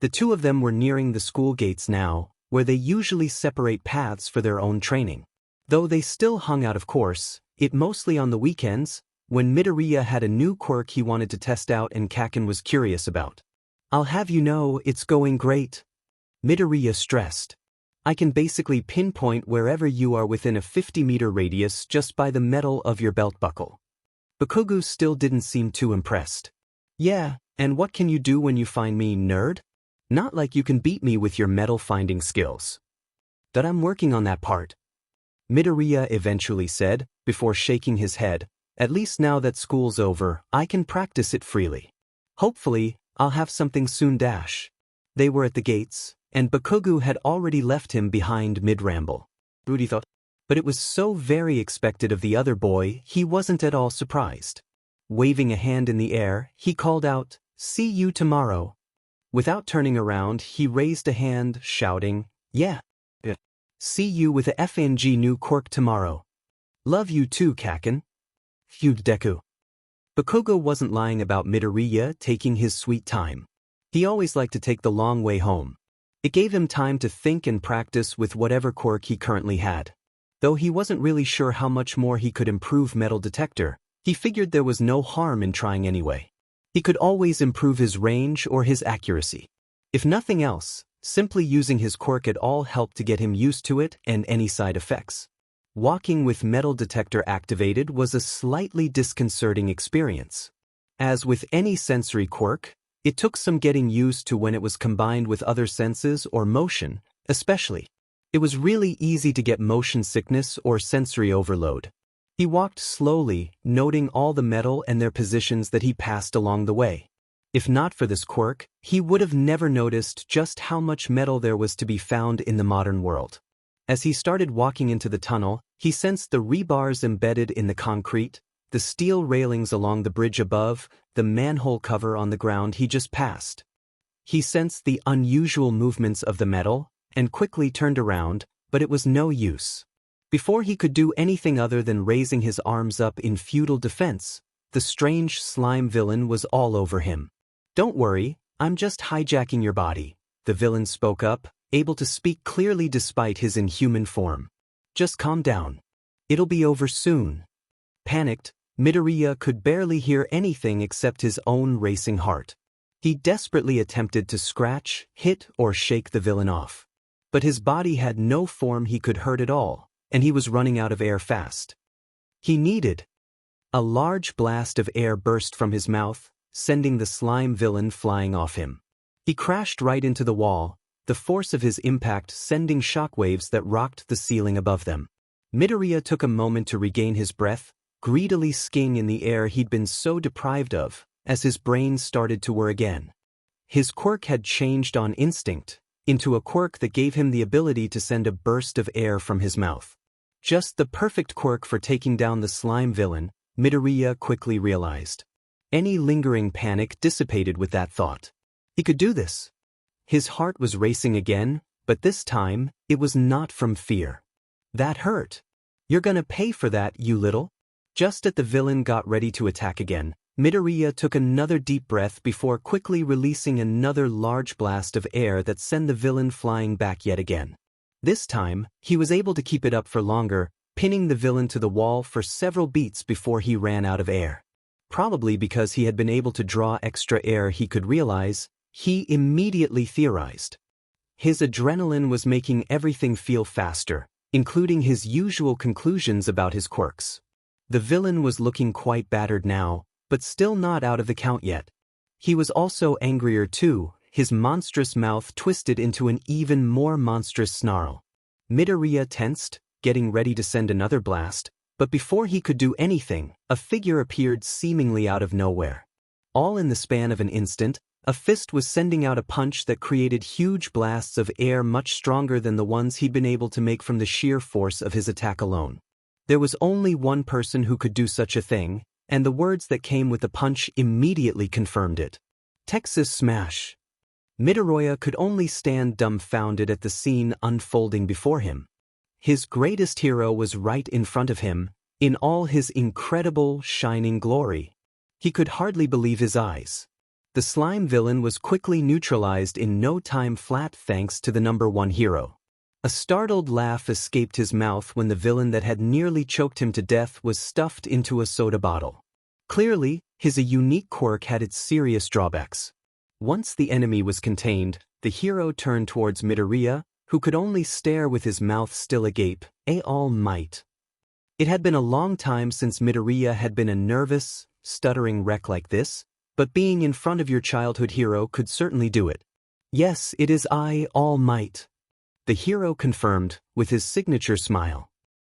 The two of them were nearing the school gates now, where they usually separate paths for their own training. Though they still hung out of course, it mostly on the weekends, when Midoriya had a new quirk he wanted to test out and Kacchan was curious about. I'll have you know it's going great. Midoriya stressed. I can basically pinpoint wherever you are within a 50-meter radius just by the metal of your belt buckle. Bakugo still didn't seem too impressed. Yeah, and what can you do when you find me, nerd? Not like you can beat me with your metal finding skills. That I'm working on that part. Midoriya eventually said, before shaking his head, at least now that school's over, I can practice it freely. Hopefully, I'll have something soon. They were at the gates, and Bakugo had already left him behind mid-ramble. Rudy thought, but it was so very expected of the other boy, he wasn't at all surprised. Waving a hand in the air, he called out, see you tomorrow. Without turning around, he raised a hand, shouting, yeah. See you with a FNG new quirk tomorrow. Love you too, Kacchan. Phew, Deku. Bakugo wasn't lying about Midoriya taking his sweet time. He always liked to take the long way home. It gave him time to think and practice with whatever quirk he currently had. Though he wasn't really sure how much more he could improve metal detector, he figured there was no harm in trying anyway. He could always improve his range or his accuracy. If nothing else, Simply using his quirk at all helped to get him used to it and any side effects. Walking with metal detector activated was a slightly disconcerting experience. As with any sensory quirk, it took some getting used to when it was combined with other senses or motion, especially. It was really easy to get motion sickness or sensory overload. He walked slowly, noting all the metal and their positions that he passed along the way. If not for this quirk, he would have never noticed just how much metal there was to be found in the modern world. As he started walking into the tunnel, he sensed the rebars embedded in the concrete, the steel railings along the bridge above, the manhole cover on the ground he just passed. He sensed the unusual movements of the metal, and quickly turned around, but it was no use. Before he could do anything other than raising his arms up in futile defense, the strange slime villain was all over him. "Don't worry, I'm just hijacking your body," the villain spoke up, able to speak clearly despite his inhuman form. "Just calm down. It'll be over soon." Panicked, Midoriya could barely hear anything except his own racing heart. He desperately attempted to scratch, hit, or shake the villain off. But his body had no form he could hurt at all, and he was running out of air fast. He needed. A large blast of air burst from his mouth, sending the slime villain flying off him. He crashed right into the wall, the force of his impact sending shockwaves that rocked the ceiling above them. Midoriya took a moment to regain his breath, greedily skiing in the air he'd been so deprived of, as his brain started to whir again. His quirk had changed on instinct, into a quirk that gave him the ability to send a burst of air from his mouth. Just the perfect quirk for taking down the slime villain, Midoriya quickly realized. Any lingering panic dissipated with that thought. He could do this. His heart was racing again, but this time, it was not from fear. That hurt. "You're gonna pay for that, you little." Just as the villain got ready to attack again, Midoriya took another deep breath before quickly releasing another large blast of air that sent the villain flying back yet again. This time, he was able to keep it up for longer, pinning the villain to the wall for several beats before he ran out of air. Probably because he had been able to draw extra air he could realize, he immediately theorized. His adrenaline was making everything feel faster, including his usual conclusions about his quirks. The villain was looking quite battered now, but still not out of the count yet. He was also angrier too, his monstrous mouth twisted into an even more monstrous snarl. Midoriya tensed, getting ready to send another blast, but before he could do anything, a figure appeared seemingly out of nowhere. All in the span of an instant, a fist was sending out a punch that created huge blasts of air much stronger than the ones he'd been able to make from the sheer force of his attack alone. There was only one person who could do such a thing, and the words that came with the punch immediately confirmed it. "Texas Smash." Midoriya could only stand dumbfounded at the scene unfolding before him. His greatest hero was right in front of him, in all his incredible, shining glory. He could hardly believe his eyes. The slime villain was quickly neutralized in no time flat thanks to the #1 hero. A startled laugh escaped his mouth when the villain that had nearly choked him to death was stuffed into a soda bottle. Clearly, his unique quirk had its serious drawbacks. Once the enemy was contained, the hero turned towards Midoriya, who could only stare with his mouth still agape, all might. It had been a long time since Midoriya had been a nervous, stuttering wreck like this, but being in front of your childhood hero could certainly do it. "Yes, it is I, All Might," the hero confirmed, with his signature smile.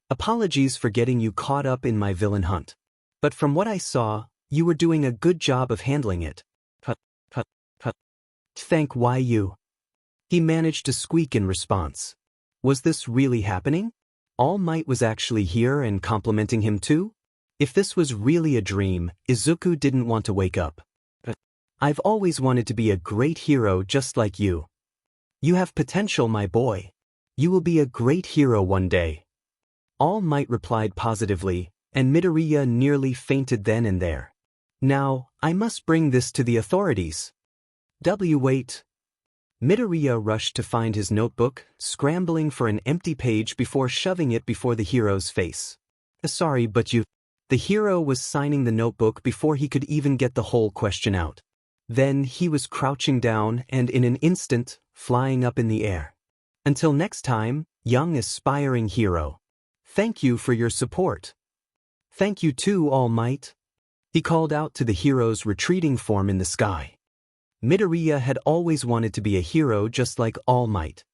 "Apologies for getting you caught up in my villain hunt. But from what I saw, you were doing a good job of handling it." "Hut. Thank why you." He managed to squeak in response. Was this really happening? All Might was actually here and complimenting him too? If this was really a dream, Izuku didn't want to wake up. "I've always wanted to be a great hero just like you. You have potential, my boy. You will be a great hero one day." All Might replied positively, and Midoriya nearly fainted then and there. "Now, I must bring this to the authorities." Wait. Midoriya rushed to find his notebook, scrambling for an empty page before shoving it before the hero's face. "Sorry, but you..." The hero was signing the notebook before he could even get the whole question out. Then he was crouching down and in an instant, flying up in the air. Until next time, young aspiring hero. Thank you for your support. Thank you too, All Might. He called out to the hero's retreating form in the sky. Midoriya had always wanted to be a hero just like All Might.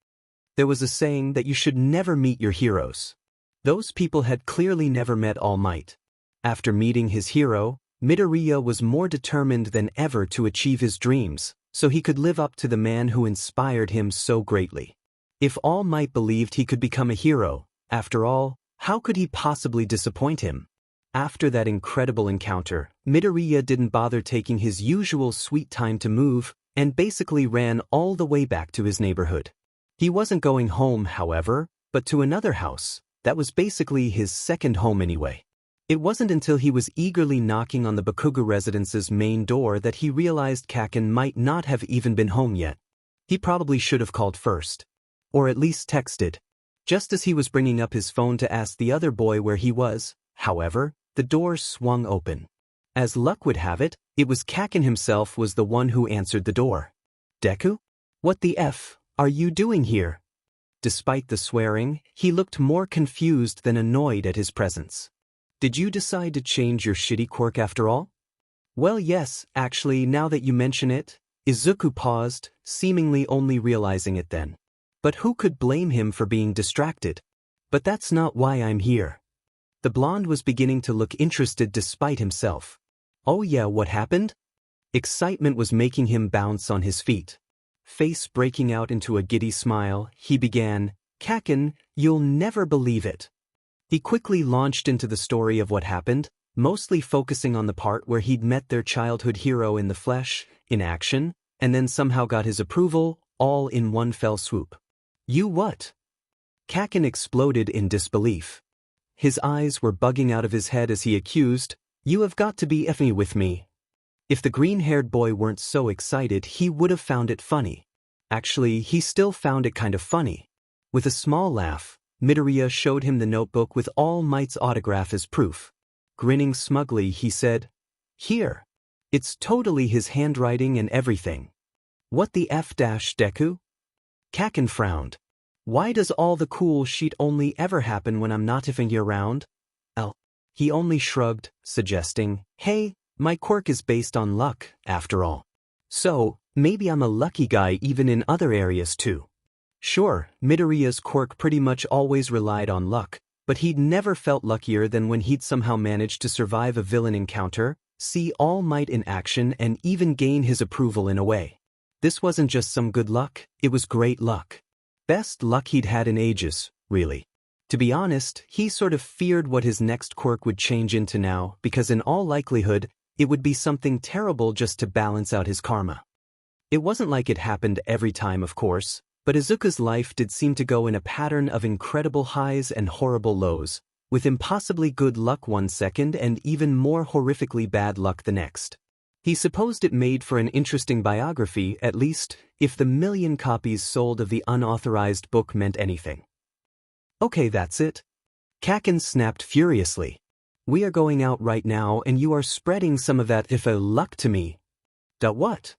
There was a saying that you should never meet your heroes. Those people had clearly never met All Might. After meeting his hero, Midoriya was more determined than ever to achieve his dreams, so he could live up to the man who inspired him so greatly. If All Might believed he could become a hero, after all, how could he possibly disappoint him? After that incredible encounter, Midoriya didn't bother taking his usual sweet time to move, and basically ran all the way back to his neighborhood. He wasn't going home, however, but to another house. That was basically his second home anyway. It wasn't until he was eagerly knocking on the Bakugo residence's main door that he realized Kacchan might not have even been home yet. He probably should have called first. Or at least texted. Just as he was bringing up his phone to ask the other boy where he was, however, the door swung open. As luck would have it, it was Kacchan himself was the one who answered the door. Deku? What the F are you doing here? Despite the swearing, he looked more confused than annoyed at his presence. Did you decide to change your shitty quirk after all? Well, yes, actually, now that you mention it. Izuku paused, seemingly only realizing it then. But who could blame him for being distracted? But that's not why I'm here. The blonde was beginning to look interested despite himself. Oh yeah, what happened? Excitement was making him bounce on his feet. Face breaking out into a giddy smile, he began, Kacchan, you'll never believe it. He quickly launched into the story of what happened, mostly focusing on the part where he'd met their childhood hero in the flesh, in action, and then somehow got his approval, all in one fell swoop. You what? Kacchan exploded in disbelief. His eyes were bugging out of his head as he accused, You have got to be effing with me. If the green-haired boy weren't so excited, he would have found it funny. Actually, he still found it kind of funny. With a small laugh, Midoriya showed him the notebook with All Might's autograph as proof. Grinning smugly, he said, Here. It's totally his handwriting and everything. What the F-Deku? Kacchan frowned. Why does all the cool shit only ever happen when I'm not effing you around? He only shrugged, suggesting, Hey, my quirk is based on luck, after all. So, maybe I'm a lucky guy even in other areas too. Sure, Midoriya's quirk pretty much always relied on luck, but he'd never felt luckier than when he'd somehow managed to survive a villain encounter, see All Might in action, and even gain his approval in a way. This wasn't just some good luck, it was great luck. Best luck he'd had in ages, really. To be honest, he sort of feared what his next quirk would change into now, because in all likelihood, it would be something terrible just to balance out his karma. It wasn't like it happened every time, of course, but Izuku's life did seem to go in a pattern of incredible highs and horrible lows, with impossibly good luck one second and even more horrifically bad luck the next. He supposed it made for an interesting biography, at least, if the 1,000,000 copies sold of the unauthorized book meant anything. Okay, that's it. Kacchan snapped furiously. We are going out right now and you are spreading some of that luck to me. What?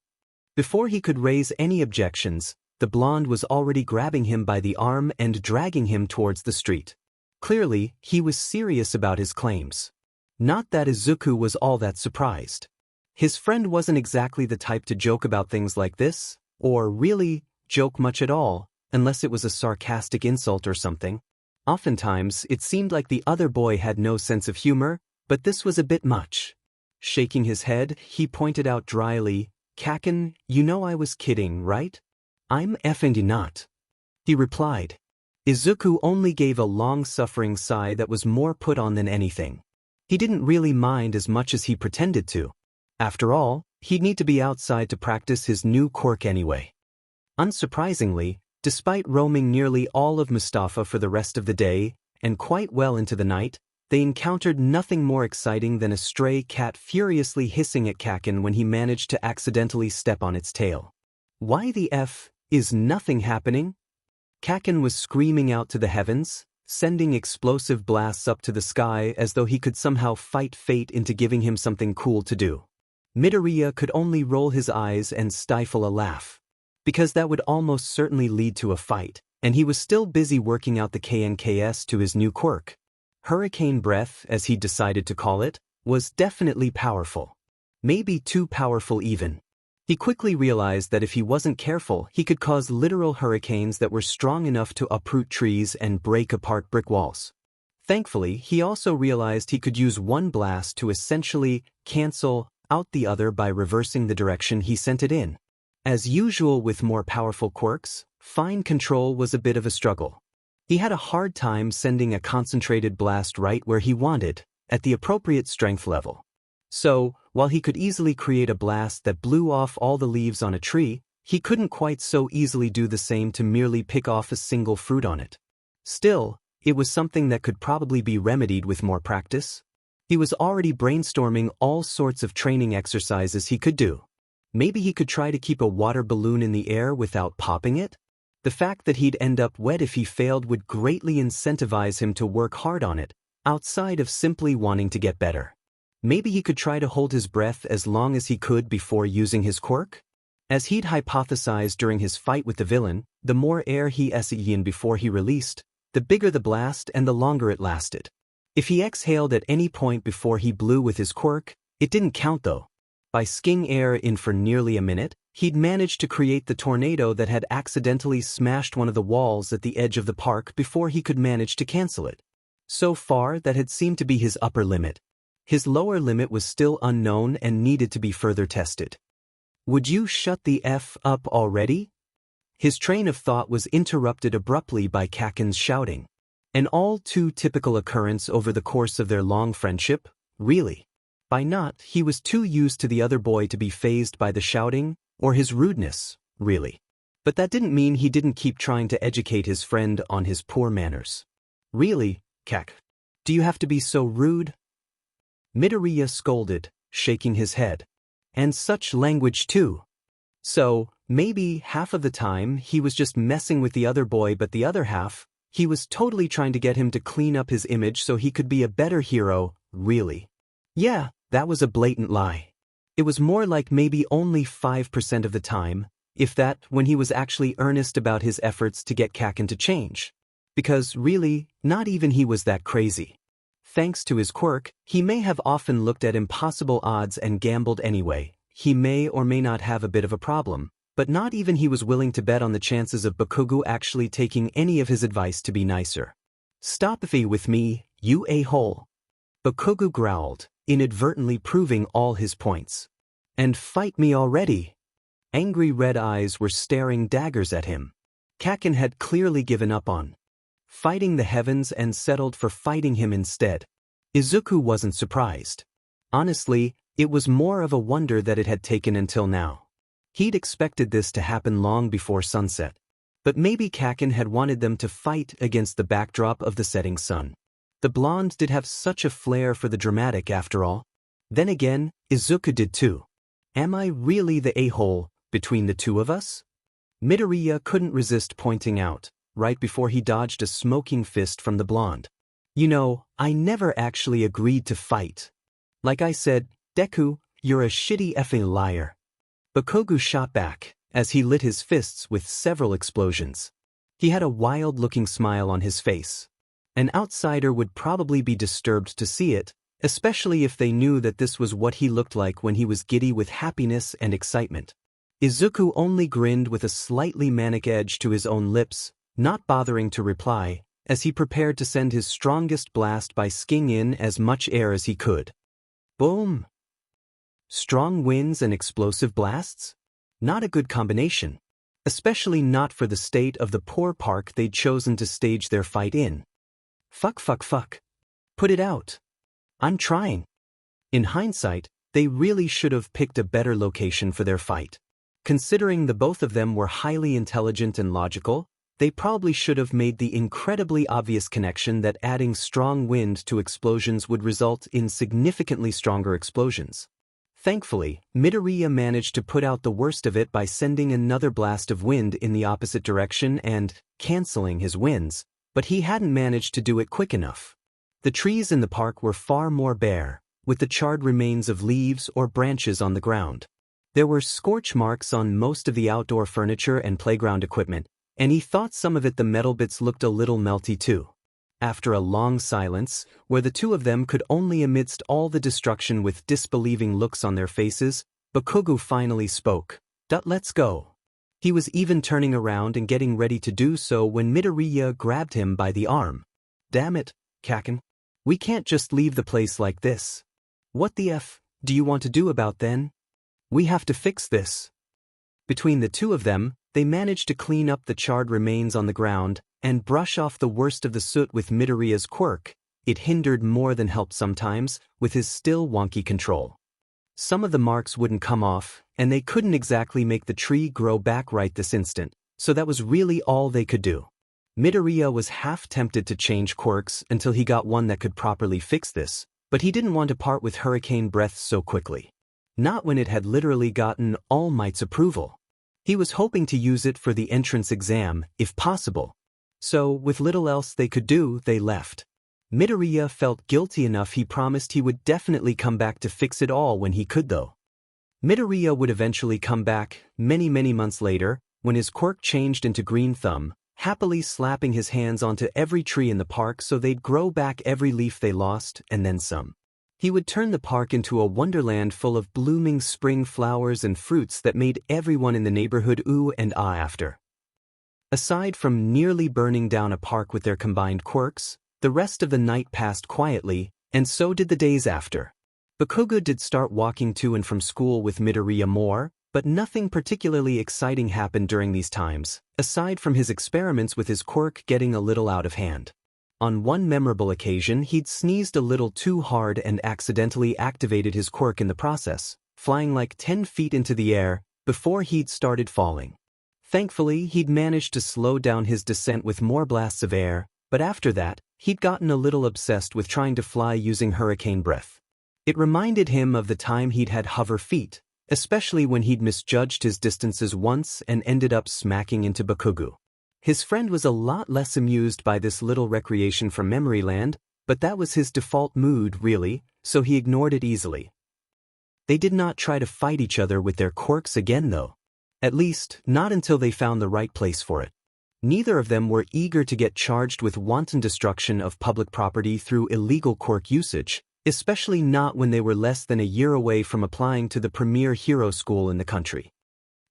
Before he could raise any objections, the blonde was already grabbing him by the arm and dragging him towards the street. Clearly, he was serious about his claims. Not that Izuku was all that surprised. His friend wasn't exactly the type to joke about things like this, or really joke much at all, unless it was a sarcastic insult or something. Oftentimes, it seemed like the other boy had no sense of humor, but this was a bit much. Shaking his head, he pointed out dryly, Kacchan, you know I was kidding, right? I'm effing not. He replied. Izuku only gave a long-suffering sigh that was more put on than anything. He didn't really mind as much as he pretended to. After all, he'd need to be outside to practice his new quirk anyway. Unsurprisingly, despite roaming nearly all of Mustafa for the rest of the day, and quite well into the night, they encountered nothing more exciting than a stray cat furiously hissing at Kacchan when he managed to accidentally step on its tail. Why the F is nothing happening? Kacchan was screaming out to the heavens, sending explosive blasts up to the sky as though he could somehow fight fate into giving him something cool to do. Midoriya could only roll his eyes and stifle a laugh. because that would almost certainly lead to a fight, and he was still busy working out the KNKS to his new quirk. Hurricane Breath, as he decided to call it, was definitely powerful. Maybe too powerful even. He quickly realized that if he wasn't careful, he could cause literal hurricanes that were strong enough to uproot trees and break apart brick walls. Thankfully, he also realized he could use one blast to essentially cancel out the other by reversing the direction he sent it in. As usual with more powerful quirks, fine control was a bit of a struggle. He had a hard time sending a concentrated blast right where he wanted, at the appropriate strength level. So, while he could easily create a blast that blew off all the leaves on a tree, he couldn't quite so easily do the same to merely pick off a single fruit on it. Still, it was something that could probably be remedied with more practice. He was already brainstorming all sorts of training exercises he could do. Maybe he could try to keep a water balloon in the air without popping it? The fact that he'd end up wet if he failed would greatly incentivize him to work hard on it, outside of simply wanting to get better. Maybe he could try to hold his breath as long as he could before using his quirk? As he'd hypothesized during his fight with the villain, the more air he exhaled in before he released, the bigger the blast and the longer it lasted. If he exhaled at any point before he blew with his quirk, it didn't count though. By sking air in for nearly a minute, he'd managed to create the tornado that had accidentally smashed one of the walls at the edge of the park before he could manage to cancel it. So far, that had seemed to be his upper limit. His lower limit was still unknown and needed to be further tested. Would you shut the F up already? His train of thought was interrupted abruptly by Kacchan's shouting. An all too typical occurrence over the course of their long friendship, really. By not, he was too used to the other boy to be fazed by the shouting, or his rudeness, really. But that didn't mean he didn't keep trying to educate his friend on his poor manners. Really, Kac? Do you have to be so rude? Midoriya scolded, shaking his head. And such language too. So, maybe half of the time he was just messing with the other boy, but the other half, he was totally trying to get him to clean up his image so he could be a better hero, really. Yeah, that was a blatant lie. It was more like maybe only 5% of the time, if that, when he was actually earnest about his efforts to get Kacchan to change. Because really, not even he was that crazy. Thanks to his quirk, he may have often looked at impossible odds and gambled anyway. He may or may not have a bit of a problem, but not even he was willing to bet on the chances of Bakugo actually taking any of his advice to be nicer. Stop with me, you a-hole. Bakugo growled, inadvertently proving all his points. And fight me already. Angry red eyes were staring daggers at him. Kacchan had clearly given up on fighting the heavens and settled for fighting him instead. Izuku wasn't surprised. Honestly, it was more of a wonder that it had taken until now. He'd expected this to happen long before sunset. But maybe Kacchan had wanted them to fight against the backdrop of the setting sun. The blonde did have such a flair for the dramatic after all. Then again, Izuku did too. Am I really the a-hole between the two of us? Midoriya couldn't resist pointing out, right before he dodged a smoking fist from the blonde. You know, I never actually agreed to fight. Like I said, Deku, you're a shitty effing liar. Bakugo shot back, as he lit his fists with several explosions. He had a wild-looking smile on his face. An outsider would probably be disturbed to see it, especially if they knew that this was what he looked like when he was giddy with happiness and excitement. Izuku only grinned with a slightly manic edge to his own lips, not bothering to reply, as he prepared to send his strongest blast by sking in as much air as he could. Boom! Strong winds and explosive blasts? Not a good combination. Especially not for the state of the poor park they'd chosen to stage their fight in. Fuck. Put it out. I'm trying. In hindsight, they really should have picked a better location for their fight. Considering the both of them were highly intelligent and logical, they probably should have made the incredibly obvious connection that adding strong wind to explosions would result in significantly stronger explosions. Thankfully, Midoriya managed to put out the worst of it by sending another blast of wind in the opposite direction and canceling his winds, but he hadn't managed to do it quick enough. The trees in the park were far more bare, with the charred remains of leaves or branches on the ground. There were scorch marks on most of the outdoor furniture and playground equipment, and he thought some of it the metal bits looked a little melty too. After a long silence, where the two of them could only amidst all the destruction with disbelieving looks on their faces, Bakugo finally spoke. Let's go. He was even turning around and getting ready to do so when Midoriya grabbed him by the arm. Damn it, Kacchan. We can't just leave the place like this. What the F do you want to do about then? We have to fix this. Between the two of them, they managed to clean up the charred remains on the ground and brush off the worst of the soot with Midoriya's quirk. It hindered more than helped sometimes, with his still wonky control. Some of the marks wouldn't come off, and they couldn't exactly make the tree grow back right this instant, so that was really all they could do. Midoriya was half tempted to change quirks until he got one that could properly fix this, but he didn't want to part with Hurricane Breath so quickly. Not when it had literally gotten All Might's approval. He was hoping to use it for the entrance exam, if possible. So, with little else they could do, they left. Midoriya felt guilty enough he promised he would definitely come back to fix it all when he could though. Midoriya would eventually come back, many months later, when his quirk changed into Green Thumb, happily slapping his hands onto every tree in the park so they'd grow back every leaf they lost, and then some. He would turn the park into a wonderland full of blooming spring flowers and fruits that made everyone in the neighborhood ooh and ah after. Aside from nearly burning down a park with their combined quirks, the rest of the night passed quietly, and so did the days after. Bakugo did start walking to and from school with Midoriya more, but nothing particularly exciting happened during these times, aside from his experiments with his quirk getting a little out of hand. On one memorable occasion he'd sneezed a little too hard and accidentally activated his quirk in the process, flying like 10 feet into the air before he'd started falling. Thankfully, he'd managed to slow down his descent with more blasts of air, but after that, he'd gotten a little obsessed with trying to fly using Hurricane Breath. It reminded him of the time he'd had hover feet, especially when he'd misjudged his distances once and ended up smacking into Bakugo. His friend was a lot less amused by this little recreation from Memory Land, but that was his default mood, really, so he ignored it easily. They did not try to fight each other with their quirks again though. At least, not until they found the right place for it. Neither of them were eager to get charged with wanton destruction of public property through illegal quirk usage, especially not when they were less than a year away from applying to the premier hero school in the country.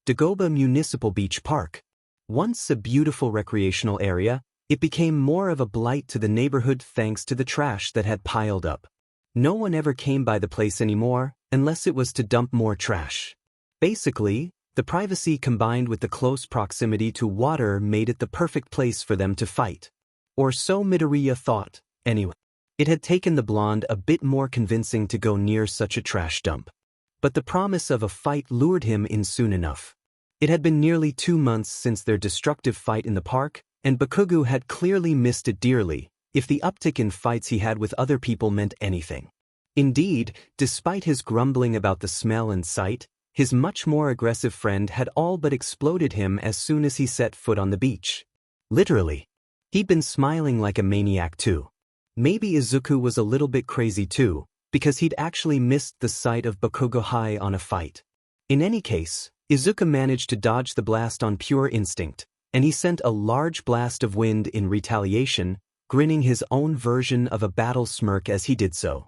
Dagoba Municipal Beach Park. Once a beautiful recreational area, it became more of a blight to the neighborhood thanks to the trash that had piled up. No one ever came by the place anymore, unless it was to dump more trash. Basically, the privacy combined with the close proximity to water made it the perfect place for them to fight. Or so Midoriya thought, anyway. It had taken the blonde a bit more convincing to go near such a trash dump. But the promise of a fight lured him in soon enough. It had been nearly 2 months since their destructive fight in the park, and Bakugo had clearly missed it dearly, if the uptick in fights he had with other people meant anything. Indeed, despite his grumbling about the smell and sight, his much more aggressive friend had all but exploded him as soon as he set foot on the beach. Literally. He'd been smiling like a maniac too. Maybe Izuku was a little bit crazy too, because he'd actually missed the sight of Bakugo high on a fight. In any case, Izuku managed to dodge the blast on pure instinct, and he sent a large blast of wind in retaliation, grinning his own version of a battle smirk as he did so.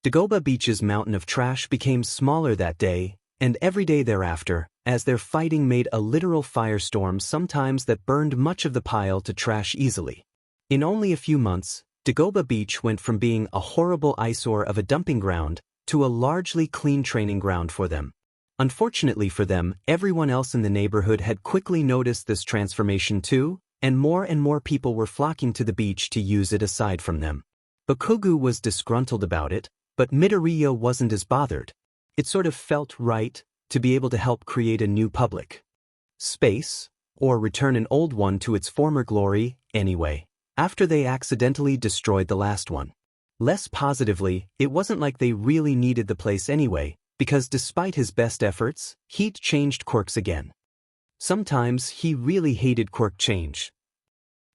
Dagoba Beach's mountain of trash became smaller that day, and every day thereafter, as their fighting made a literal firestorm sometimes that burned much of the pile to trash easily. In only a few months, Dagoba Beach went from being a horrible eyesore of a dumping ground to a largely clean training ground for them. Unfortunately for them, everyone else in the neighborhood had quickly noticed this transformation too, and more people were flocking to the beach to use it aside from them. Bakugo was disgruntled about it, but Midoriya wasn't as bothered. It sort of felt right to be able to help create a new public space, or return an old one to its former glory, anyway, after they accidentally destroyed the last one. Less positively, it wasn't like they really needed the place anyway, because despite his best efforts, he'd changed quirks again. Sometimes he really hated Quirk Change.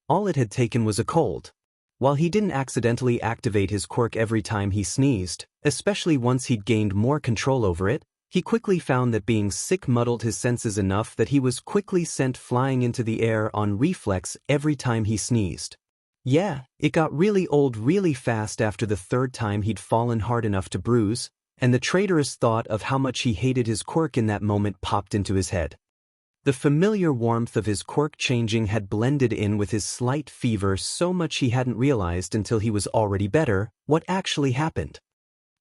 All it had taken was a cold. While he didn't accidentally activate his quirk every time he sneezed, especially once he'd gained more control over it, He quickly found that being sick muddled his senses enough that he was quickly sent flying into the air on reflex every time he sneezed. Yeah, it got really old really fast after the third time he'd fallen hard enough to bruise, and the traitorous thought of how much he hated his quirk in that moment popped into his head. The familiar warmth of his quirk changing had blended in with his slight fever so much he hadn't realized until he was already better what actually happened.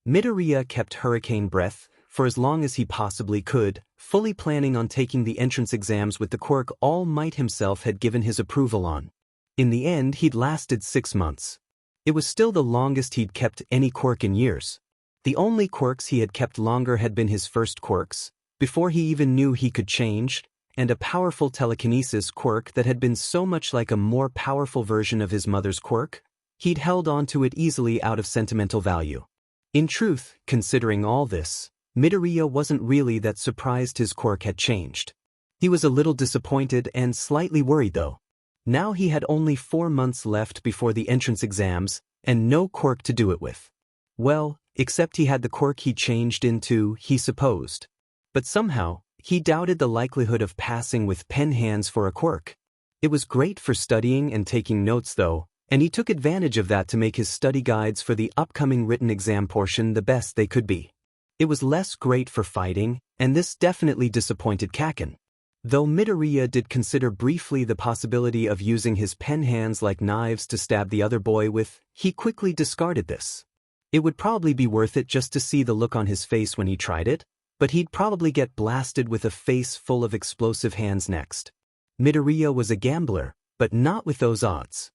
Midoriya kept hurricane breath for as long as he possibly could, fully planning on taking the entrance exams with the quirk All Might himself had given his approval on. In the end, he'd lasted 6 months. It was still the longest he'd kept any quirk in years. The only quirks he had kept longer had been his first quirks, before he even knew he could change, and a powerful telekinesis quirk that had been so much like a more powerful version of his mother's quirk, he'd held on to it easily out of sentimental value. In truth, considering all this, Midoriya wasn't really that surprised his quirk had changed. He was a little disappointed and slightly worried though. Now he had only 4 months left before the entrance exams, and no quirk to do it with. Well, except he had the quirk he changed into, he supposed. But somehow, he doubted the likelihood of passing with pen hands for a quirk. It was great for studying and taking notes though, and he took advantage of that to make his study guides for the upcoming written exam portion the best they could be. It was less great for fighting, and this definitely disappointed Kacchan. Though Midoriya did consider briefly the possibility of using his pen hands like knives to stab the other boy with, he quickly discarded this. It would probably be worth it just to see the look on his face when he tried it, but he'd probably get blasted with a face full of explosive hands next. Midoriya was a gambler, but not with those odds.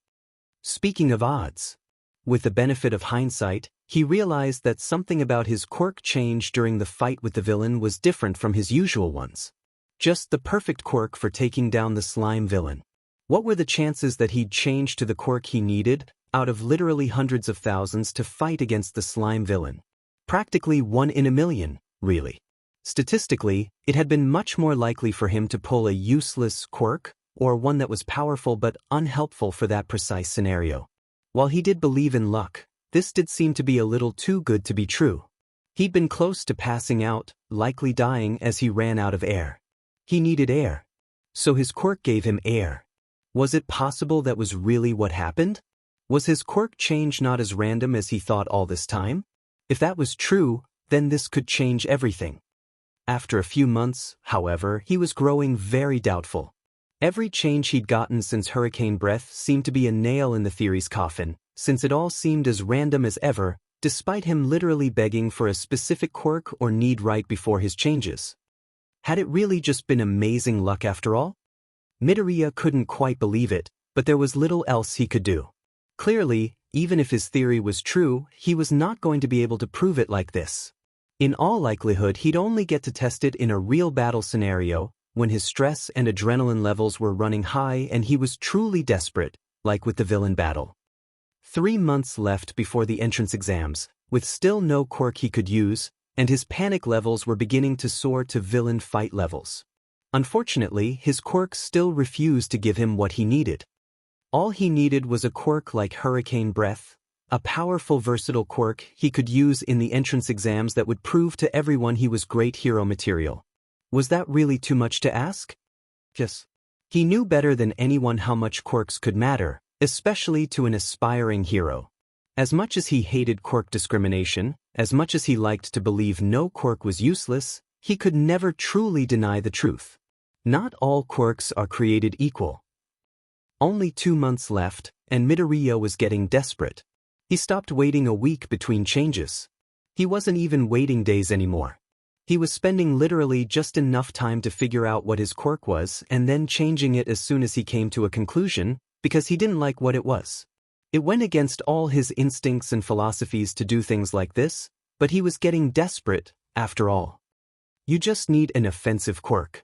Speaking of odds, with the benefit of hindsight, he realized that something about his quirk change during the fight with the villain was different from his usual ones. Just the perfect quirk for taking down the slime villain. What were the chances that he'd change to the quirk he needed, out of literally hundreds of thousands, to fight against the slime villain? Practically 1 in a million, really. Statistically, it had been much more likely for him to pull a useless quirk, or one that was powerful but unhelpful for that precise scenario. While he did believe in luck, this did seem to be a little too good to be true. He'd been close to passing out, likely dying as he ran out of air. He needed air. So his quirk gave him air. Was it possible that was really what happened? Was his quirk change not as random as he thought all this time? If that was true, then this could change everything. After a few months, however, he was growing very doubtful. Every change he'd gotten since Hurricane Breath seemed to be a nail in the theory's coffin, since it all seemed as random as ever, despite him literally begging for a specific quirk or need right before his changes. Had it really just been amazing luck after all? Midoriya couldn't quite believe it, but there was little else he could do. Clearly, even if his theory was true, he was not going to be able to prove it like this. In all likelihood, he'd only get to test it in a real battle scenario, when his stress and adrenaline levels were running high and he was truly desperate, like with the villain battle. 3 months left before the entrance exams, with still no quirk he could use, and his panic levels were beginning to soar to villain fight levels. Unfortunately, his quirk still refused to give him what he needed. All he needed was a quirk like Hurricane Breath, a powerful versatile quirk he could use in the entrance exams that would prove to everyone he was great hero material. Was that really too much to ask? Yes. He knew better than anyone how much quirks could matter, especially to an aspiring hero. As much as he hated quirk discrimination, as much as he liked to believe no quirk was useless, he could never truly deny the truth. Not all quirks are created equal. Only 2 months left, and Midoriya was getting desperate. He stopped waiting a week between changes. He wasn't even waiting days anymore. He was spending literally just enough time to figure out what his quirk was and then changing it as soon as he came to a conclusion, because he didn't like what it was. It went against all his instincts and philosophies to do things like this, but he was getting desperate, after all. You just need an offensive quirk.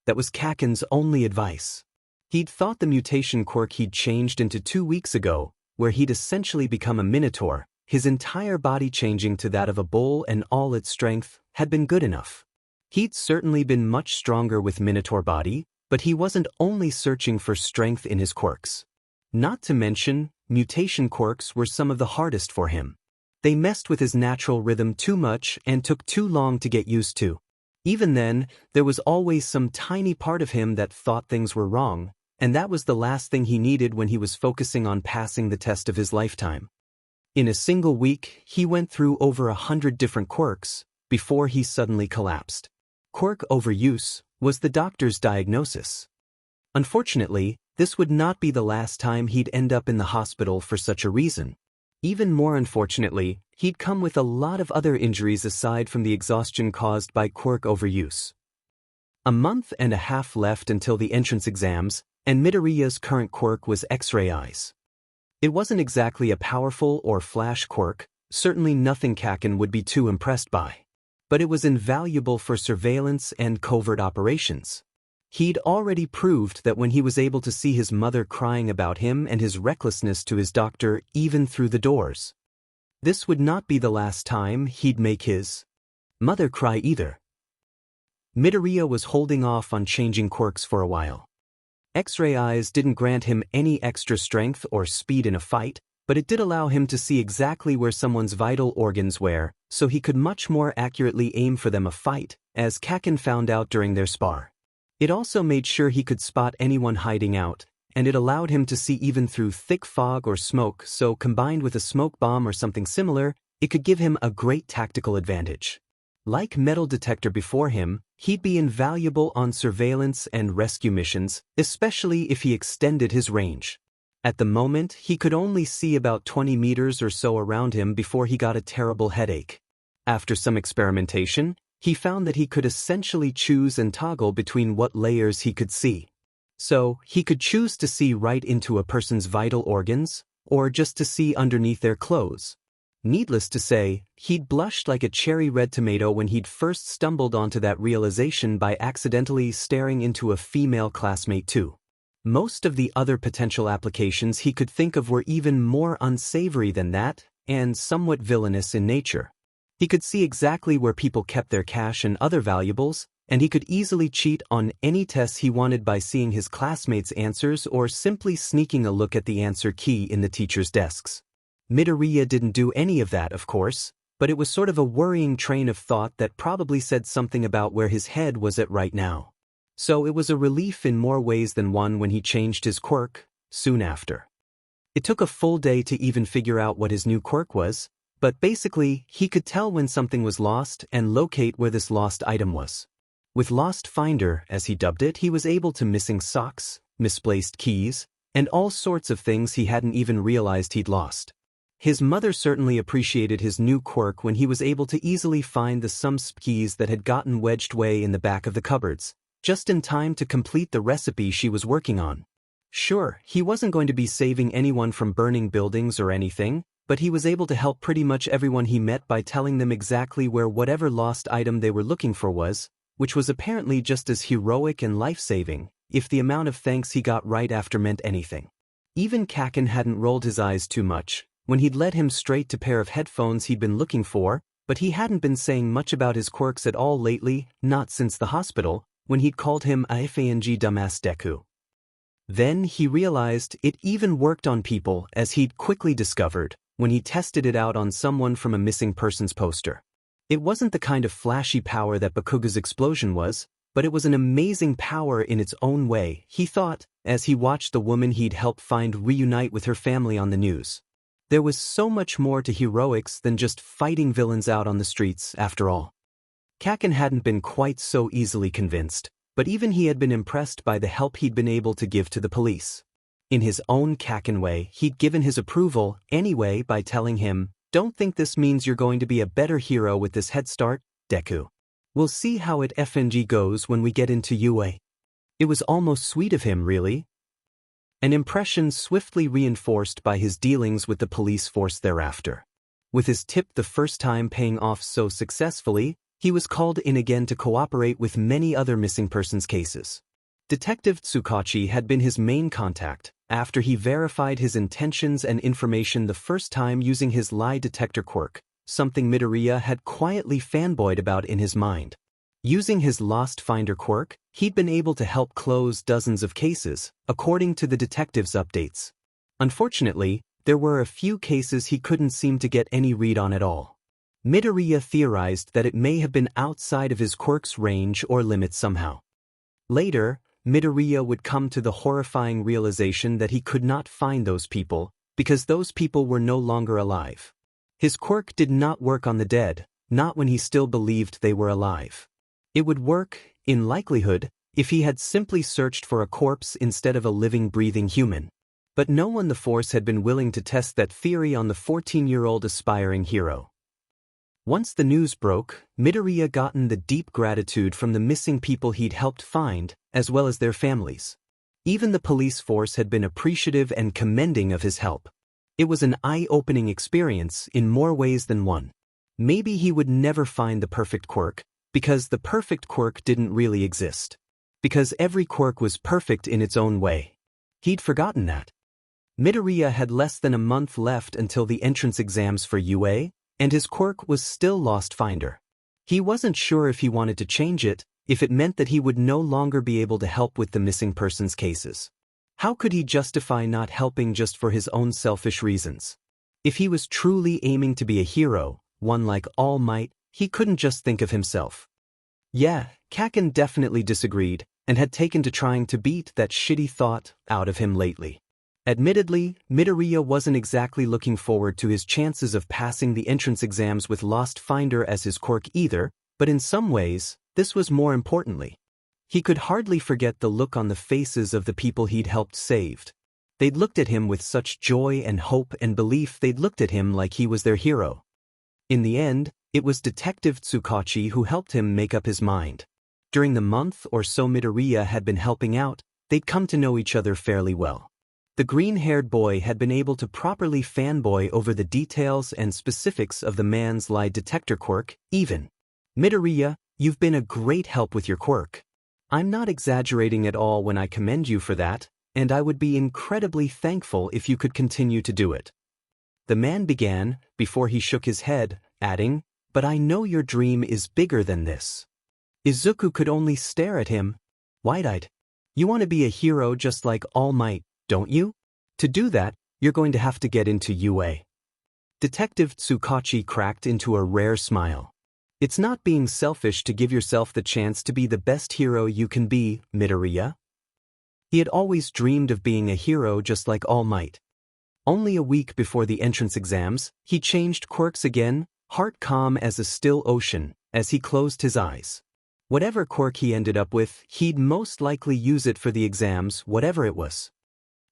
That was Kacchan's only advice. He'd thought the mutation quirk he'd changed into 2 weeks ago, where he'd essentially become a minotaur, his entire body changing to that of a bull and all its strength, had been good enough. He'd certainly been much stronger with minotaur body, but he wasn't only searching for strength in his quirks. Not to mention, mutation quirks were some of the hardest for him. They messed with his natural rhythm too much and took too long to get used to. Even then, there was always some tiny part of him that thought things were wrong, and that was the last thing he needed when he was focusing on passing the test of his lifetime. In a single week, he went through over 100 different quirks before he suddenly collapsed. Quirk overuse was the doctor's diagnosis. Unfortunately, this would not be the last time he'd end up in the hospital for such a reason. Even more unfortunately, he'd come with a lot of other injuries aside from the exhaustion caused by quirk overuse. A month and a half left until the entrance exams, and Midoriya's current quirk was X-ray eyes. It wasn't exactly a powerful or flash quirk, certainly nothing Kacchan would be too impressed by. But it was invaluable for surveillance and covert operations. He'd already proved that when he was able to see his mother crying about him and his recklessness to his doctor even through the doors. This would not be the last time he'd make his mother cry either. Midoriya was holding off on changing quirks for a while. X-ray eyes didn't grant him any extra strength or speed in a fight, but it did allow him to see exactly where someone's vital organs were, so he could much more accurately aim for them a fight, as Kacchan found out during their spar. It also made sure he could spot anyone hiding out, and it allowed him to see even through thick fog or smoke, so combined with a smoke bomb or something similar, it could give him a great tactical advantage. Like metal detector before him, he'd be invaluable on surveillance and rescue missions, especially if he extended his range. At the moment, he could only see about 20 meters or so around him before he got a terrible headache. After some experimentation, he found that he could essentially choose and toggle between what layers he could see. So, he could choose to see right into a person's vital organs, or just to see underneath their clothes. Needless to say, he'd blushed like a cherry red tomato when he'd first stumbled onto that realization by accidentally staring into a female classmate too. Most of the other potential applications he could think of were even more unsavory than that, and somewhat villainous in nature. He could see exactly where people kept their cash and other valuables, and he could easily cheat on any tests he wanted by seeing his classmates' answers or simply sneaking a look at the answer key in the teachers' desks. Midoriya didn't do any of that, of course, but it was sort of a worrying train of thought that probably said something about where his head was at right now. So it was a relief in more ways than one when he changed his quirk, soon after. It took a full day to even figure out what his new quirk was, but basically, he could tell when something was lost and locate where this lost item was. With Lost Finder, as he dubbed it, he was able to missing socks, misplaced keys, and all sorts of things he hadn't even realized he'd lost. His mother certainly appreciated his new quirk when he was able to easily find the some keys that had gotten wedged way in the back of the cupboards, just in time to complete the recipe she was working on. Sure, he wasn't going to be saving anyone from burning buildings or anything, but he was able to help pretty much everyone he met by telling them exactly where whatever lost item they were looking for was, which was apparently just as heroic and life-saving, if the amount of thanks he got right after meant anything. Even Kacchan hadn't rolled his eyes too much when he'd led him straight to a pair of headphones he'd been looking for, but he hadn't been saying much about his quirks at all lately, not since the hospital, when he'd called him a fang dumbass Deku. Then he realized it even worked on people, as he'd quickly discovered when he tested it out on someone from a missing persons poster. It wasn't the kind of flashy power that Bakuga's explosion was, but it was an amazing power in its own way, he thought, as he watched the woman he'd helped find reunite with her family on the news. There was so much more to heroics than just fighting villains out on the streets, after all. Kacchan hadn't been quite so easily convinced, but even he had been impressed by the help he'd been able to give to the police. In his own Kacchan way, he'd given his approval anyway by telling him, "Don't think this means you're going to be a better hero with this head start, Deku. We'll see how it FNG goes when we get into UA." It was almost sweet of him, really. An impression swiftly reinforced by his dealings with the police force thereafter. With his tip the first time paying off so successfully, he was called in again to cooperate with many other missing persons cases. Detective Tsukachi had been his main contact, after he verified his intentions and information the first time using his lie detector quirk, something Midoriya had quietly fanboyed about in his mind. Using his Lost Finder quirk, he'd been able to help close dozens of cases, according to the detective's updates. Unfortunately, there were a few cases he couldn't seem to get any read on at all. Midoriya theorized that it may have been outside of his quirk's range or limits somehow. Later, Midoriya would come to the horrifying realization that he could not find those people, because those people were no longer alive. His quirk did not work on the dead, not when he still believed they were alive. It would work, in likelihood, if he had simply searched for a corpse instead of a living, breathing human. But no one in the Force had been willing to test that theory on the 14-year-old aspiring hero. Once the news broke, Midoriya gotten the deep gratitude from the missing people he'd helped find, as well as their families. Even the police force had been appreciative and commending of his help. It was an eye-opening experience in more ways than one. Maybe he would never find the perfect quirk, because the perfect quirk didn't really exist. Because every quirk was perfect in its own way. He'd forgotten that. Midoriya had less than a month left until the entrance exams for UA, and his quirk was still Lost Finder. He wasn't sure if he wanted to change it, if it meant that he would no longer be able to help with the missing persons cases. How could he justify not helping just for his own selfish reasons? If he was truly aiming to be a hero, one like All Might, he couldn't just think of himself. Yeah, Kacchan definitely disagreed, and had taken to trying to beat that shitty thought out of him lately. Admittedly, Midoriya wasn't exactly looking forward to his chances of passing the entrance exams with Lost Finder as his quirk either, but in some ways, this was more importantly. He could hardly forget the look on the faces of the people he'd helped saved. They'd looked at him with such joy and hope and belief. They'd looked at him like he was their hero. In the end, it was Detective Tsukachi who helped him make up his mind. During the month or so Midoriya had been helping out, they'd come to know each other fairly well. The green-haired boy had been able to properly fanboy over the details and specifics of the man's lie detector quirk, even. Midoriya, you've been a great help with your quirk. I'm not exaggerating at all when I commend you for that, and I would be incredibly thankful if you could continue to do it. The man began, before he shook his head, adding, but I know your dream is bigger than this. Izuku could only stare at him, wide-eyed. You want to be a hero just like All Might, don't you? To do that, you're going to have to get into UA. Detective Tsukachi cracked into a rare smile. It's not being selfish to give yourself the chance to be the best hero you can be, Midoriya. He had always dreamed of being a hero just like All Might. Only a week before the entrance exams, he changed quirks again, heart calm as a still ocean, as he closed his eyes. Whatever quirk he ended up with, he'd most likely use it for the exams, whatever it was.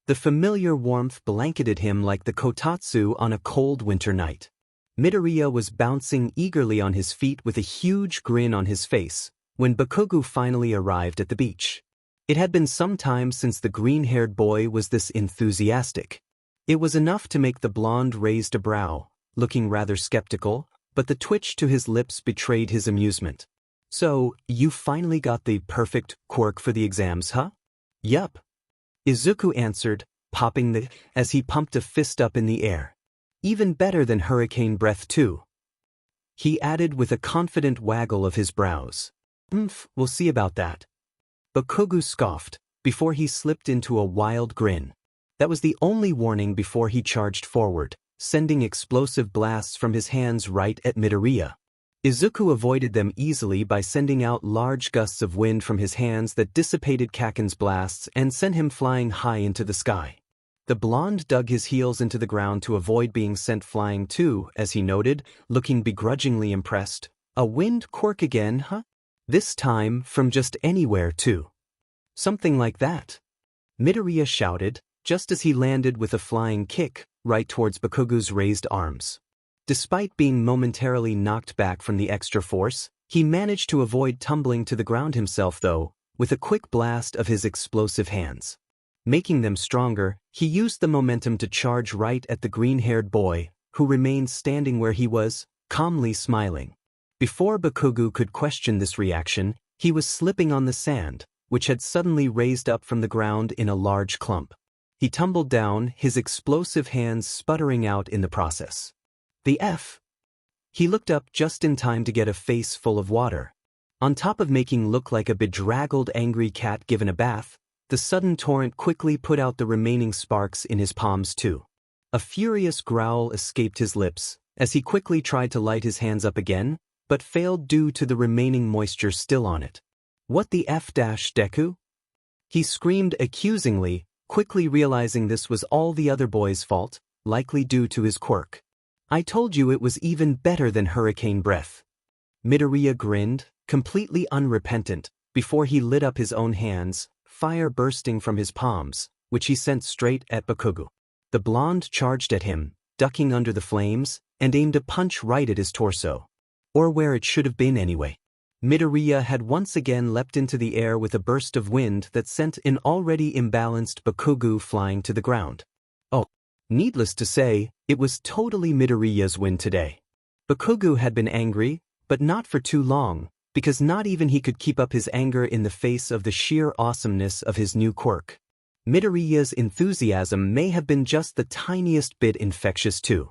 The familiar warmth blanketed him like the kotatsu on a cold winter night. Midoriya was bouncing eagerly on his feet with a huge grin on his face, when Bakugo finally arrived at the beach. It had been some time since the green-haired boy was this enthusiastic. It was enough to make the blonde raise a brow, looking rather skeptical, but the twitch to his lips betrayed his amusement. So, you finally got the perfect quirk for the exams, huh? Yup. Izuku answered, popping the as he pumped a fist up in the air. Even better than hurricane breath too. He added with a confident waggle of his brows. We'll see about that. Bakugo scoffed, before he slipped into a wild grin. That was the only warning before he charged forward, sending explosive blasts from his hands right at Midoriya. Izuku avoided them easily by sending out large gusts of wind from his hands that dissipated Kacchan's blasts and sent him flying high into the sky. The blonde dug his heels into the ground to avoid being sent flying too, as he noted, looking begrudgingly impressed. A wind quirk again, huh? This time from just anywhere too. Something like that. Midoriya shouted, just as he landed with a flying kick, right towards Bakugo's raised arms. Despite being momentarily knocked back from the extra force, he managed to avoid tumbling to the ground himself though, with a quick blast of his explosive hands. Making them stronger, he used the momentum to charge right at the green-haired boy, who remained standing where he was, calmly smiling. Before Bakugo could question this reaction, he was slipping on the sand, which had suddenly raised up from the ground in a large clump. He tumbled down, his explosive hands sputtering out in the process. The F. He looked up just in time to get a face full of water. On top of making look like a bedraggled angry cat given a bath, the sudden torrent quickly put out the remaining sparks in his palms too. A furious growl escaped his lips, as he quickly tried to light his hands up again, but failed due to the remaining moisture still on it. What the F-Deku? He screamed accusingly, quickly realizing this was all the other boy's fault, likely due to his quirk. I told you it was even better than hurricane breath. Midoriya grinned, completely unrepentant, before he lit up his own hands, fire bursting from his palms, which he sent straight at Bakugo. The blonde charged at him, ducking under the flames, and aimed a punch right at his torso. Or where it should have been anyway. Midoriya had once again leapt into the air with a burst of wind that sent an already imbalanced Bakugo flying to the ground. Oh, needless to say, it was totally Midoriya's win today. Bakugo had been angry, but not for too long, because not even he could keep up his anger in the face of the sheer awesomeness of his new quirk. Midoriya's enthusiasm may have been just the tiniest bit infectious too.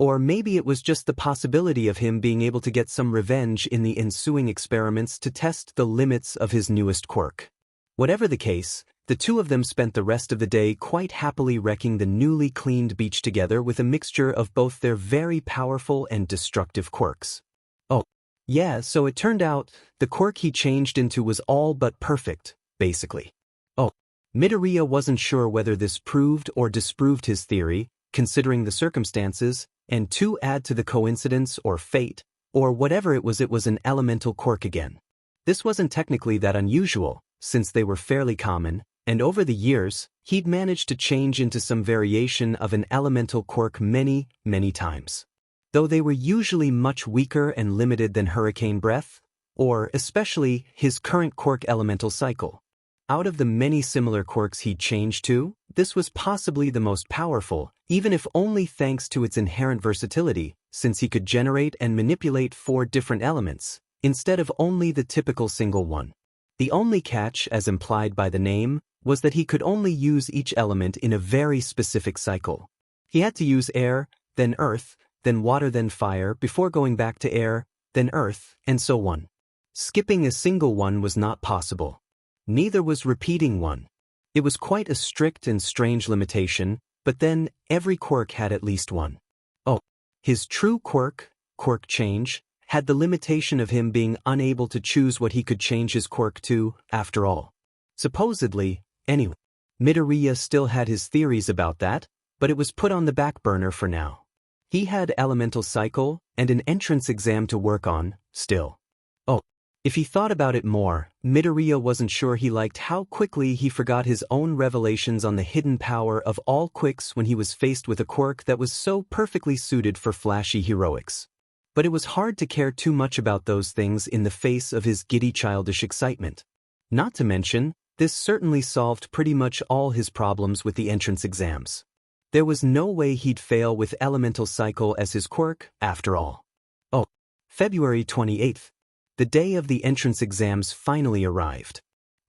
Or maybe it was just the possibility of him being able to get some revenge in the ensuing experiments to test the limits of his newest quirk. Whatever the case, the two of them spent the rest of the day quite happily wrecking the newly cleaned beach together with a mixture of both their very powerful and destructive quirks. Oh, yeah, so it turned out the quirk he changed into was all but perfect, basically. Oh, Midoriya wasn't sure whether this proved or disproved his theory, considering the circumstances, and to add to the coincidence or fate, or whatever it was an elemental quirk again. This wasn't technically that unusual, since they were fairly common, and over the years, he'd managed to change into some variation of an elemental quirk many, many times. Though they were usually much weaker and limited than Hurricane Breath, or especially his current quirk elemental cycle. Out of the many similar quirks he'd changed to, this was possibly the most powerful, even if only thanks to its inherent versatility, since he could generate and manipulate 4 different elements, instead of only the typical single one. The only catch, as implied by the name, was that he could only use each element in a very specific cycle. He had to use air, then earth, then water, then fire, before going back to air, then earth, and so on. Skipping a single one was not possible. Neither was repeating one. It was quite a strict and strange limitation, but then every quirk had at least one. Oh, his true quirk, Quirk Change, had the limitation of him being unable to choose what he could change his quirk to, after all. Supposedly, anyway. Midoriya still had his theories about that, but it was put on the back burner for now. He had elemental cycle and an entrance exam to work on, still. Oh. If he thought about it more, Midoriya wasn't sure he liked how quickly he forgot his own revelations on the hidden power of all quirks when he was faced with a quirk that was so perfectly suited for flashy heroics. But it was hard to care too much about those things in the face of his giddy childish excitement. Not to mention, this certainly solved pretty much all his problems with the entrance exams. There was no way he'd fail with elemental cycle as his quirk, after all. Oh, February 28th. The day of the entrance exams finally arrived.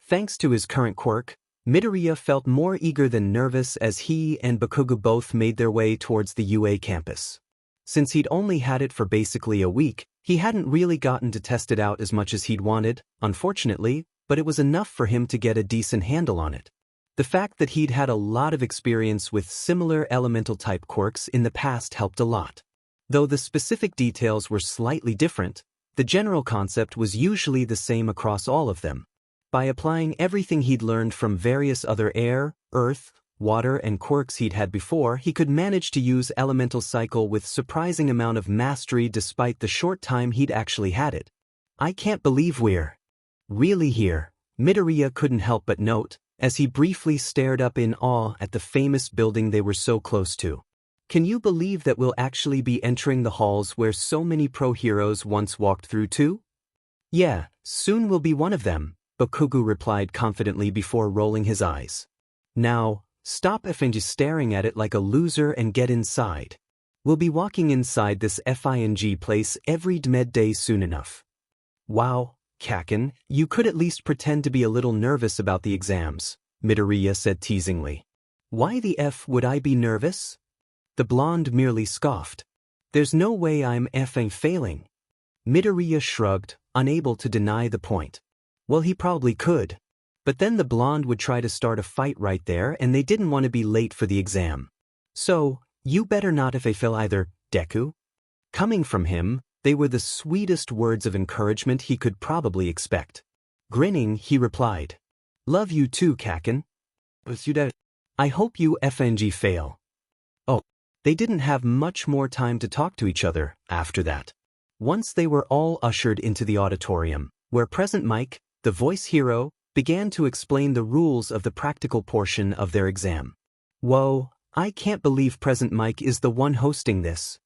Thanks to his current quirk, Midoriya felt more eager than nervous as he and Bakugo both made their way towards the UA campus. Since he'd only had it for basically a week, he hadn't really gotten to test it out as much as he'd wanted, unfortunately, but it was enough for him to get a decent handle on it. The fact that he'd had a lot of experience with similar elemental-type quirks in the past helped a lot. Though the specific details were slightly different, the general concept was usually the same across all of them. By applying everything he'd learned from various other air, earth, water, and quirks he'd had before, he could manage to use elemental cycle with surprising amount of mastery despite the short time he'd actually had it. I can't believe we're really here, Midoriya couldn't help but note, as he briefly stared up in awe at the famous building they were so close to. Can you believe that we'll actually be entering the halls where so many pro heroes once walked through too? Yeah, soon we'll be one of them, Bakugo replied confidently before rolling his eyes. Now, stop effing just staring at it like a loser and get inside. We'll be walking inside this FING place every med day soon enough. Wow, Kacchan, you could at least pretend to be a little nervous about the exams, Midoriya said teasingly. Why the F would I be nervous? The blonde merely scoffed. There's no way I'm effing failing. Midoriya shrugged, unable to deny the point. Well, he probably could. But then the blonde would try to start a fight right there and they didn't want to be late for the exam. So, You better not if I fail either, Deku. Coming from him, they were the sweetest words of encouragement he could probably expect. Grinning, he replied, Love you too, Kacchan. I hope you FNG fail. Oh, they didn't have much more time to talk to each other after that. Once they were all ushered into the auditorium, where Present Mike, the voice hero, began to explain the rules of the practical portion of their exam. Whoa, I can't believe Present Mike is the one hosting this.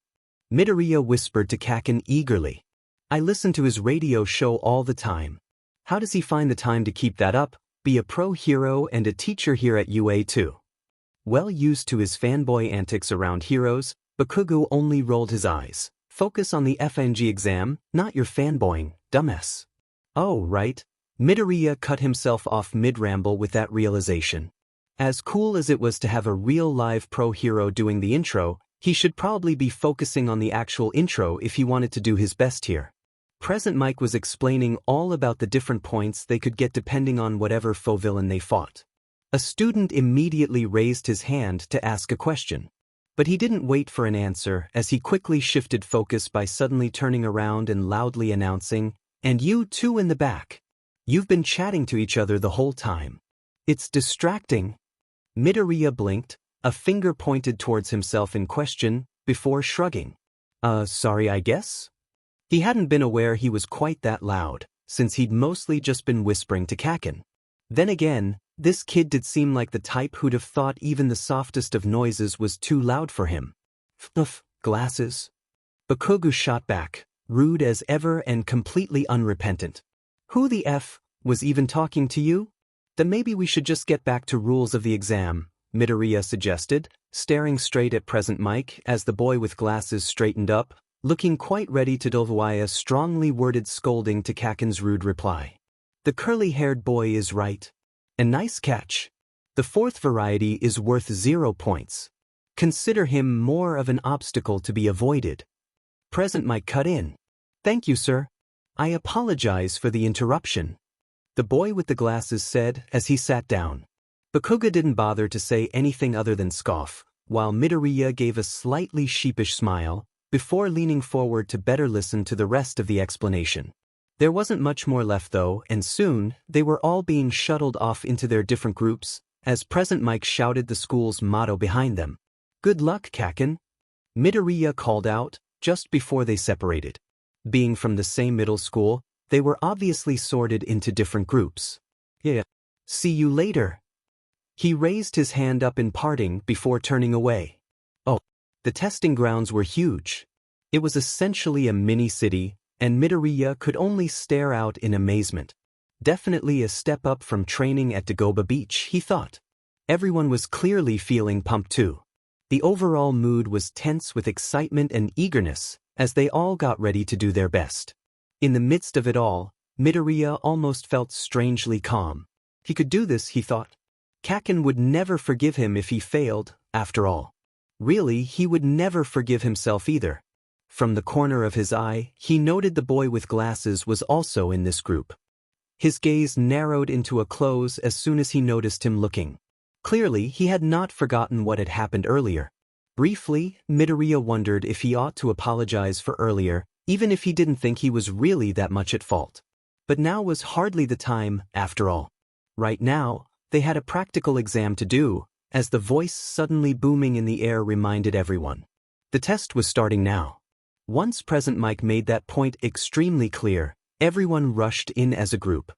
Midoriya whispered to Kacchan eagerly. I listen to his radio show all the time. How does he find the time to keep that up, be a pro hero and a teacher here at UA too? Well used to his fanboy antics around heroes, Bakugo only rolled his eyes. Focus on the FNG exam, not your fanboying, dumbass. Oh, right. Midoriya cut himself off mid-ramble with that realization. As cool as it was to have a real live pro hero doing the intro, he should probably be focusing on the actual intro if he wanted to do his best here. Present Mike was explaining all about the different points they could get depending on whatever foe villain they fought. A student immediately raised his hand to ask a question. But he didn't wait for an answer as he quickly shifted focus by suddenly turning around and loudly announcing, And you two in the back. You've been chatting to each other the whole time. It's distracting. Midoriya blinked, a finger pointed towards himself in question, before shrugging. Sorry I guess? He hadn't been aware he was quite that loud, since he'd mostly just been whispering to Kacchan. Then again, this kid did seem like the type who'd have thought even the softest of noises was too loud for him. Fnuff, glasses. Bakugo shot back, rude as ever and completely unrepentant. Who the F was even talking to you? Then maybe we should just get back to rules of the exam, Midoriya suggested, staring straight at Present Mike as the boy with glasses straightened up, looking quite ready to deliver a strongly worded scolding to Kacchan's rude reply. The curly-haired boy is right. A nice catch. The fourth variety is worth 0 points. Consider him more of an obstacle to be avoided. Present Mike cut in. Thank you, sir. I apologize for the interruption. The boy with the glasses said as he sat down. Bakugo didn't bother to say anything other than scoff, while Midoriya gave a slightly sheepish smile, before leaning forward to better listen to the rest of the explanation. There wasn't much more left though, and soon, they were all being shuttled off into their different groups, as Present Mike shouted the school's motto behind them. Good luck, Kacchan. Midoriya called out, just before they separated. Being from the same middle school, they were obviously sorted into different groups. Yeah. See you later. He raised his hand up in parting before turning away. Oh, the testing grounds were huge. It was essentially a mini-city, and Midoriya could only stare out in amazement. Definitely a step up from training at Dagoba Beach, he thought. Everyone was clearly feeling pumped too. The overall mood was tense with excitement and eagerness, as they all got ready to do their best. In the midst of it all, Midoriya almost felt strangely calm. He could do this, he thought. Kacchan would never forgive him if he failed, after all. Really, he would never forgive himself either. From the corner of his eye, he noted the boy with glasses was also in this group. His gaze narrowed into a close as soon as he noticed him looking. Clearly, he had not forgotten what had happened earlier. Briefly, Midoriya wondered if he ought to apologize for earlier, even if he didn't think he was really that much at fault. But now was hardly the time, after all. Right now, they had a practical exam to do, as the voice suddenly booming in the air reminded everyone. The test was starting now. Once Present Mike made that point extremely clear, everyone rushed in as a group.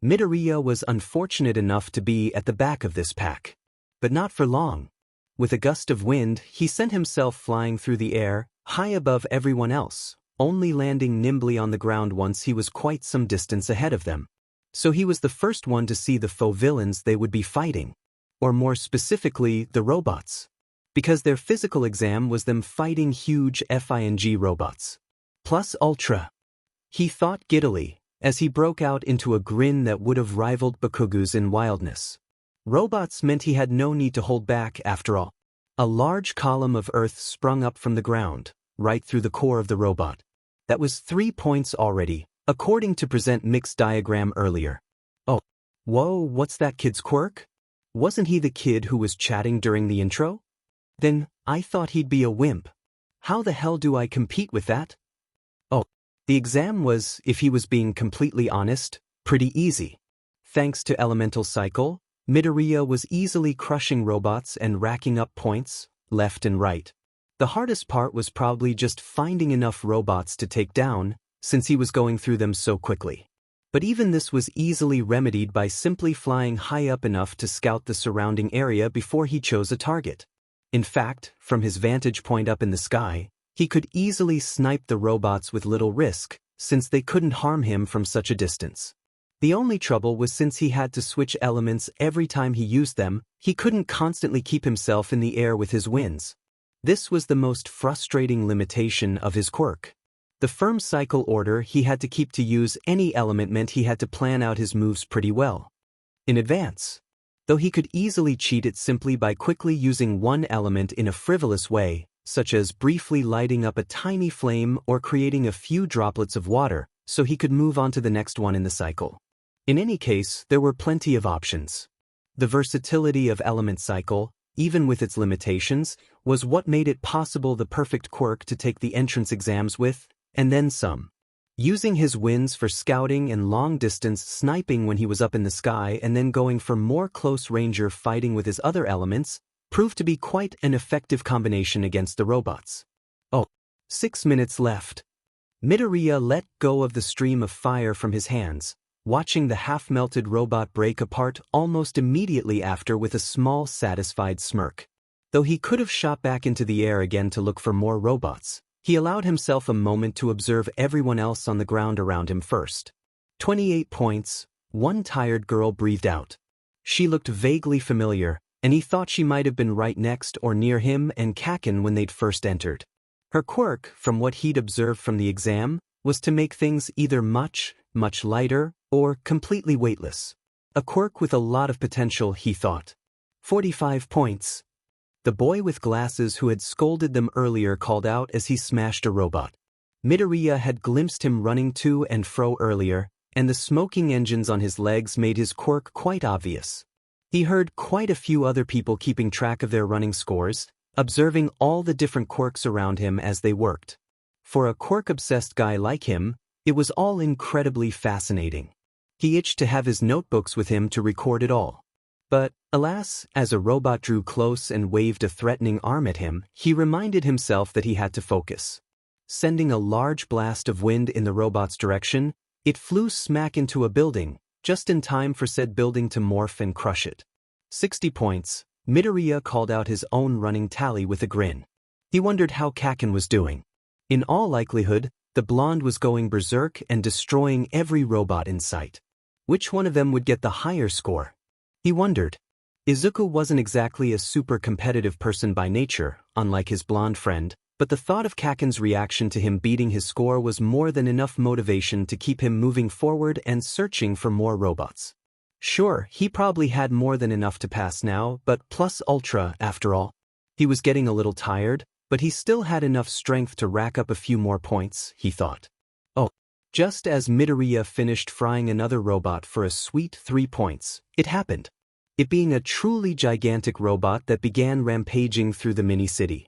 Midoriya was unfortunate enough to be at the back of this pack. But not for long. With a gust of wind, he sent himself flying through the air, high above everyone else, only landing nimbly on the ground once he was quite some distance ahead of them. So he was the first one to see the foe villains they would be fighting. Or more specifically, the robots. Because their physical exam was them fighting huge FING robots. Plus Ultra. He thought giddily, as he broke out into a grin that would have rivaled Bakugo's in wildness. Robots meant he had no need to hold back after all. A large column of earth sprung up from the ground, right through the core of the robot. That was 3 points already, according to Present Mix's diagram earlier. Oh, whoa, what's that kid's quirk? Wasn't he the kid who was chatting during the intro? Then, I thought he'd be a wimp. How the hell do I compete with that? Oh, the exam was, if he was being completely honest, pretty easy. Thanks to Elemental Cycle, Midoriya was easily crushing robots and racking up points, left and right. The hardest part was probably just finding enough robots to take down, since he was going through them so quickly. But even this was easily remedied by simply flying high up enough to scout the surrounding area before he chose a target. In fact, from his vantage point up in the sky, he could easily snipe the robots with little risk, since they couldn't harm him from such a distance. The only trouble was since he had to switch elements every time he used them, he couldn't constantly keep himself in the air with his winds. This was the most frustrating limitation of his quirk. The firm cycle order he had to keep to use any element meant he had to plan out his moves pretty well in advance. Though he could easily cheat it simply by quickly using one element in a frivolous way, such as briefly lighting up a tiny flame or creating a few droplets of water, so he could move on to the next one in the cycle. In any case, there were plenty of options. The versatility of Element Cycle, even with its limitations, was what made it possible the perfect quirk to take the entrance exams with, and then some. Using his winds for scouting and long-distance sniping when he was up in the sky and then going for more close-ranger fighting with his other elements, proved to be quite an effective combination against the robots. Oh, 6 minutes left. Midoriya let go of the stream of fire from his hands, watching the half-melted robot break apart almost immediately after with a small satisfied smirk. Though he could have shot back into the air again to look for more robots, he allowed himself a moment to observe everyone else on the ground around him first. 28 points, one tired girl breathed out. She looked vaguely familiar, and he thought she might have been right next or near him and Kacchan when they'd first entered. Her quirk, from what he'd observed from the exam, was to make things either much lighter, or completely weightless. A quirk with a lot of potential, he thought. 45 points. The boy with glasses who had scolded them earlier called out as he smashed a robot. Midoriya had glimpsed him running to and fro earlier, and the smoking engines on his legs made his quirk quite obvious. He heard quite a few other people keeping track of their running scores, observing all the different quirks around him as they worked. For a quirk-obsessed guy like him, it was all incredibly fascinating. He itched to have his notebooks with him to record it all. But, alas, as a robot drew close and waved a threatening arm at him, he reminded himself that he had to focus. Sending a large blast of wind in the robot's direction, it flew smack into a building, just in time for said building to morph and crush it. 60 points. Midoriya called out his own running tally with a grin. He wondered how Kacchan was doing. In all likelihood, the blonde was going berserk and destroying every robot in sight. Which one of them would get the higher score? He wondered. Izuku wasn't exactly a super competitive person by nature, unlike his blonde friend, but the thought of Kacchan's reaction to him beating his score was more than enough motivation to keep him moving forward and searching for more robots. Sure, he probably had more than enough to pass now, but plus ultra, after all. He was getting a little tired, but he still had enough strength to rack up a few more points, he thought. Oh. Just as Midoriya finished frying another robot for a sweet 3 points, it happened. It being a truly gigantic robot that began rampaging through the mini-city.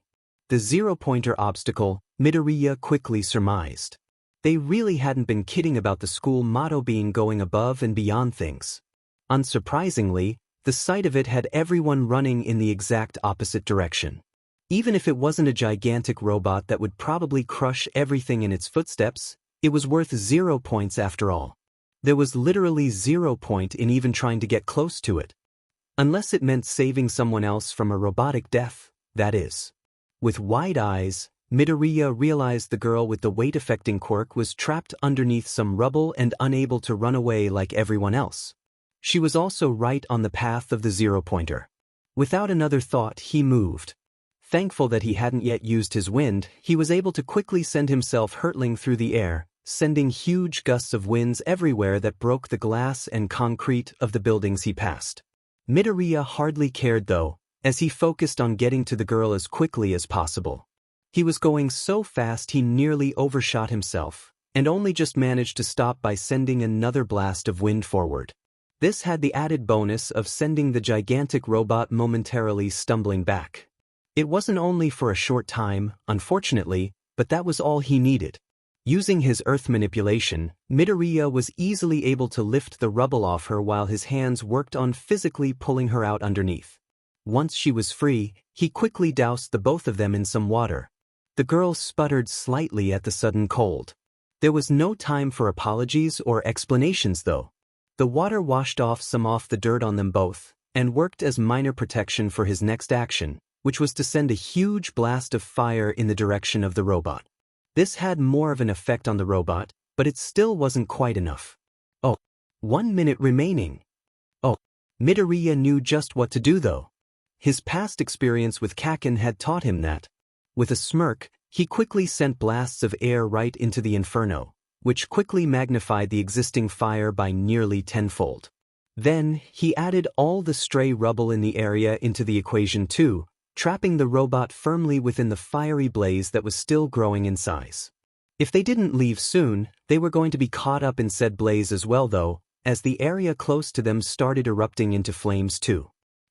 The zero-pointer obstacle, Midoriya quickly surmised. They really hadn't been kidding about the school motto being going above and beyond things. Unsurprisingly, the sight of it had everyone running in the exact opposite direction. Even if it wasn't a gigantic robot that would probably crush everything in its footsteps, it was worth 0 points after all. There was literally 0 point in even trying to get close to it. Unless it meant saving someone else from a robotic death, that is. With wide eyes, Midoriya realized the girl with the weight-affecting quirk was trapped underneath some rubble and unable to run away like everyone else. She was also right on the path of the zero-pointer. Without another thought, he moved. Thankful that he hadn't yet used his wind, he was able to quickly send himself hurtling through the air, sending huge gusts of winds everywhere that broke the glass and concrete of the buildings he passed. Midoriya hardly cared though, as he focused on getting to the girl as quickly as possible. He was going so fast he nearly overshot himself, and only just managed to stop by sending another blast of wind forward. This had the added bonus of sending the gigantic robot momentarily stumbling back. It wasn't only for a short time, unfortunately, but that was all he needed. Using his earth manipulation, Midoriya was easily able to lift the rubble off her while his hands worked on physically pulling her out underneath. Once she was free, he quickly doused the both of them in some water. The girl sputtered slightly at the sudden cold. There was no time for apologies or explanations though. The water washed off the dirt on them both, and worked as minor protection for his next action, which was to send a huge blast of fire in the direction of the robot. This had more of an effect on the robot, but it still wasn't quite enough. Oh, 1 minute remaining. Oh, Midoriya knew just what to do though. His past experience with Kacchan had taught him that. With a smirk, he quickly sent blasts of air right into the inferno, which quickly magnified the existing fire by nearly tenfold. Then, he added all the stray rubble in the area into the equation too, trapping the robot firmly within the fiery blaze that was still growing in size. If they didn't leave soon, they were going to be caught up in said blaze as well though, as the area close to them started erupting into flames too.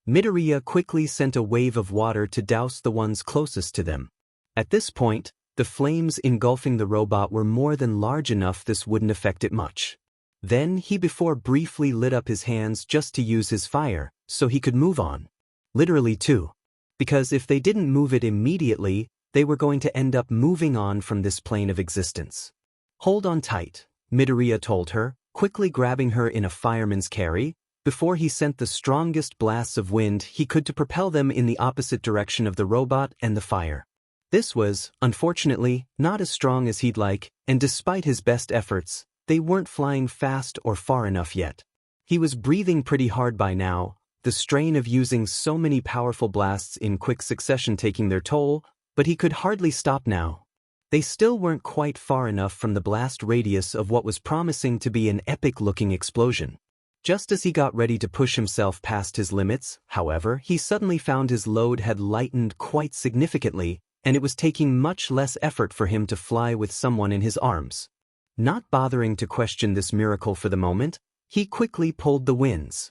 Midoriya quickly sent a wave of water to douse the ones closest to them. At this point, the flames engulfing the robot were more than large enough this wouldn't affect it much. Then he briefly lit up his hands just to use his fire, so he could move on. Literally too. Because if they didn't move it immediately, they were going to end up moving on from this plane of existence. Hold on tight, Midoriya told her, quickly grabbing her in a fireman's carry, before he sent the strongest blasts of wind he could to propel them in the opposite direction of the robot and the fire. This was, unfortunately, not as strong as he'd like, and despite his best efforts, they weren't flying fast or far enough yet. He was breathing pretty hard by now, the strain of using so many powerful blasts in quick succession taking their toll, but he could hardly stop now. They still weren't quite far enough from the blast radius of what was promising to be an epic-looking explosion. Just as he got ready to push himself past his limits, however, he suddenly found his load had lightened quite significantly, and it was taking much less effort for him to fly with someone in his arms. Not bothering to question this miracle for the moment, he quickly pulled the winds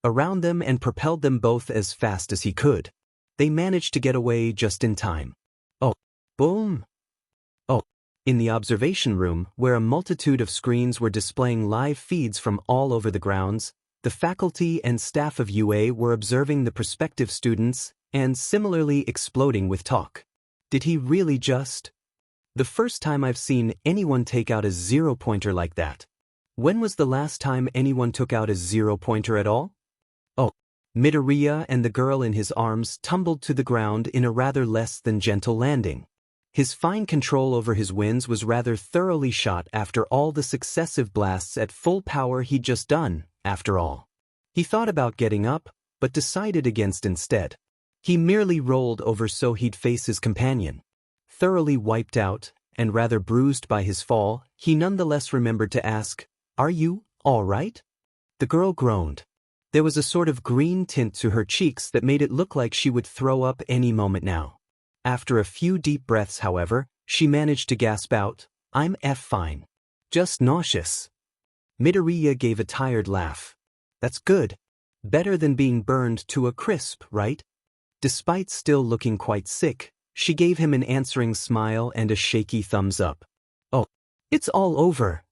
around them and propelled them both as fast as he could. They managed to get away just in time. Oh, boom! Oh, in the observation room, where a multitude of screens were displaying live feeds from all over the grounds, the faculty and staff of UA were observing the prospective students and similarly exploding with talk. Did he really just? The first time I've seen anyone take out a zero-pointer like that. When was the last time anyone took out a zero-pointer at all? Oh, Midoriya and the girl in his arms tumbled to the ground in a rather less than gentle landing. His fine control over his winds was rather thoroughly shot after all the successive blasts at full power he'd just done, after all. He thought about getting up, but decided against instead. He merely rolled over so he'd face his companion. Thoroughly wiped out, and rather bruised by his fall, he nonetheless remembered to ask, "Are you all right?" The girl groaned. There was a sort of green tint to her cheeks that made it look like she would throw up any moment now. After a few deep breaths, however, she managed to gasp out, "I'm fine. Just nauseous." Midoriya gave a tired laugh. "That's good. Better than being burned to a crisp, right?" Despite still looking quite sick, she gave him an answering smile and a shaky thumbs up. "Oh, it's all over."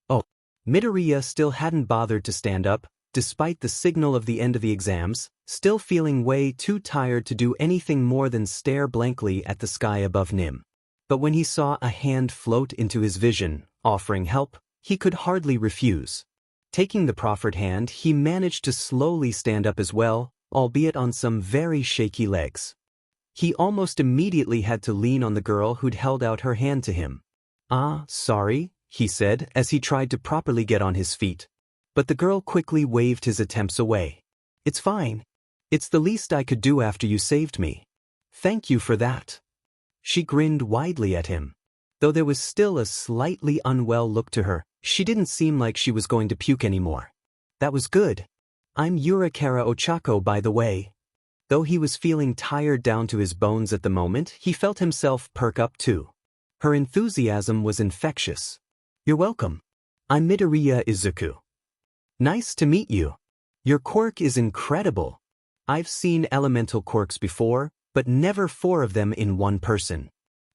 Oh, Midoriya still hadn't bothered to stand up, despite the signal of the end of the exams, still feeling way too tired to do anything more than stare blankly at the sky above him. But when he saw a hand float into his vision, offering help, he could hardly refuse. Taking the proffered hand, he managed to slowly stand up as well, albeit on some very shaky legs. He almost immediately had to lean on the girl who'd held out her hand to him. "Ah, sorry," he said as he tried to properly get on his feet. But the girl quickly waved his attempts away. "It's fine. It's the least I could do after you saved me. Thank you for that." She grinned widely at him. Though there was still a slightly unwell look to her, she didn't seem like she was going to puke anymore. "That was good. I'm Yurakara Ochako, by the way." Though he was feeling tired down to his bones at the moment, he felt himself perk up too. Her enthusiasm was infectious. "You're welcome. I'm Midoriya Izuku. Nice to meet you. Your quirk is incredible. I've seen elemental quirks before, but never 4 of them in one person.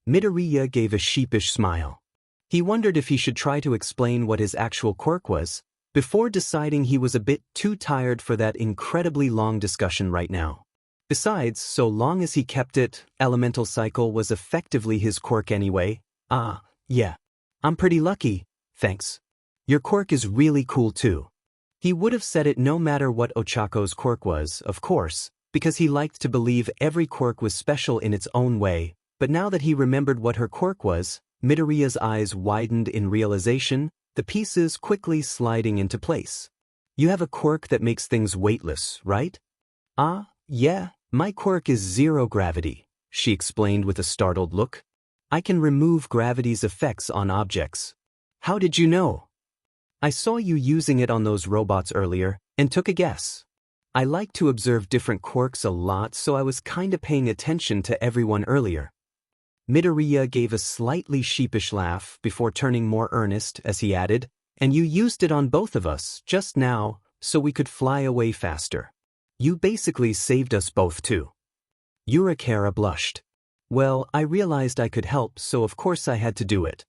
Midoriya gave a sheepish smile. He wondered if he should try to explain what his actual quirk was, before deciding he was a bit too tired for that incredibly long discussion right now. Besides, so long as he kept it, elemental cycle was effectively his quirk anyway. Yeah. I'm pretty lucky, thanks. Your quirk is really cool too. He would have said it no matter what Ochako's quirk was, of course, because he liked to believe every quirk was special in its own way, but now that he remembered what her quirk was, Midoriya's eyes widened in realization, the pieces quickly sliding into place. You have a quirk that makes things weightless, right? Yeah, my quirk is 0 gravity, she explained with a startled look. I can remove gravity's effects on objects. How did you know? I saw you using it on those robots earlier, and took a guess. I like to observe different quirks a lot, so I was kinda paying attention to everyone earlier. Midoriya gave a slightly sheepish laugh before turning more earnest as he added, and you used it on both of us, just now, so we could fly away faster. You basically saved us both too. Yurikara blushed. Well, I realized I could help, so of course I had to do it.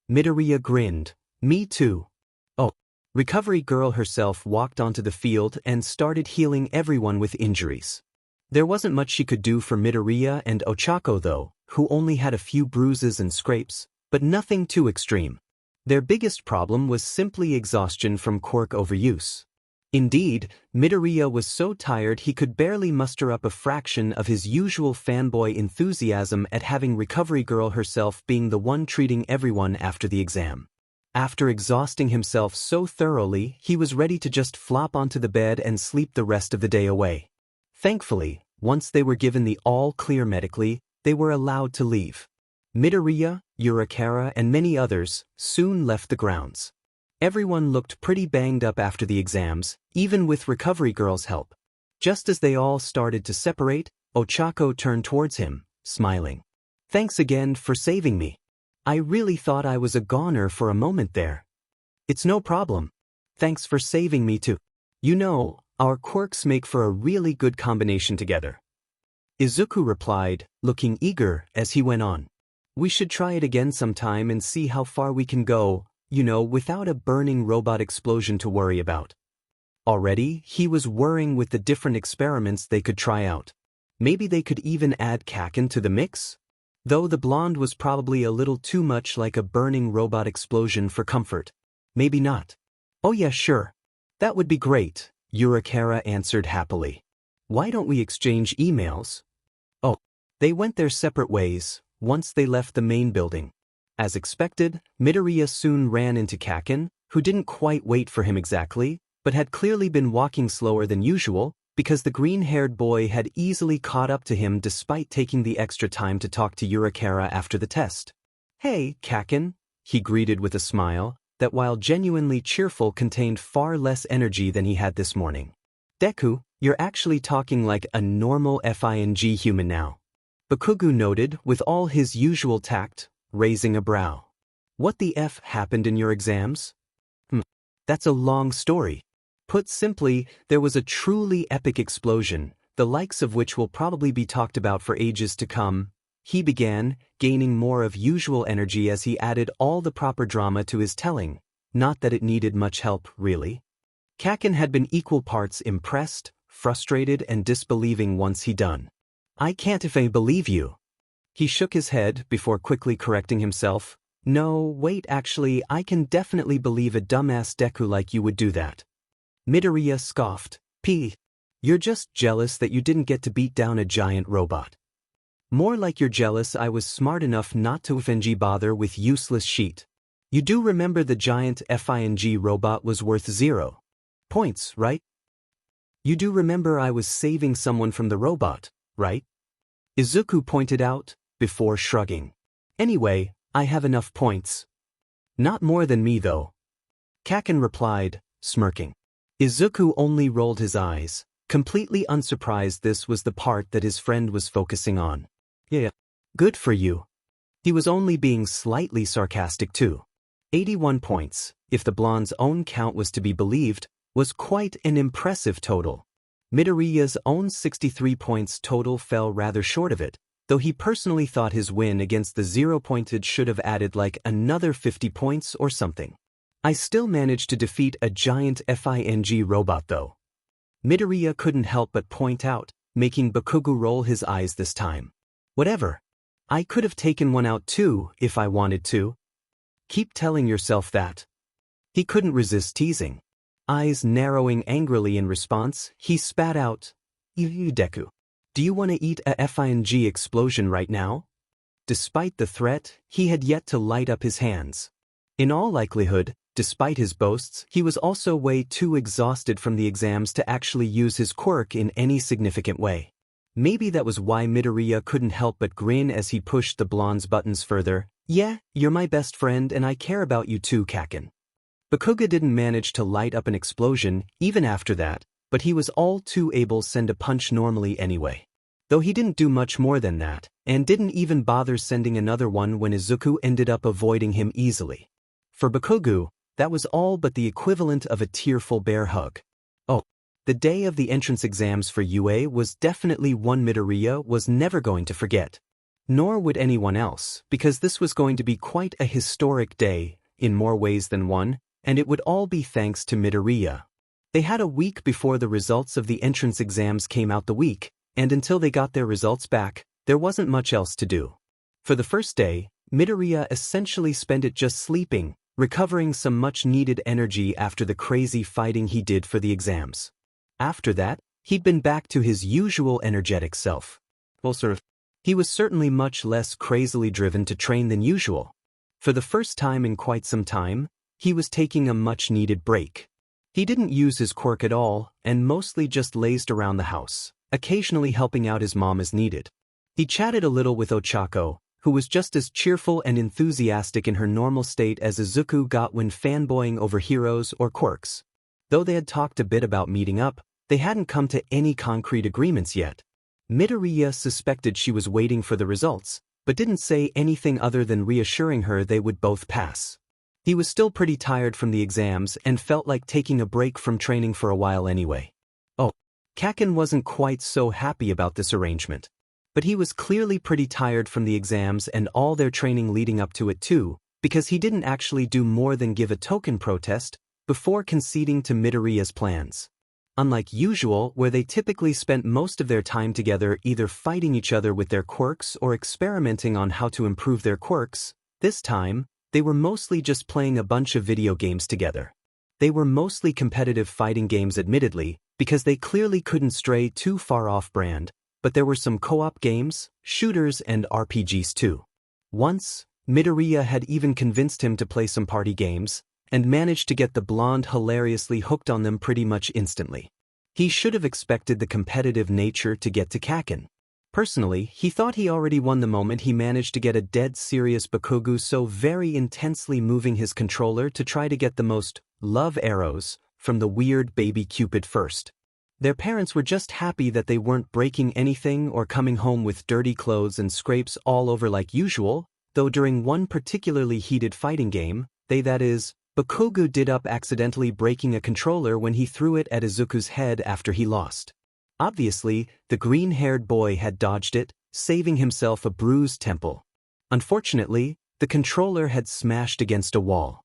Midoriya grinned. Me too. Oh. Recovery Girl herself walked onto the field and started healing everyone with injuries. There wasn't much she could do for Midoriya and Ochako though, who only had a few bruises and scrapes, but nothing too extreme. Their biggest problem was simply exhaustion from quirk overuse. Indeed, Midoriya was so tired he could barely muster up a fraction of his usual fanboy enthusiasm at having Recovery Girl herself being the one treating everyone after the exam. After exhausting himself so thoroughly, he was ready to just flop onto the bed and sleep the rest of the day away. Thankfully, once they were given the all-clear medically, they were allowed to leave. Midoriya, Yurikara, and many others soon left the grounds. Everyone looked pretty banged up after the exams, even with Recovery Girl's help. Just as they all started to separate, Ochako turned towards him, smiling. Thanks again for saving me. I really thought I was a goner for a moment there. It's no problem. Thanks for saving me too. You know, our quirks make for a really good combination together. Izuku replied, looking eager as he went on. We should try it again sometime and see how far we can go, you know, without a burning robot explosion to worry about. Already, he was worrying with the different experiments they could try out. Maybe they could even add Kacchan to the mix? Though the blonde was probably a little too much like a burning robot explosion for comfort. Maybe not. Oh yeah, sure. That would be great, Yurikara answered happily. Why don't we exchange emails? Oh, they went their separate ways once they left the main building. As expected, Midoriya soon ran into Kacchan, who didn't quite wait for him exactly, but had clearly been walking slower than usual, because the green-haired boy had easily caught up to him despite taking the extra time to talk to Yurikara after the test. Hey, Kacchan, he greeted with a smile that while genuinely cheerful contained far less energy than he had this morning. Deku, you're actually talking like a normal FING human now. Bakugo noted with all his usual tact, raising a brow. What the F happened in your exams? That's a long story. Put simply, there was a truly epic explosion, the likes of which will probably be talked about for ages to come. He began, gaining more of usual energy as he added all the proper drama to his telling, not that it needed much help, really. Kacchan had been equal parts impressed, frustrated, and disbelieving once he done. I can't if I believe you. He shook his head before quickly correcting himself. No, wait, actually, I can definitely believe a dumbass Deku like you would do that. Midoriya scoffed. You're just jealous that you didn't get to beat down a giant robot. More like you're jealous I was smart enough not to FNG bother with useless sheet. You do remember the giant FING robot was worth 0 points, right? You do remember I was saving someone from the robot, right? Izuku pointed out, before shrugging. Anyway, I have enough points. Not more than me though. Kacchan replied, smirking. Izuku only rolled his eyes, completely unsurprised this was the part that his friend was focusing on. Yeah, good for you. He was only being slightly sarcastic too. 81 points, if the blonde's own count was to be believed, was quite an impressive total. Midoriya's own 63 points total fell rather short of it, though he personally thought his win against the 0-pointed should have added like another 50 points or something. I still managed to defeat a giant FING robot though. Midoriya couldn't help but point out, making Bakugo roll his eyes this time. Whatever. I could have taken one out too, if I wanted to. Keep telling yourself that. He couldn't resist teasing. Eyes narrowing angrily in response, he spat out, Deku. Do you want to eat a FING explosion right now? Despite the threat, he had yet to light up his hands. In all likelihood, despite his boasts, he was also way too exhausted from the exams to actually use his quirk in any significant way. Maybe that was why Midoriya couldn't help but grin as he pushed the blonde's buttons further. Yeah, you're my best friend and I care about you too, Kacchan. Bakugo didn't manage to light up an explosion even after that, but he was all too able to send a punch normally anyway. Though he didn't do much more than that, and didn't even bother sending another one when Izuku ended up avoiding him easily. For Bakugo, that was all but the equivalent of a tearful bear hug. Oh, the day of the entrance exams for UA was definitely one Midoriya was never going to forget. Nor would anyone else, because this was going to be quite a historic day, in more ways than one, and it would all be thanks to Midoriya. They had a week before the results of the entrance exams came out the week, and until they got their results back, there wasn't much else to do. For the first day, Midoriya essentially spent it just sleeping, recovering some much-needed energy after the crazy fighting he did for the exams. After that, he'd been back to his usual energetic self. Well, he was certainly much less crazily driven to train than usual. For the first time in quite some time, he was taking a much-needed break. He didn't use his quirk at all, and mostly just lazed around the house, occasionally helping out his mom as needed. He chatted a little with Ochako, who was just as cheerful and enthusiastic in her normal state as Izuku got when fanboying over heroes or quirks. Though they had talked a bit about meeting up, they hadn't come to any concrete agreements yet. Midoriya suspected she was waiting for the results, but didn't say anything other than reassuring her they would both pass. He was still pretty tired from the exams and felt like taking a break from training for a while anyway. Oh, Kacchan wasn't quite so happy about this arrangement. But he was clearly pretty tired from the exams and all their training leading up to it too, because he didn't actually do more than give a token protest before conceding to Midoriya's plans. Unlike usual, where they typically spent most of their time together either fighting each other with their quirks or experimenting on how to improve their quirks, this time, they were mostly just playing a bunch of video games together. They were mostly competitive fighting games admittedly, because they clearly couldn't stray too far off brand, but there were some co-op games, shooters and RPGs too. Once, Midoriya had even convinced him to play some party games, and managed to get the blonde hilariously hooked on them pretty much instantly. He should have expected the competitive nature to get to Kacchan. Personally, he thought he already won the moment he managed to get a dead serious Bakugo so very intensely moving his controller to try to get the most love arrows from the weird baby Cupid first. Their parents were just happy that they weren't breaking anything or coming home with dirty clothes and scrapes all over like usual, though during one particularly heated fighting game, Bakugo did up accidentally breaking a controller when he threw it at Izuku's head after he lost. Obviously, the green-haired boy had dodged it, saving himself a bruised temple. Unfortunately, the controller had smashed against a wall.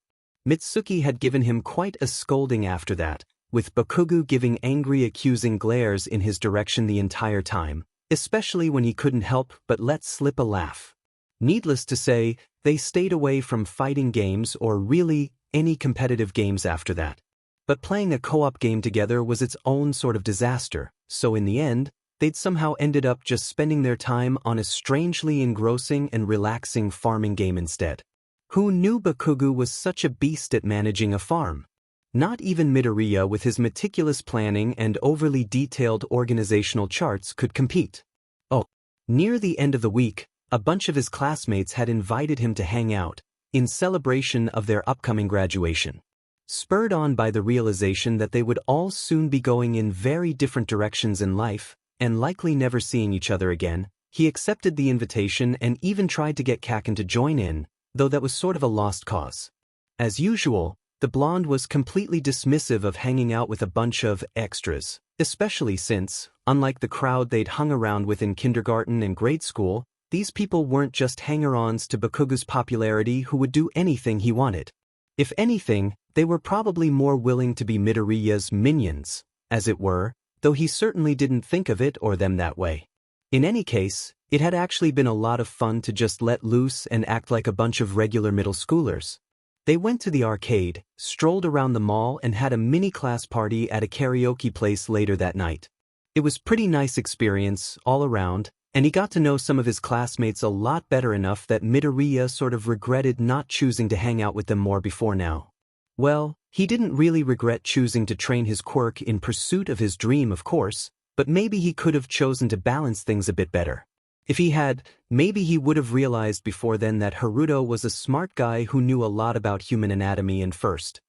Mitsuki had given him quite a scolding after that, with Bakugo giving angry accusing glares in his direction the entire time, especially when he couldn't help but let slip a laugh. Needless to say, they stayed away from fighting games or really any competitive games after that. But playing a co-op game together was its own sort of disaster, so in the end, they'd somehow ended up just spending their time on a strangely engrossing and relaxing farming game instead. Who knew Bakugo was such a beast at managing a farm? Not even Midoriya with his meticulous planning and overly detailed organizational charts could compete. Oh, near the end of the week, a bunch of his classmates had invited him to hang out, in celebration of their upcoming graduation. Spurred on by the realization that they would all soon be going in very different directions in life, and likely never seeing each other again, he accepted the invitation and even tried to get Kacchan to join in, though that was sort of a lost cause. As usual, the blonde was completely dismissive of hanging out with a bunch of extras, Especially since, unlike the crowd they'd hung around with in kindergarten and grade school, these people weren't just hanger-ons to Bakugo's popularity who would do anything he wanted. If anything, they were probably more willing to be Midoriya's minions, as it were, though he certainly didn't think of it or them that way. In any case, it had actually been a lot of fun to just let loose and act like a bunch of regular middle schoolers. They went to the arcade, strolled around the mall and had a mini-class party at a karaoke place later that night. It was pretty nice experience all around, and he got to know some of his classmates a lot better enough that Midoriya sort of regretted not choosing to hang out with them more before now. Well, he didn't really regret choosing to train his quirk in pursuit of his dream, of course, but maybe he could have chosen to balance things a bit better. If he had, maybe he would have realized before then that Haruto was a smart guy who knew a lot about human anatomy and first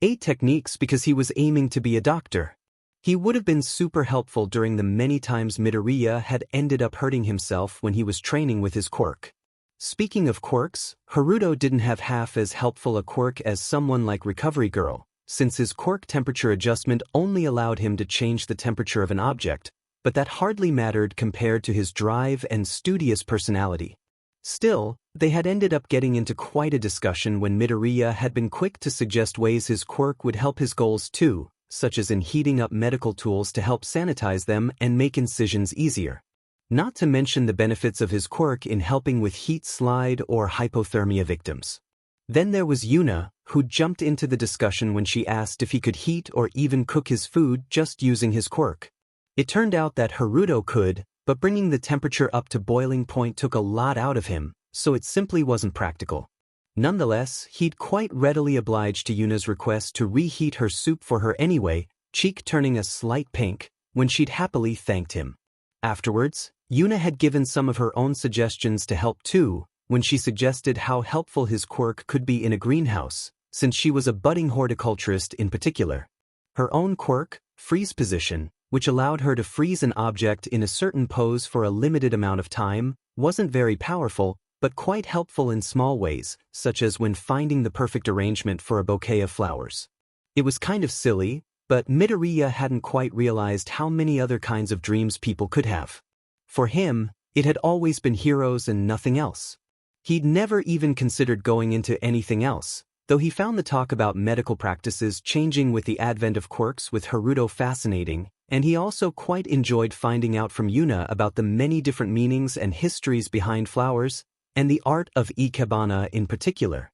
aid techniques because he was aiming to be a doctor. He would have been super helpful during the many times Midoriya had ended up hurting himself when he was training with his quirk. Speaking of quirks, Haruto didn't have half as helpful a quirk as someone like Recovery Girl, since his quirk temperature adjustment only allowed him to change the temperature of an object, but that hardly mattered compared to his drive and studious personality. Still, they had ended up getting into quite a discussion when Midoriya had been quick to suggest ways his quirk would help his goals too, such as in heating up medical tools to help sanitize them and make incisions easier. Not to mention the benefits of his quirk in helping with heat slide or hypothermia victims. Then there was Yuna, who jumped into the discussion when she asked if he could heat or even cook his food just using his quirk. It turned out that Haruto could, but bringing the temperature up to boiling point took a lot out of him, so it simply wasn't practical. Nonetheless, he'd quite readily obliged to Yuna's request to reheat her soup for her anyway, cheek turning a slight pink, when she'd happily thanked him. Afterwards, Yuna had given some of her own suggestions to help too, when she suggested how helpful his quirk could be in a greenhouse, since she was a budding horticulturist in particular. Her own quirk, freeze position, which allowed her to freeze an object in a certain pose for a limited amount of time, wasn't very powerful, but quite helpful in small ways, such as when finding the perfect arrangement for a bouquet of flowers. It was kind of silly, but Midoriya hadn't quite realized how many other kinds of dreams people could have. For him, it had always been heroes and nothing else. He'd never even considered going into anything else, though he found the talk about medical practices changing with the advent of quirks with Haruto fascinating, and he also quite enjoyed finding out from Yuna about the many different meanings and histories behind flowers, and the art of ikebana in particular.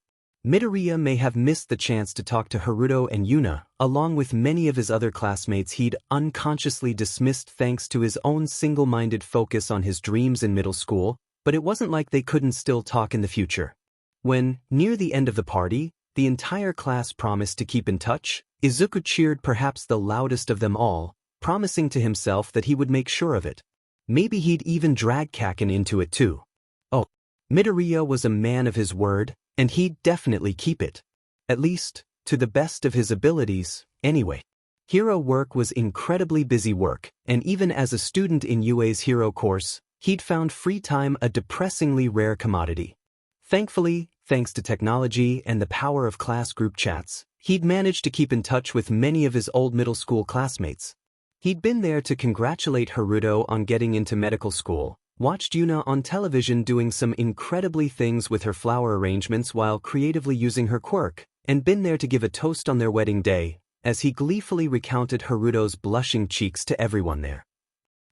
Midoriya may have missed the chance to talk to Haruto and Yuna, along with many of his other classmates he'd unconsciously dismissed thanks to his own single-minded focus on his dreams in middle school, but it wasn't like they couldn't still talk in the future. When, near the end of the party, the entire class promised to keep in touch, Izuku cheered perhaps the loudest of them all, promising to himself that he would make sure of it. Maybe he'd even drag Kacchan into it too. Oh, Midoriya was a man of his word, and he'd definitely keep it. At least, to the best of his abilities, anyway. Hero work was incredibly busy work, and even as a student in UA's hero course, he'd found free time a depressingly rare commodity. Thankfully, thanks to technology and the power of class group chats, he'd managed to keep in touch with many of his old middle school classmates. He'd been there to congratulate Haruto on getting into medical school, watched Yuna on television doing some incredibly things with her flower arrangements while creatively using her quirk, and been there to give a toast on their wedding day, as he gleefully recounted Haruto's blushing cheeks to everyone there.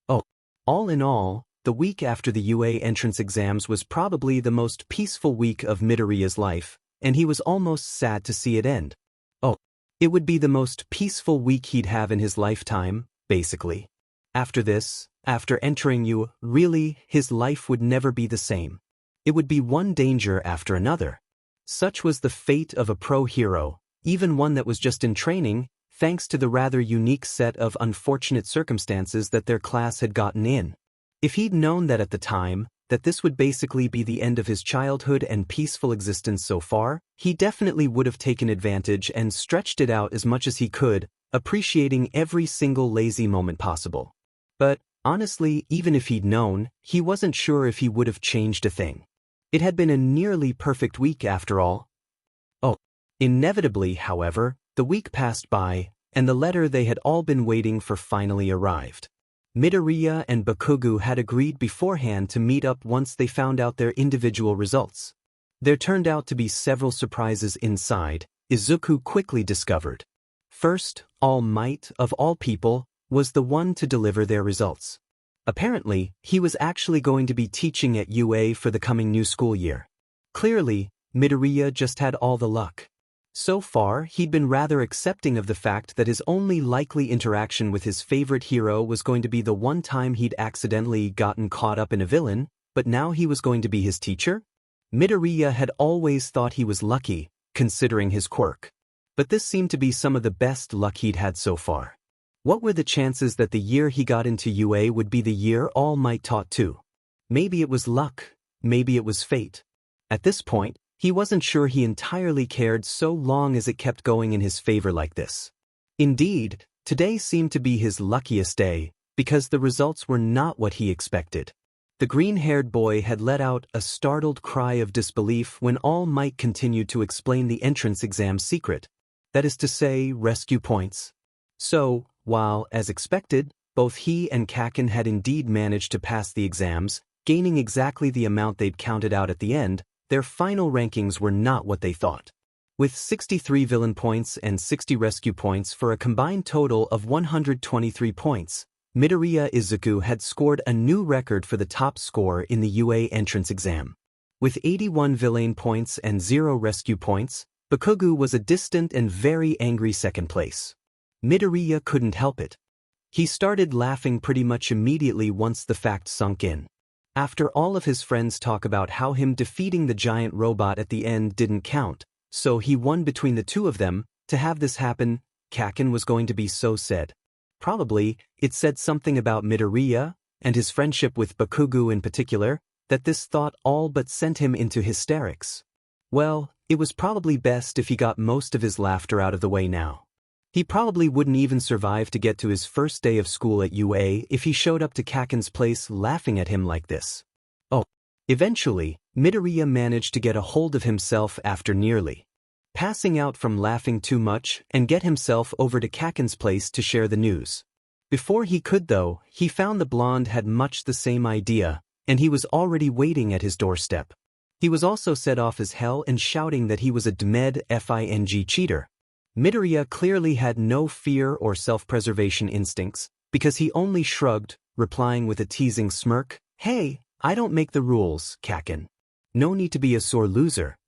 Oh, all in all, the week after the UA entrance exams was probably the most peaceful week of Midoriya's life, and he was almost sad to see it end. Oh, it would be the most peaceful week he'd have in his lifetime, basically. After this, after entering UA, really, his life would never be the same. It would be one danger after another. Such was the fate of a pro hero, even one that was just in training, thanks to the rather unique set of unfortunate circumstances that their class had gotten in. If he'd known that at the time, that this would basically be the end of his childhood and peaceful existence so far, he definitely would have taken advantage and stretched it out as much as he could, appreciating every single lazy moment possible. But, honestly, even if he'd known, he wasn't sure if he would have changed a thing. It had been a nearly perfect week after all. Oh, inevitably, however, the week passed by, and the letter they had all been waiting for finally arrived. Midoriya and Bakugo had agreed beforehand to meet up once they found out their individual results. There turned out to be several surprises inside, Izuku quickly discovered. First, All Might, of all people, was the one to deliver their results. Apparently, he was actually going to be teaching at UA for the coming new school year. Clearly, Midoriya just had all the luck. So far, he'd been rather accepting of the fact that his only likely interaction with his favorite hero was going to be the one time he'd accidentally gotten caught up in a villain, but now he was going to be his teacher? Midoriya had always thought he was lucky, considering his quirk. But this seemed to be some of the best luck he'd had so far. What were the chances that the year he got into UA would be the year All Might taught too? Maybe it was luck, maybe it was fate. At this point, he wasn't sure he entirely cared so long as it kept going in his favor like this. Indeed, today seemed to be his luckiest day, because the results were not what he expected. The green-haired boy had let out a startled cry of disbelief when All Might continued to explain the entrance exam secret. That is to say, rescue points. So, while, as expected, both he and Kacchan had indeed managed to pass the exams, gaining exactly the amount they'd counted out at the end, their final rankings were not what they thought. With 63 villain points and 60 rescue points for a combined total of 123 points, Midoriya Izuku had scored a new record for the top score in the UA entrance exam. With 81 villain points and 0 rescue points, Bakugo was a distant and very angry second place. Midoriya couldn't help it. He started laughing pretty much immediately once the fact sunk in. After all of his friends talk about how him defeating the giant robot at the end didn't count, so he won between the two of them, to have this happen, Kacchan was going to be so sad. Probably, it said something about Midoriya, and his friendship with Bakugo in particular, that this thought all but sent him into hysterics. Well, it was probably best if he got most of his laughter out of the way now. He probably wouldn't even survive to get to his first day of school at UA if he showed up to Kacchan's place laughing at him like this. Oh. Eventually, Midoriya managed to get a hold of himself after nearly passing out from laughing too much and get himself over to Kacchan's place to share the news. Before he could though, he found the blonde had much the same idea, and he was already waiting at his doorstep. He was also set off as hell and shouting that he was a DMED FING cheater. Midoriya clearly had no fear or self-preservation instincts, because he only shrugged, replying with a teasing smirk, "Hey, I don't make the rules, Kacchan. No need to be a sore loser."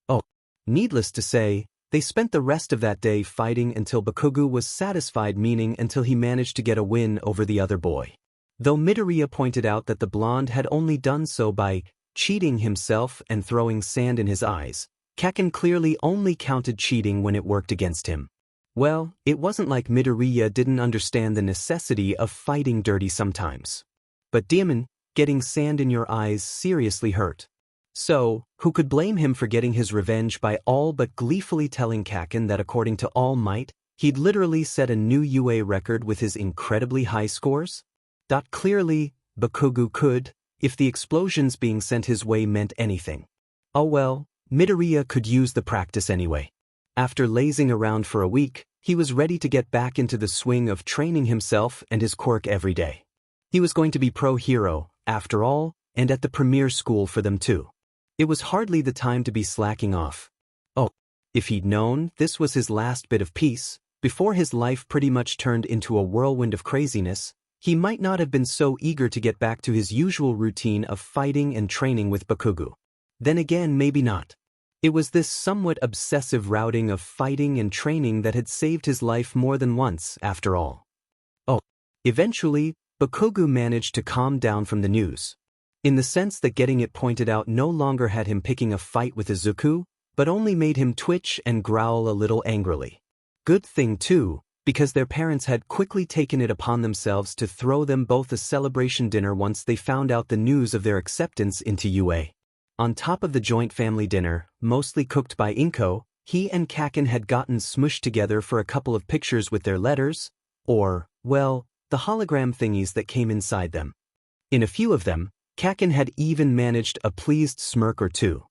Oh. Needless to say, they spent the rest of that day fighting until Bakugo was satisfied, meaning until he managed to get a win over the other boy. Though Midoriya pointed out that the blonde had only done so by cheating himself and throwing sand in his eyes, Kacchan clearly only counted cheating when it worked against him. Well, it wasn't like Midoriya didn't understand the necessity of fighting dirty sometimes. But demon, getting sand in your eyes seriously hurt. So, who could blame him for getting his revenge by all but gleefully telling Kacchan that according to All Might, he'd literally set a new UA record with his incredibly high scores? Clearly, Bakugo could, if the explosions being sent his way meant anything. Oh well, Midoriya could use the practice anyway. After lazing around for a week, he was ready to get back into the swing of training himself and his quirk every day. He was going to be pro hero, after all, and at the premier school for them too. It was hardly the time to be slacking off. Oh, if he'd known this was his last bit of peace, before his life pretty much turned into a whirlwind of craziness, he might not have been so eager to get back to his usual routine of fighting and training with Bakugo. Then again, maybe not. It was this somewhat obsessive routing of fighting and training that had saved his life more than once, after all. Oh, eventually, Bakugo managed to calm down from the news. In the sense that getting it pointed out no longer had him picking a fight with Izuku, but only made him twitch and growl a little angrily. Good thing too, because their parents had quickly taken it upon themselves to throw them both a celebration dinner once they found out the news of their acceptance into UA. On top of the joint family dinner, mostly cooked by Inko, he and Kacchan had gotten smushed together for a couple of pictures with their letters, or, well, the hologram thingies that came inside them. In a few of them, Kacchan had even managed a pleased smirk or two.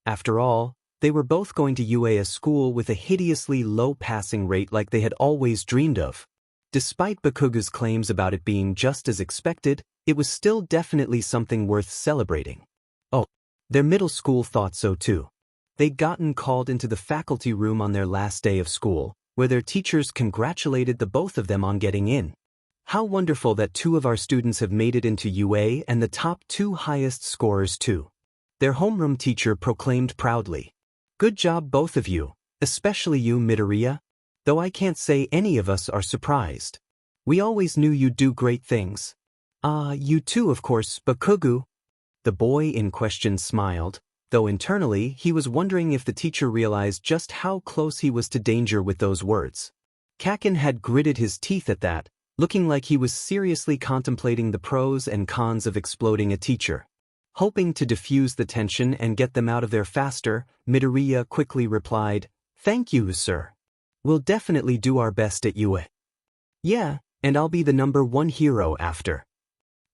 After all, They were both going to UA, a school with a hideously low passing rate like they had always dreamed of. Despite Bakugu's claims about it being just as expected, it was still definitely something worth celebrating. Oh, their middle school thought so too. They'd gotten called into the faculty room on their last day of school, where their teachers congratulated the both of them on getting in. How wonderful that 2 of our students have made it into UA and the top 2 highest scorers too. Their homeroom teacher proclaimed proudly. Good job both of you, especially you, Midoriya. Though I can't say any of us are surprised. We always knew you'd do great things. You too, of course, Bakugu. The boy in question smiled, though internally he was wondering if the teacher realized just how close he was to danger with those words. Kacchan had gritted his teeth at that, looking like he was seriously contemplating the pros and cons of exploding a teacher. Hoping to diffuse the tension and get them out of there faster, Midoriya quickly replied, "Thank you, sir. We'll definitely do our best at UA. Yeah, and I'll be the #1 hero after."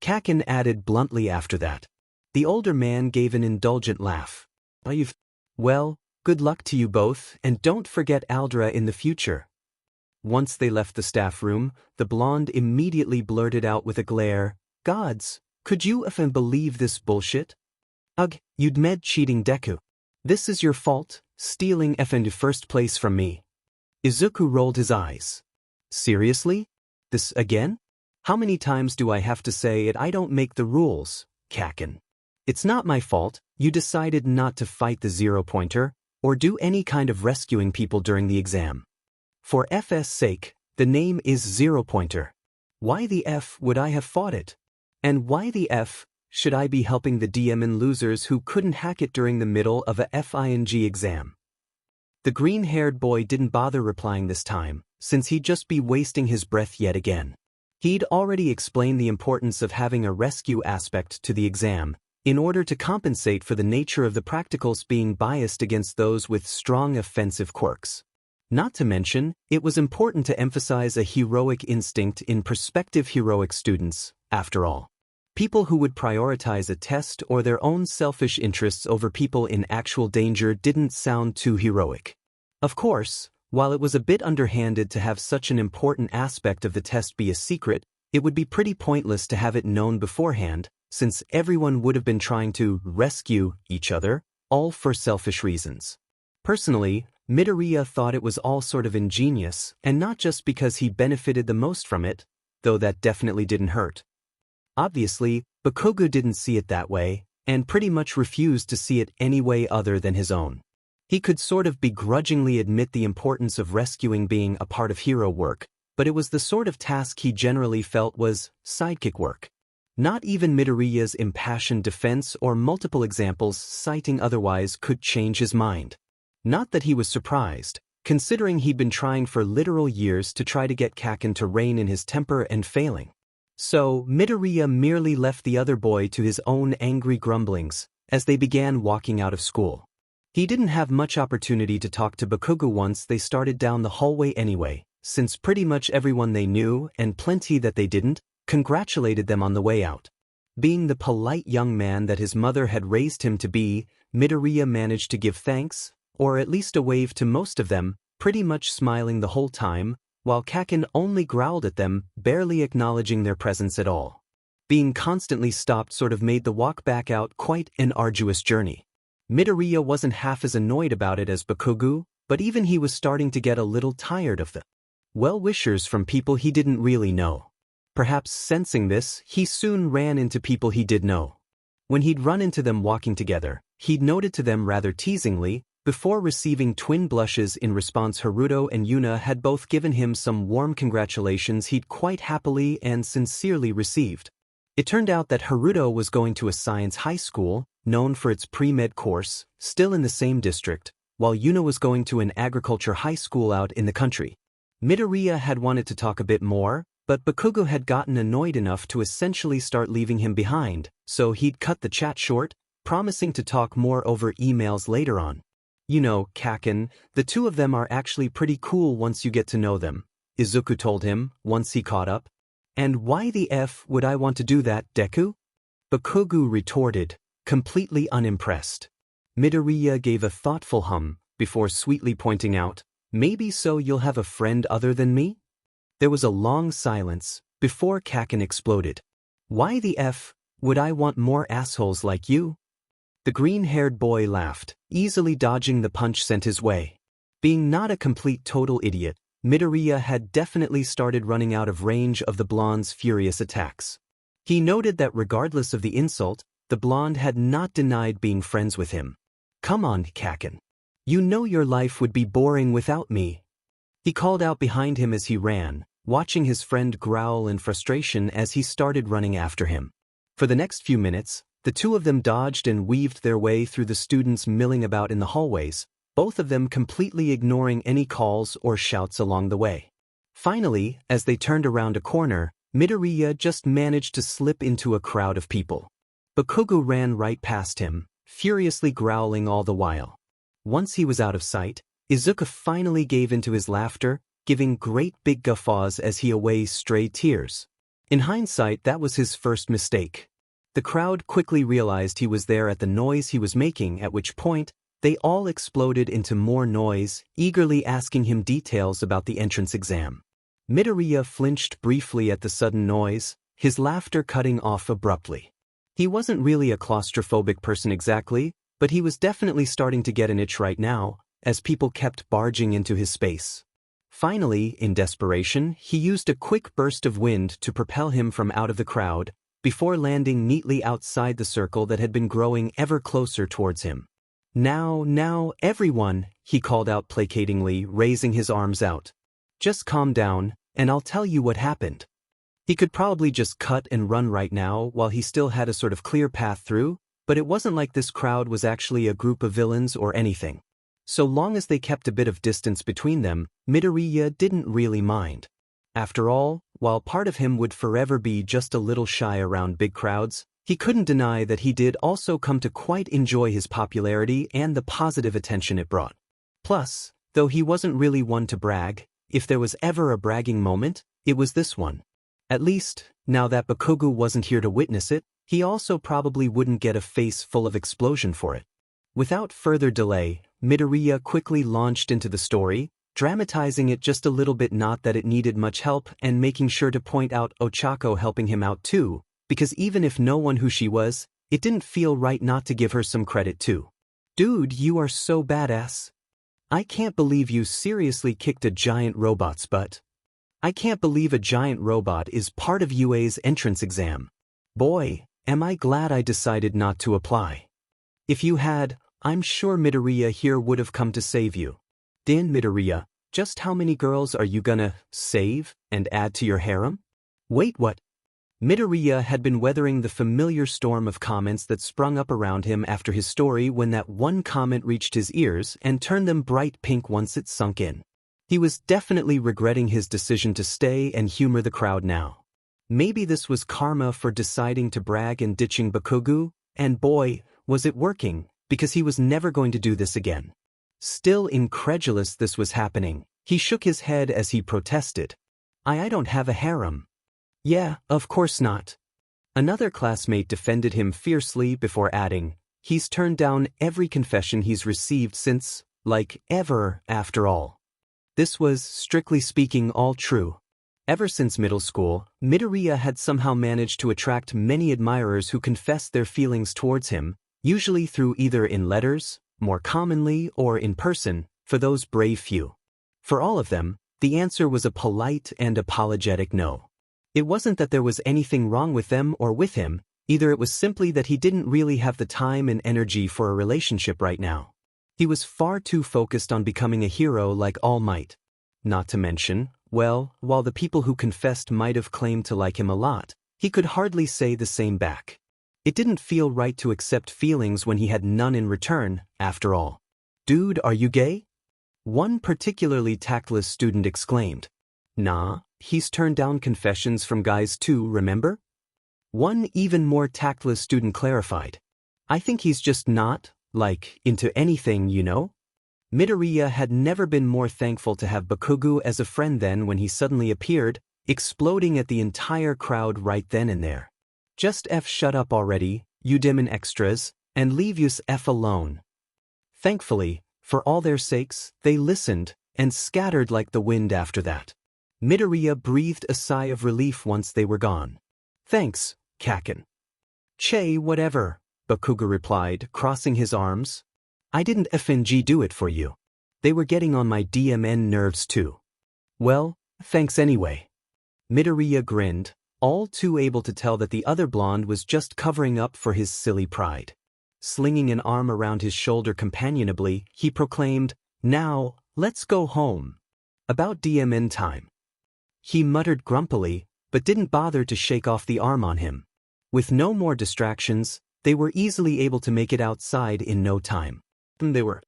Kacchan added bluntly after that. The older man gave an indulgent laugh. Well, good luck to you both, and don't forget Aldra in the future. Once they left the staff room, the blonde immediately blurted out with a glare, "Gods, could you effing believe this bullshit? Ugh, you'd med cheating Deku. This is your fault, stealing effing first place from me." Izuku rolled his eyes. Seriously? This again? How many times do I have to say it? I don't make the rules, Kacchan. It's not my fault, you decided not to fight the 0-pointer, or do any kind of rescuing people during the exam. For F's sake, the name is 0-pointer. Why the F would I have fought it? And why the F should I be helping the DM and losers who couldn't hack it during the middle of a FING exam? The green-haired boy didn't bother replying this time, since he'd just be wasting his breath yet again. He'd already explained the importance of having a rescue aspect to the exam, in order to compensate for the nature of the practicals being biased against those with strong offensive quirks. Not to mention, it was important to emphasize a heroic instinct in prospective heroic students, after all. People who would prioritize a test or their own selfish interests over people in actual danger didn't sound too heroic. Of course, while it was a bit underhanded to have such an important aspect of the test be a secret, it would be pretty pointless to have it known beforehand, since everyone would have been trying to rescue each other, all for selfish reasons. Personally, Midoriya thought it was all sort of ingenious, and not just because he benefited the most from it, though that definitely didn't hurt. Obviously, Bakugu didn't see it that way, and pretty much refused to see it any way other than his own. He could sort of begrudgingly admit the importance of rescuing being a part of hero work, but it was the sort of task he generally felt was sidekick work. Not even Midoriya's impassioned defense or multiple examples citing otherwise could change his mind. Not that he was surprised, considering he'd been trying for literal years to try to get Kacchan to rein in his temper and failing. So, Midoriya merely left the other boy to his own angry grumblings, as they began walking out of school. He didn't have much opportunity to talk to Bakugu once they started down the hallway anyway, since pretty much everyone they knew, and plenty that they didn't, congratulated them on the way out. Being the polite young man that his mother had raised him to be, Midoriya managed to give thanks, or at least a wave to most of them, pretty much smiling the whole time, while Kacchan only growled at them, barely acknowledging their presence at all. Being constantly stopped sort of made the walk back out quite an arduous journey. Midoriya wasn't half as annoyed about it as Bakugu, but even he was starting to get a little tired of the well-wishers from people he didn't really know. Perhaps sensing this, he soon ran into people he did know. When he'd run into them walking together, he'd noted to them rather teasingly, before receiving twin blushes in response. Haruto and Yuna had both given him some warm congratulations he'd quite happily and sincerely received. It turned out that Haruto was going to a science high school, known for its pre-med course, still in the same district, while Yuna was going to an agriculture high school out in the country. Midoriya had wanted to talk a bit more, but Bakugo had gotten annoyed enough to essentially start leaving him behind, so he'd cut the chat short, promising to talk more over emails later on. You know, Kacchan, the two of them are actually pretty cool once you get to know them, Izuku told him, once he caught up. And why the F would I want to do that, Deku? Bakugo retorted, completely unimpressed. Midoriya gave a thoughtful hum, before sweetly pointing out, maybe so you'll have a friend other than me? There was a long silence, before Kacchan exploded. Why the F would I want more assholes like you? The green-haired boy laughed, easily dodging the punch sent his way. Being not a complete total idiot, Midoriya had definitely started running out of range of the blonde's furious attacks. He noted that regardless of the insult, the blonde had not denied being friends with him. Come on, Kacchan. You know your life would be boring without me. He called out behind him as he ran, watching his friend growl in frustration as he started running after him. For the next few minutes, the two of them dodged and weaved their way through the students milling about in the hallways, both of them completely ignoring any calls or shouts along the way. Finally, as they turned around a corner, Midoriya just managed to slip into a crowd of people. Bakugo ran right past him, furiously growling all the while. Once he was out of sight, Izuku finally gave into his laughter, giving great big guffaws as he away stray tears. In hindsight, that was his first mistake. The crowd quickly realized he was there at the noise he was making, at which point, they all exploded into more noise, eagerly asking him details about the entrance exam. Midoriya flinched briefly at the sudden noise, his laughter cutting off abruptly. He wasn't really a claustrophobic person exactly, but he was definitely starting to get an itch right now, as people kept barging into his space. Finally, in desperation, he used a quick burst of wind to propel him from out of the crowd, before landing neatly outside the circle that had been growing ever closer towards him. Now, everyone, he called out placatingly, raising his arms out. Just calm down, and I'll tell you what happened. He could probably just cut and run right now while he still had a sort of clear path through, but it wasn't like this crowd was actually a group of villains or anything. So long as they kept a bit of distance between them, Midoriya didn't really mind. After all, while part of him would forever be just a little shy around big crowds, he couldn't deny that he did also come to quite enjoy his popularity and the positive attention it brought. Plus, though he wasn't really one to brag, if there was ever a bragging moment, it was this one. At least, now that Bakugo wasn't here to witness it, he also probably wouldn't get a face full of explosion for it. Without further delay, Midoriya quickly launched into the story, dramatizing it just a little bit, not that it needed much help, and making sure to point out Ochako helping him out too, because even if no one who she was, it didn't feel right not to give her some credit too. Dude, you are so badass. I can't believe you seriously kicked a giant robot's butt. I can't believe a giant robot is part of UA's entrance exam. Boy, am I glad I decided not to apply. If you had, I'm sure Midoriya here would have come to save you. Dan Midoriya, just how many girls are you gonna save and add to your harem? Wait, what? Midoriya had been weathering the familiar storm of comments that sprung up around him after his story when that one comment reached his ears and turned them bright pink once it sunk in. He was definitely regretting his decision to stay and humor the crowd now. Maybe this was karma for deciding to brag and ditching Bakugo, and boy, was it working, because he was never going to do this again. Still incredulous this was happening, he shook his head as he protested. I don't have a harem. Yeah, of course not. Another classmate defended him fiercely before adding, he's turned down every confession he's received since, like, ever, after all. This was, strictly speaking, all true. Ever since middle school, Midoriya had somehow managed to attract many admirers who confessed their feelings towards him, usually through either in letters, more commonly, or in person, for those brave few. For all of them, the answer was a polite and apologetic no. It wasn't that there was anything wrong with them or with him, either it was simply that he didn't really have the time and energy for a relationship right now. He was far too focused on becoming a hero like All Might. Not to mention, well, while the people who confessed might have claimed to like him a lot, he could hardly say the same back. It didn't feel right to accept feelings when he had none in return, after all. Dude, are you gay? One particularly tactless student exclaimed. Nah, he's turned down confessions from guys too, remember? One even more tactless student clarified. I think he's just not, like, into anything, you know? Midoriya had never been more thankful to have Bakugo as a friend than when he suddenly appeared, exploding at the entire crowd right then and there. Just shut up already, you demon extras, and leave yous alone. Thankfully, for all their sakes, they listened, and scattered like the wind after that. Midoriya breathed a sigh of relief once they were gone. Thanks, Kacchan. Che, whatever, Bakuga replied, crossing his arms. I didn't FNG do it for you. They were getting on my DMN nerves too. Well, thanks anyway. Midoriya grinned, all too able to tell that the other blonde was just covering up for his silly pride. Slinging an arm around his shoulder companionably, he proclaimed, Now, let's go home. About DMN time. He muttered grumpily, but didn't bother to shake off the arm on him. With no more distractions, they were easily able to make it outside in no time. They were